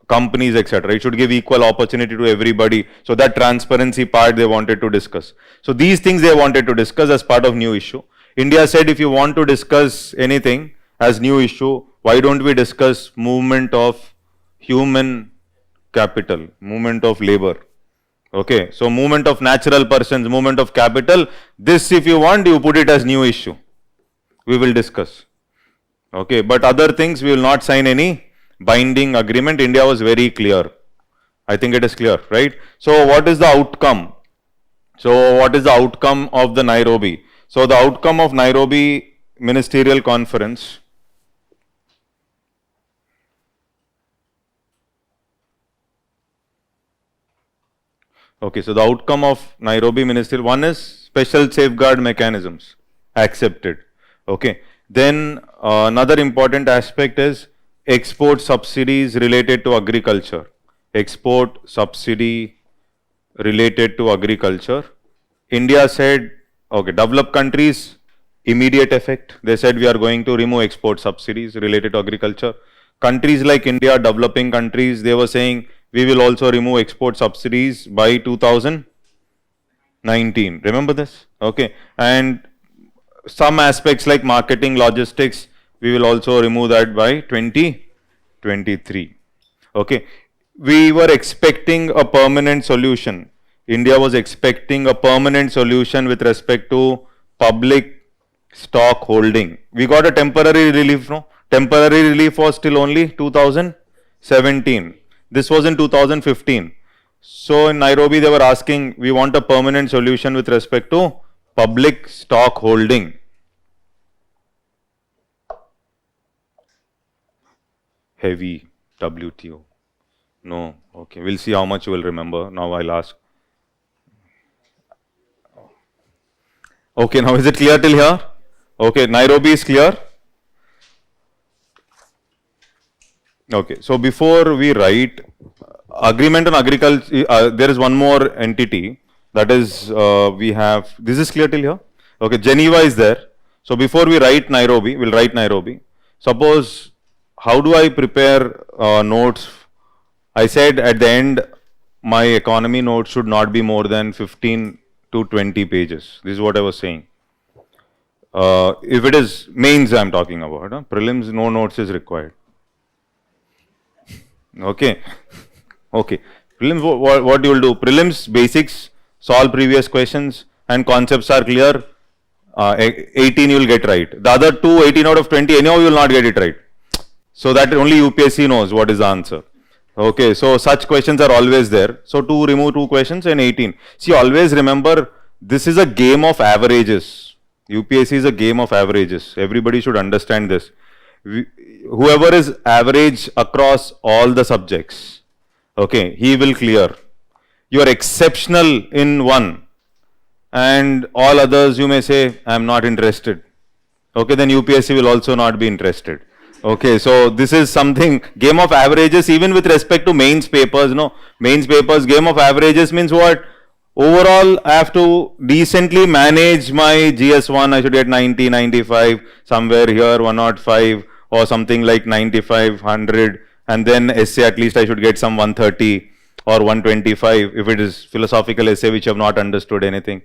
companies, etc. It should give equal opportunity to everybody. So that transparency part they wanted to discuss. So these things they wanted to discuss as part of new issue. India said, if you want to discuss anything as new issue, why don't we discuss movement of human capital, movement of labor. Okay, so movement of natural persons, movement of capital. This, if you want, you put it as new issue. We will discuss. Okay, but other things we will not sign any binding agreement. India was very clear. I think it is clear, right? So what is the outcome? So what is the outcome of the Nairobi? So the outcome of Nairobi Ministerial Conference. Okay, so the outcome of Nairobi Ministerial, one is special safeguard mechanisms accepted. Okay, then another important aspect is export subsidies related to agriculture. Export subsidy related to agriculture. India said, okay, developed countries, immediate effect. They said we are going to remove export subsidies related to agriculture. Countries like India, developing countries, they were saying we will also remove export subsidies by 2019. Remember this? Okay. And some aspects like marketing, logistics, we will also remove that by 2023. Okay. We were expecting a permanent solution. India was expecting a permanent solution with respect to public stock holding. We got a temporary relief, no? Temporary relief was still only 2017. This was in 2015. So in Nairobi, they were asking, we want a permanent solution with respect to public stock holding. Heavy WTO. No. Okay. We'll see how much you will remember. Now I'll ask. Okay. Now is it clear till here? Okay. Nairobi is clear. Okay, so before we write agreement on agriculture, there is one more entity that is we have. This is clear till here. Okay, Geneva is there. So before we write Nairobi, we'll write Nairobi. Suppose how do I prepare notes? I said at the end my economy notes should not be more than 15 to 20 pages. This is what I was saying. If it is mains, I am talking about. Prelims, no notes is required. Okay. Okay. Prelims, what you will do? Prelims, basics, solve previous questions and concepts are clear. 18 you will get right. The other two, 18 out of 20, anyhow you will not get it right. So that only UPSC knows what is the answer. Okay. So such questions are always there. So to remove two questions and 18. See, always remember, this is a game of averages. UPSC is a game of averages. Everybody should understand this. Whoever is average across all the subjects, okay, he will clear. You are exceptional in one and all others you may say, I am not interested. Okay, then UPSC will also not be interested. Okay, so this is something, game of averages, even with respect to mains papers, no, mains papers, game of averages means what? Overall, I have to decently manage my GS1, I should get 90, 95, somewhere here 105 or something like 95, 100, and then essay at least I should get some 130 or 125 if it is philosophical essay which have not understood anything.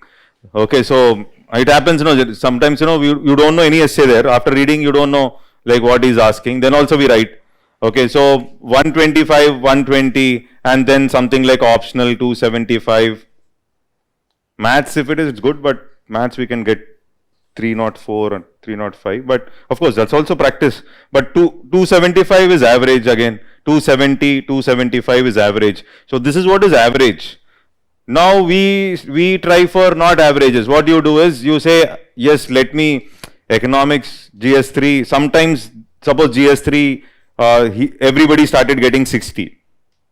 Okay, so it happens, sometimes, you don't know any essay there. After reading, you don't know like what he's asking. Then also we write. Okay, so 125, 120, and then something like optional 275. Maths, if it is, it's good, but maths we can get 304 and 305. But of course, that's also practice. But 275 is average again. 270, 275 is average. So this is what is average. Now we try for not averages. What you do is you say, yes, let me economics GS3. Sometimes suppose GS3 everybody started getting 60.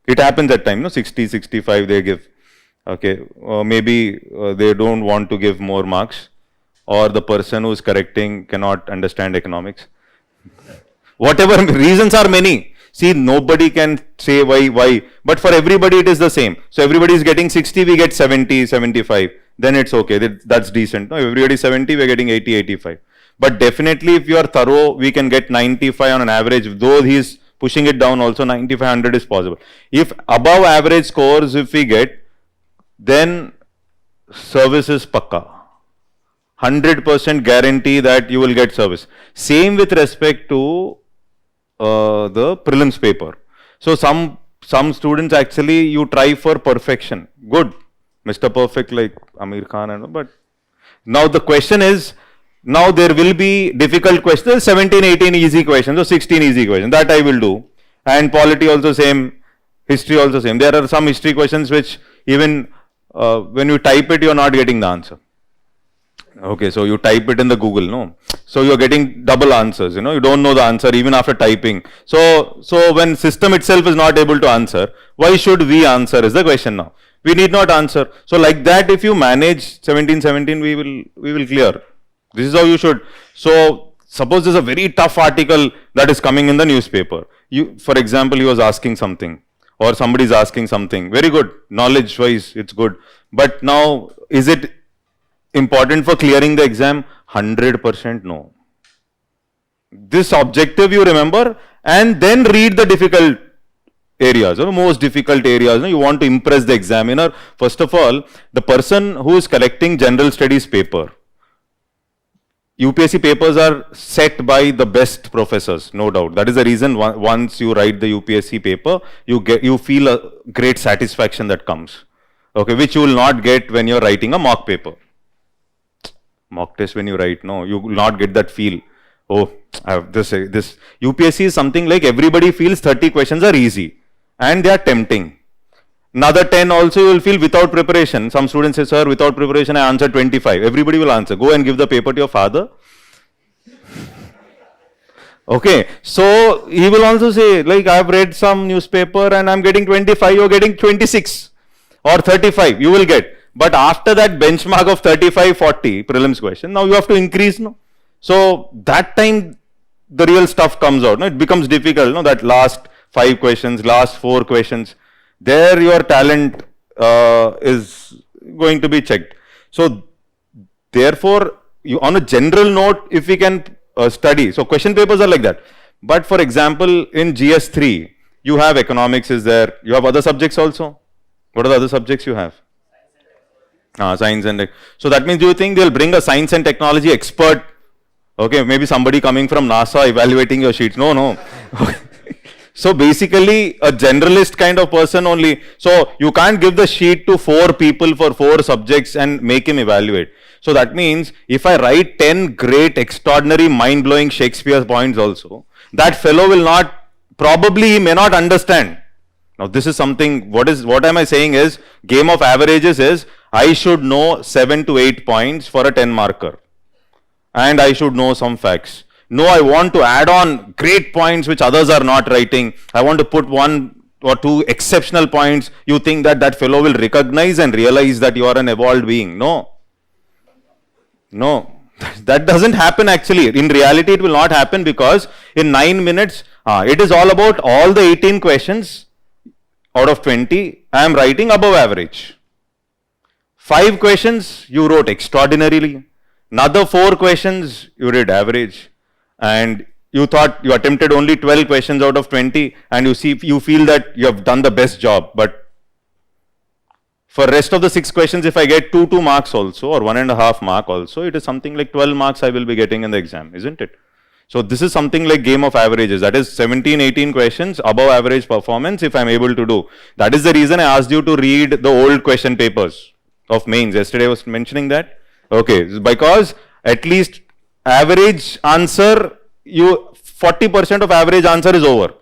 It happens at time, no, 60, 65 they give. Okay, maybe they don't want to give more marks, or the person who is correcting cannot understand economics. Whatever reasons are many. See, nobody can say why, but for everybody it is the same. So everybody is getting 60, we get 70, 75. Then it's okay. That's decent. No, everybody is 70, we're getting 80, 85. But definitely, if you are thorough, we can get 95 on an average. Though he's pushing it down, also 95, 100 is possible. If above average scores, if we get, then service is pakka. 100% guarantee that you will get service. Same with respect to the prelims paper. So some students actually you try for perfection. Good, Mr. Perfect like Amir Khan and all, but now the question is, now there will be difficult questions, 17, 18 easy questions or 16 easy questions. That I will do. And polity also same, history also same. There are some history questions which even when you type it, you are not getting the answer. Okay, so you type it in the Google, no? So you're getting double answers, you know, you don't know the answer even after typing. So when system itself is not able to answer, why should we answer is the question now. We need not answer. So like that, if you manage 17, we will clear. This is how you should. So suppose there's a very tough article that is coming in the newspaper. For example, he was asking something or somebody is asking something. Very good. Knowledge wise, it's good. But now, is it important for clearing the exam? 100% no. This objective you remember and then read the difficult areas, or most difficult areas. You want to impress the examiner. First of all, the person who is collecting general studies paper, UPSC papers are set by the best professors, no doubt. That is the reason once you write the UPSC paper, you feel a great satisfaction that comes. Okay, which you will not get when you are writing a mock paper. Mock test when you write, no, you will not get that feel. Oh, I have this. UPSC is something like everybody feels 30 questions are easy and they are tempting. Another 10 also you will feel without preparation. Some students say, sir, without preparation I answered 25. Everybody will answer. Go and give the paper to your father. Okay, so he will also say, like, I have read some newspaper and I am getting 25, you are getting 26 or 35, you will get. But after that benchmark of 35, 40 prelims question, now you have to increase, no? So that time the real stuff comes out, no? It becomes difficult, no? That last 5 questions, last 4 questions, there your talent is going to be checked. So therefore, on a general note, if we can study, so question papers are like that. But for example, in GS3, you have economics is there, you have other subjects also. What are the other subjects you have? Science and so that means, do you think they'll bring a science and technology expert? Okay, maybe somebody coming from NASA evaluating your sheets. No. So basically a generalist kind of person only. So you can't give the sheet to 4 people for 4 subjects and make him evaluate. So that means if I write 10 great, extraordinary, mind-blowing Shakespeare points also, that fellow will not, probably he may not understand. Now this is something, what am I saying is, game of averages is, I should know 7 to 8 points for a 10 marker. And I should know some facts. No, I want to add on great points which others are not writing. I want to put 1 or 2 exceptional points. You think that that fellow will recognize and realize that you are an evolved being. No. That doesn't happen actually. In reality, it will not happen, because in 9 minutes, it is all about all the 18 questions out of 20, I am writing above average. 5 questions you wrote extraordinarily. Another 4 questions you did average. And you thought you attempted only 12 questions out of 20, and you feel that you have done the best job. But for rest of the 6 questions, if I get 2 marks also, or 1.5 mark also, it is something like 12 marks I will be getting in the exam, isn't it? So this is something like game of averages. That is 17, 18 questions above average performance if I am able to do. That is the reason I asked you to read the old question papers of mains. Yesterday I was mentioning that. Okay, because at least average answer, 40% of average answer is over.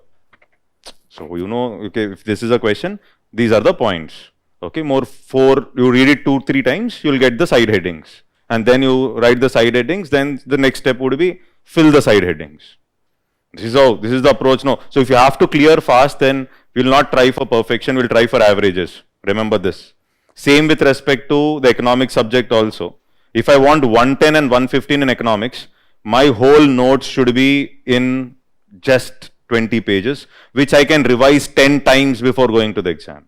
So you know, okay, if this is a question, these are the points. Okay, you read it 2-3 times, you'll get the side headings. And then you write the side headings, then the next step would be fill the side headings. This is the approach now. So if you have to clear fast, then we'll not try for perfection, we'll try for averages. Remember this. Same with respect to the economic subject also. If I want 110 and 115 in economics, my whole notes should be in just 20 pages, which I can revise 10 times before going to the exam.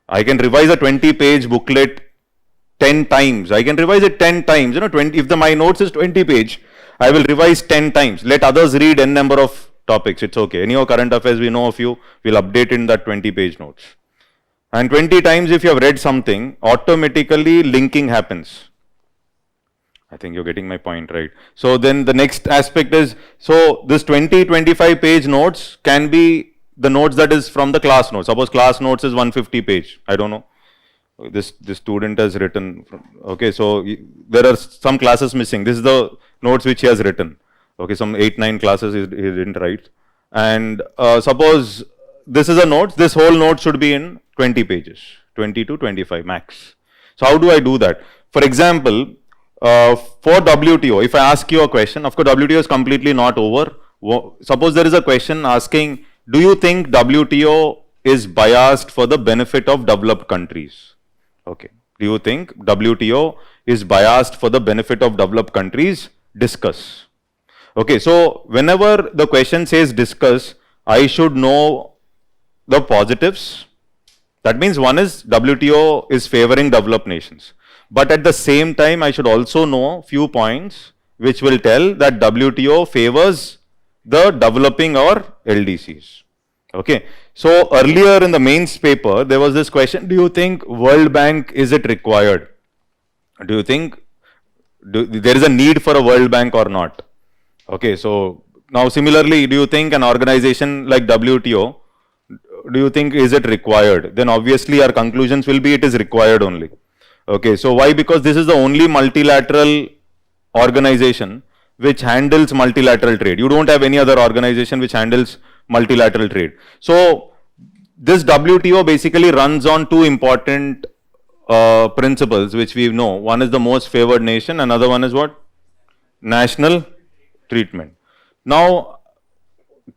I can revise a 20-page booklet 10 times. I can revise it 10 times. You know, 20, if my notes is 20 page, I will revise 10 times. Let others read n number of topics. It's okay. Any of current affairs we know of you, we'll update in that 20-page notes. And 20 times if you have read something, automatically linking happens. I think you're getting my point, right? So then the next aspect is, so this 20-25 page notes can be the notes that is from the class notes. Suppose class notes is 150 page. I don't know. This student has written, okay, so there are some classes missing. This is the notes which he has written. Okay, some 8-9 classes he didn't write. And suppose this is a note, this whole note should be in 20 pages, 20 to 25 max. So how do I do that? For example, for WTO, if I ask you a question, of course WTO is completely not over. Suppose there is a question asking, do you think WTO is biased for the benefit of developed countries? Okay. Do you think WTO is biased for the benefit of developed countries? Discuss. Okay. So whenever the question says discuss, I should know the positives. That means one is WTO is favoring developed nations. But at the same time, I should also know few points which will tell that WTO favors the developing or LDCs. Okay. So earlier in the mains paper, there was this question, do you think World Bank, is it required? Do you think there is a need for a World Bank or not? Okay. So now similarly, do you think an organization like WTO, do you think is it required? Then obviously our conclusions will be it is required only. Okay. So why? Because this is the only multilateral organization which handles multilateral trade. You don't have any other organization which handles multilateral trade. So this WTO basically runs on two important principles which we know. One is the most favored nation, another one is what? National treatment. Now,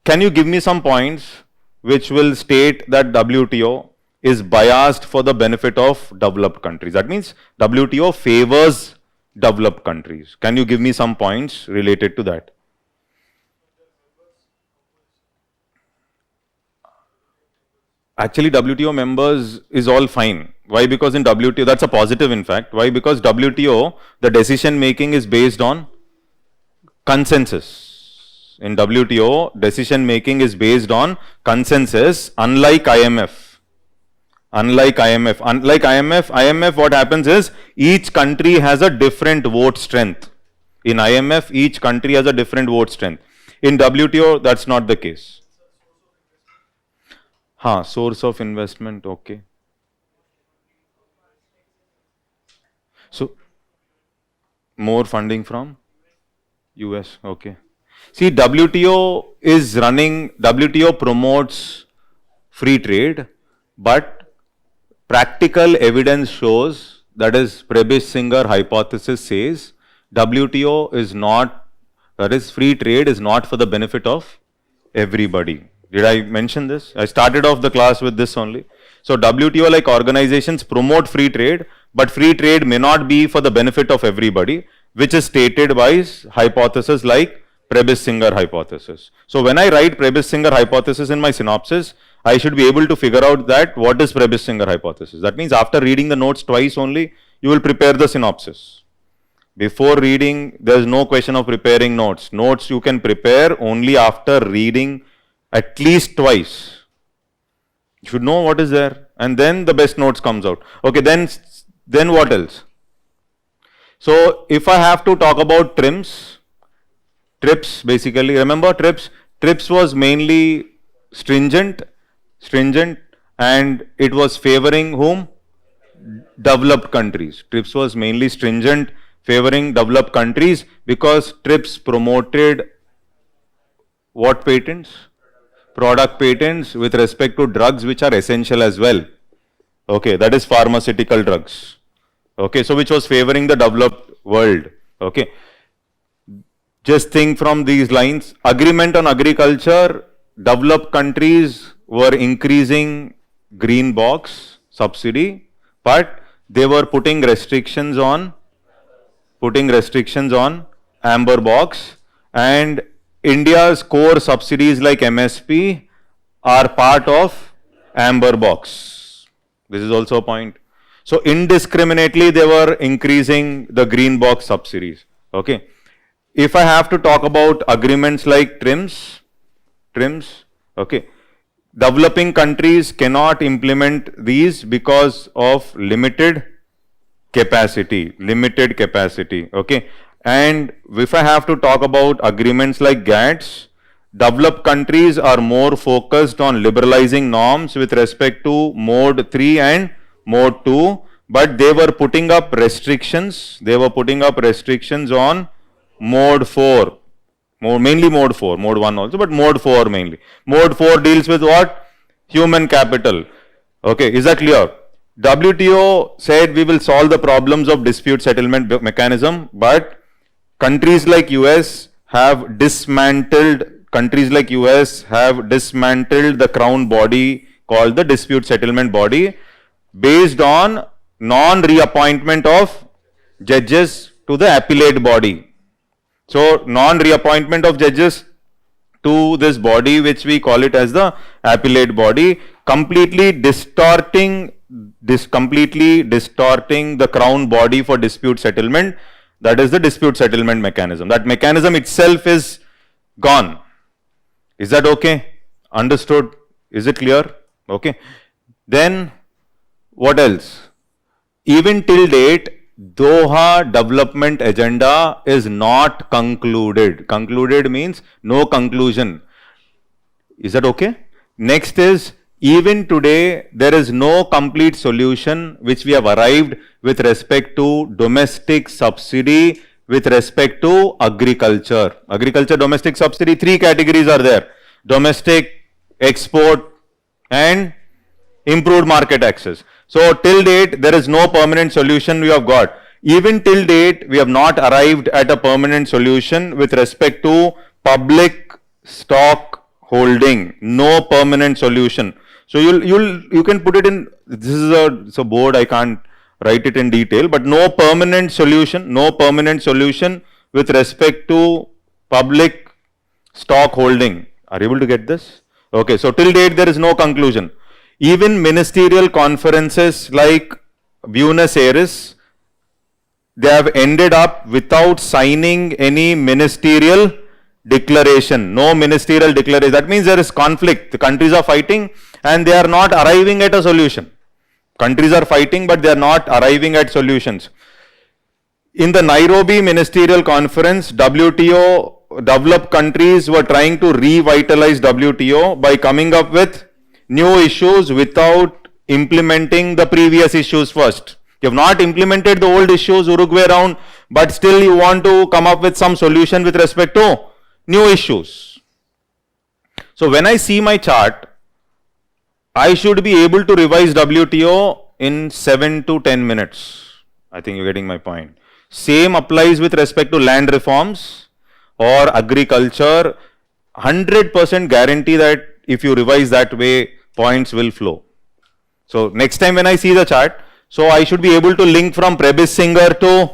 can you give me some points which will state that WTO is biased for the benefit of developed countries? That means WTO favors developed countries. Can you give me some points related to that? Actually, WTO members is all fine. Why? Because in WTO, that's a positive in fact. Why? Because WTO, the decision making is based on consensus. In WTO, decision making is based on consensus, unlike IMF. Unlike IMF, what happens is each country has a different vote strength. In IMF, each country has a different vote strength. In WTO, that's not the case. Source of investment, okay. So, more funding from US, okay. See, WTO promotes free trade, but practical evidence shows, that is Prebisch-Singer hypothesis says, WTO is not, that is free trade is not for the benefit of everybody. Did I mention this? I started off the class with this only. So WTO like organizations promote free trade, but free trade may not be for the benefit of everybody, which is stated by hypothesis like Prebisch-Singer hypothesis. So when I write Prebisch-Singer hypothesis in my synopsis, I should be able to figure out that what is Prebisch-Singer hypothesis. That means after reading the notes twice only, you will prepare the synopsis. Before reading, there is no question of preparing notes. Notes you can prepare only after reading at least twice. You should know what is there, and then the best notes comes out. Okay, then what else? So if I have to talk about TRIPS basically, remember TRIPS was mainly stringent, and it was favoring whom? Developed countries. TRIPS was mainly stringent, favoring developed countries, because TRIPS promoted what patents? Product patents with respect to drugs which are essential as well. Okay, that is pharmaceutical drugs. Okay, so which was favoring the developed world. Okay, just think from these lines, agreement on agriculture, developed countries were increasing green box subsidy, but they were putting restrictions on amber box, and India's core subsidies like MSP are part of amber box. This is also a point. So indiscriminately they were increasing the green box subsidies. Okay. If I have to talk about agreements like TRIMS, okay, developing countries cannot implement these because of limited capacity, okay. And if I have to talk about agreements like GATS, developed countries are more focused on liberalizing norms with respect to mode 3 and mode 2, but they were putting up restrictions on mode 4, mainly mode 4, mode 1 also, but mode 4 mainly. Mode 4 deals with what? Human capital. Okay, is that clear? WTO said we will solve the problems of dispute settlement mechanism, but countries like US have dismantled the crown body called the dispute settlement body based on non-reappointment of judges to the appellate body. So non-reappointment of judges to this body, which we call it as the appellate body, completely distorting the crown body for dispute settlement. That is the dispute settlement mechanism. That mechanism itself is gone. Is that okay? Understood? Is it clear? Okay. Then what else? Even till date, Doha development agenda is not concluded. Concluded means no conclusion. Is that okay? Next is, even today, there is no complete solution which we have arrived with respect to domestic subsidy with respect to agriculture. Agriculture domestic subsidy, 3 categories are there: domestic, export, and improved market access. So till date, there is no permanent solution we have got. Even till date, we have not arrived at a permanent solution with respect to public stock holding. No permanent solution. So you can put it in, this is a board, I can't write it in detail, but no permanent solution with respect to public stock holding. Are you able to get this? Okay, so till date there is no conclusion. Even ministerial conferences like Buenos Aires, they have ended up without signing any ministerial declaration. No ministerial declaration. That means there is conflict. The countries are fighting and they are not arriving at a solution. Countries are fighting, but they are not arriving at solutions. In the Nairobi Ministerial Conference, WTO, developed countries were trying to revitalize WTO by coming up with new issues without implementing the previous issues first. You have not implemented the old issues, Uruguay round, but still you want to come up with some solution with respect to new issues. So when I see my chart, I should be able to revise WTO in 7 to 10 minutes. I think you're getting my point. Same applies with respect to land reforms or agriculture. 100% guarantee that if you revise that way, points will flow. So next time when I see the chart, so I should be able to link from Prebis Singer to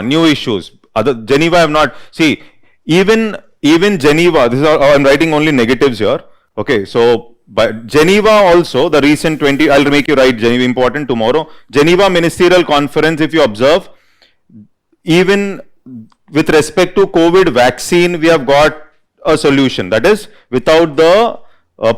new issues. Geneva I have not, see, even Geneva, this is I am writing only negatives here. Okay, so but Geneva also, the recent 20, I'll make you write Geneva, important tomorrow. Geneva Ministerial Conference, if you observe, even with respect to COVID vaccine, we have got a solution. That is, without the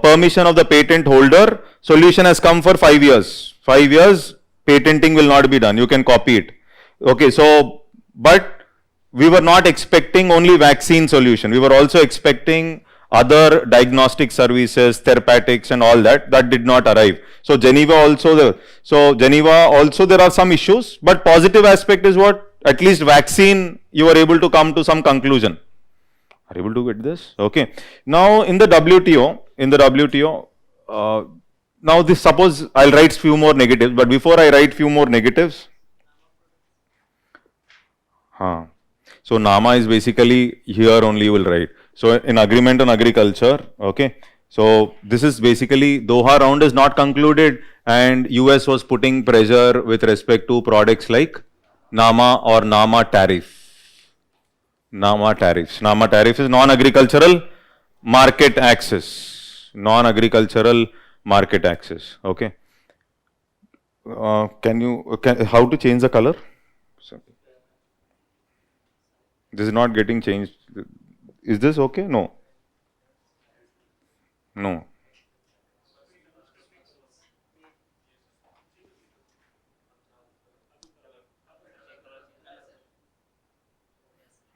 permission of the patent holder, solution has come for 5 years. 5 years, patenting will not be done. You can copy it. Okay, so, but we were not expecting only vaccine solution. We were also expecting other diagnostic services, therapeutics and all that. That did not arrive. So Geneva also, there are some issues, but positive aspect is what? At least vaccine, you were able to come to some conclusion. Are you able to get this? Okay. Now in the WTO, Now this, suppose I'll write few more negatives, but before I write few more negatives, so Nama is basically here only you will write. So in agreement on agriculture, okay. So this is basically Doha round is not concluded and US was putting pressure with respect to products like Nama or Nama tariff. Nama tariffs. Nama tariff is non-agricultural market access. Non-agricultural market access. Okay. How to change the color? This is not getting changed. Is this okay? No. No.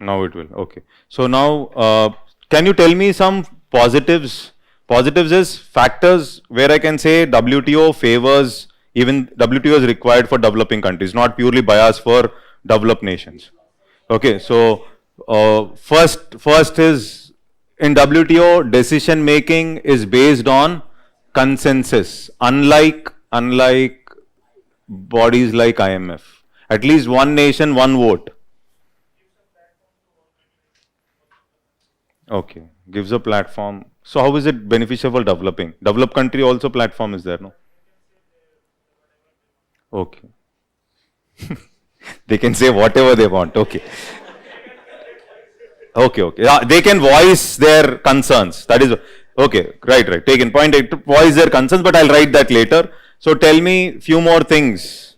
Now it will. Okay. So now, can you tell me some positives? Positives is factors where I can say WTO favors, even WTO is required for developing countries, not purely biased for developed nations. Okay. So first is in WTO, decision making is based on consensus, unlike bodies like IMF. At least one nation, one vote. Okay, gives a platform. So how is it beneficial for developing? Developed country also platform is there, no? Okay. They can say whatever they want. Okay. Okay. They can voice their concerns. That is okay. Right. Taken point. Voice their concerns, but I'll write that later. So tell me few more things.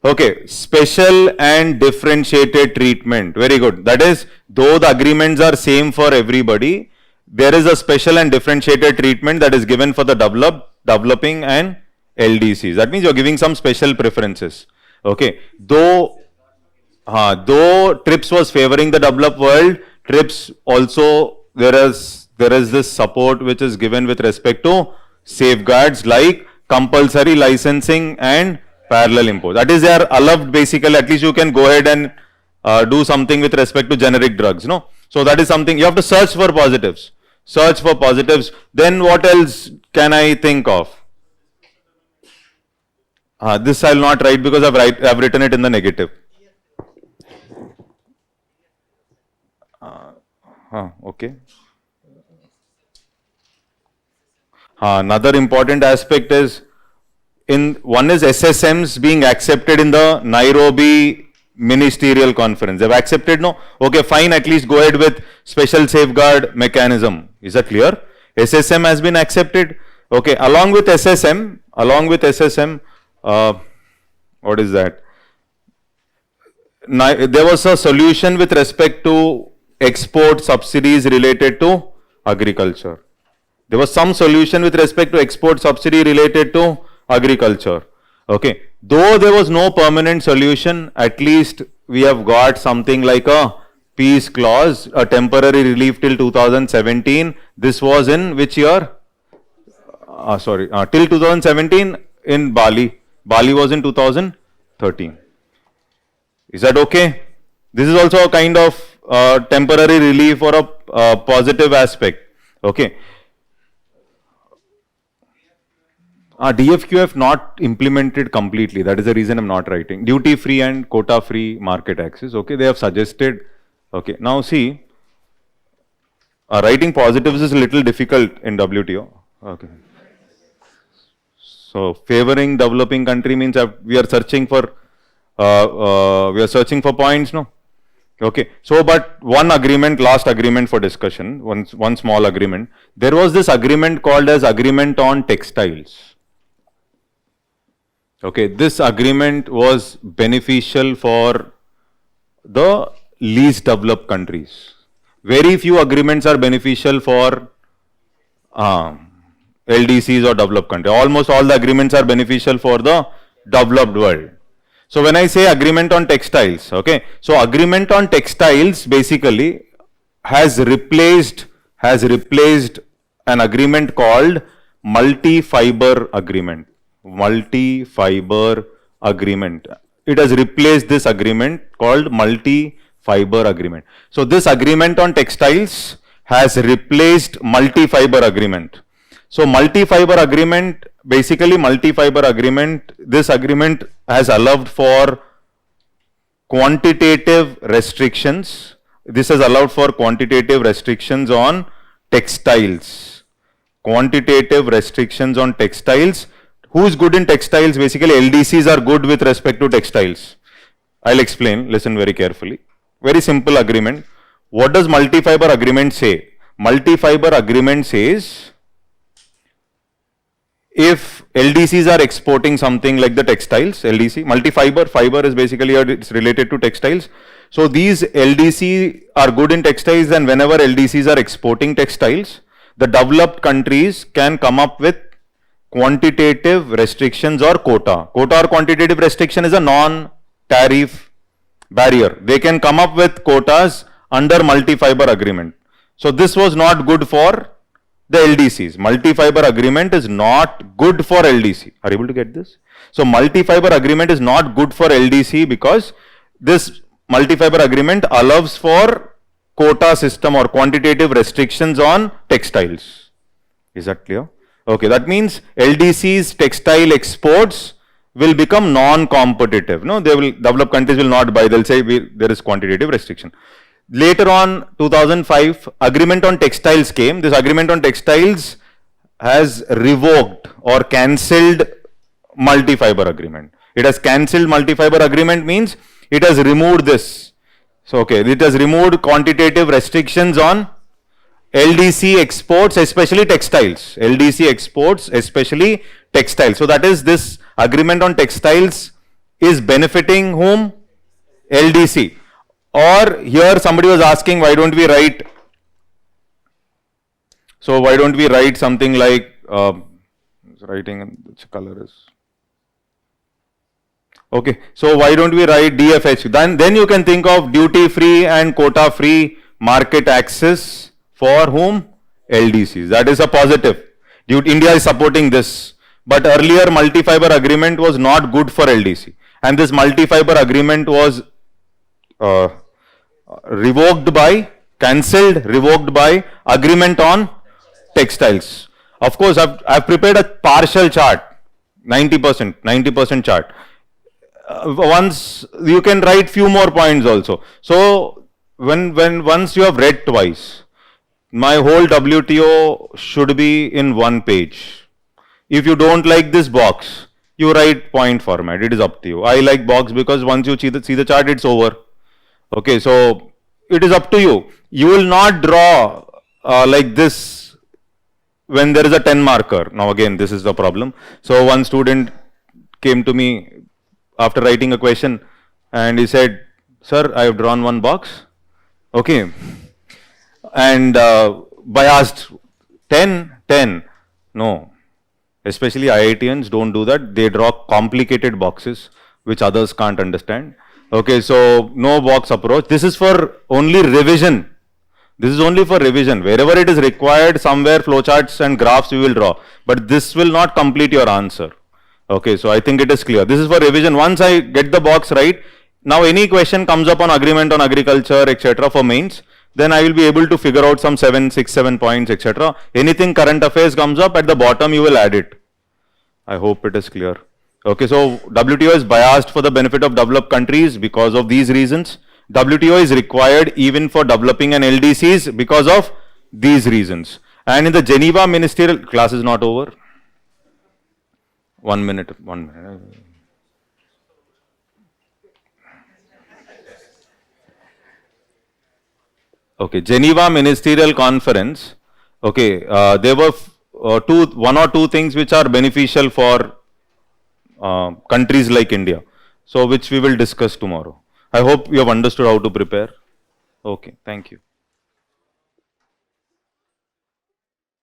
Okay, special and differentiated treatment. Very good. That is, though the agreements are same for everybody, there is a special and differentiated treatment that is given for the developing and LDCs. That means you're giving some special preferences. Okay, though TRIPS was favoring the developed world, TRIPS also there is this support which is given with respect to safeguards like compulsory licensing and parallel import. That is their allowed basically. At least you can go ahead and do something with respect to generic drugs. No, so that is something you have to search for positives. Search for positives. Then what else can I think of? This I will not write because I've written it in the negative. Okay. Another important aspect is one is SSMs being accepted in the Nairobi ministerial conference. They've accepted, no? Okay, fine, at least go ahead with special safeguard mechanism. Is that clear? SSM has been accepted. Okay, along with SSM, what is that? There was a solution with respect to export subsidies related to agriculture. There was some solution with respect to export subsidy related to agriculture. Okay, though there was no permanent solution, at least we have got something like a peace clause, a temporary relief till 2017. This was in which year? Till 2017 in Bali. Bali was in 2013. Is that okay? This is also a kind of temporary relief or a positive aspect. Okay. DFQF not implemented completely. That is the reason I'm not writing. Duty free and quota free market access. Okay, they have suggested. Okay, now see, writing positives is a little difficult in WTO. Okay. So favoring developing country means we are searching for points, no? Okay. So, but one agreement, last agreement for discussion, one small agreement. There was this agreement called as agreement on textiles. Okay, this agreement was beneficial for the least developed countries. Very few agreements are beneficial for LDCs or developed countries. Almost all the agreements are beneficial for the developed world. So when I say agreement on textiles, okay, so agreement on textiles basically has replaced an agreement called multi-fiber agreement. Multi-fiber agreement. It has replaced this agreement called multi-fiber agreement. So this agreement on textiles has replaced multi-fiber agreement. So multi-fiber agreement, basically multi-fiber agreement, this agreement has allowed for quantitative restrictions. This has allowed for quantitative restrictions on textiles. Quantitative restrictions on textiles. Who is good in textiles? Basically LDCs are good with respect to textiles. I'll explain, listen very carefully. Very simple agreement. What does multi-fiber agreement say? Multi-fiber agreement says, if LDCs are exporting something like the textiles, LDC, multi-fiber, fiber is basically it's related to textiles. So these LDC are good in textiles, and whenever LDCs are exporting textiles, the developed countries can come up with quantitative restrictions or quota. Quota or quantitative restriction is a non-tariff barrier. They can come up with quotas under multi-fiber agreement. So this was not good for the LDCs. Multi-fiber agreement is not good for LDC. Are you able to get this? So multi-fiber agreement is not good for LDC because this multi-fiber agreement allows for quota system or quantitative restrictions on textiles. Is that clear? Okay, that means LDC's textile exports will become non-competitive. No, they will, developed countries will not buy. They'll say there is quantitative restriction. Later on, 2005, agreement on textiles came. This agreement on textiles has revoked or cancelled multi-fiber agreement. It has cancelled multi-fiber agreement means it has removed this. So, okay, it has removed quantitative restrictions on LDC exports, especially textiles. LDC exports, especially textiles. So, that is this agreement on textiles is benefiting whom? LDC. Or here somebody was asking, why don't we write, so why don't we write something like, writing, which color is, okay, so why don't we write DFH, then you can think of duty free and quota free market access for whom? LDCs, that is a positive. India is supporting this, but earlier multi-fiber agreement was not good for LDC, and this multi-fiber agreement was revoked by, cancelled, revoked by agreement on textiles. Of course, I've prepared a partial chart, 90% chart. Once you can write few more points also. So once you have read twice, my whole WTO should be in one page. If you don't like this box, you write point format. It is up to you. I like box because once you see the chart, it's over. Okay, so it is up to you. You will not draw like this when there is a 10 marker. Now again, this is the problem. So one student came to me after writing a question and he said, sir, I have drawn one box. Okay. And biased 10. No. Especially IITians don't do that. They draw complicated boxes which others can't understand. Okay, so no box approach. This is for only revision. This is only for revision. Wherever it is required, somewhere flowcharts and graphs we will draw. But this will not complete your answer. Okay, so I think it is clear. This is for revision. Once I get the box right, now any question comes up on agreement on agriculture, etc. for mains, then I will be able to figure out some 6, 7 points, etc. Anything current affairs comes up, at the bottom you will add it. I hope it is clear. Okay, so WTO is biased for the benefit of developed countries because of these reasons. WTO is required even for developing an LDCs because of these reasons. And in the Geneva ministerial, class is not over. 1 minute. Okay, Geneva Ministerial Conference. Okay, there were one or two things which are beneficial for countries like India. So, which we will discuss tomorrow. I hope you have understood how to prepare. Okay, thank you.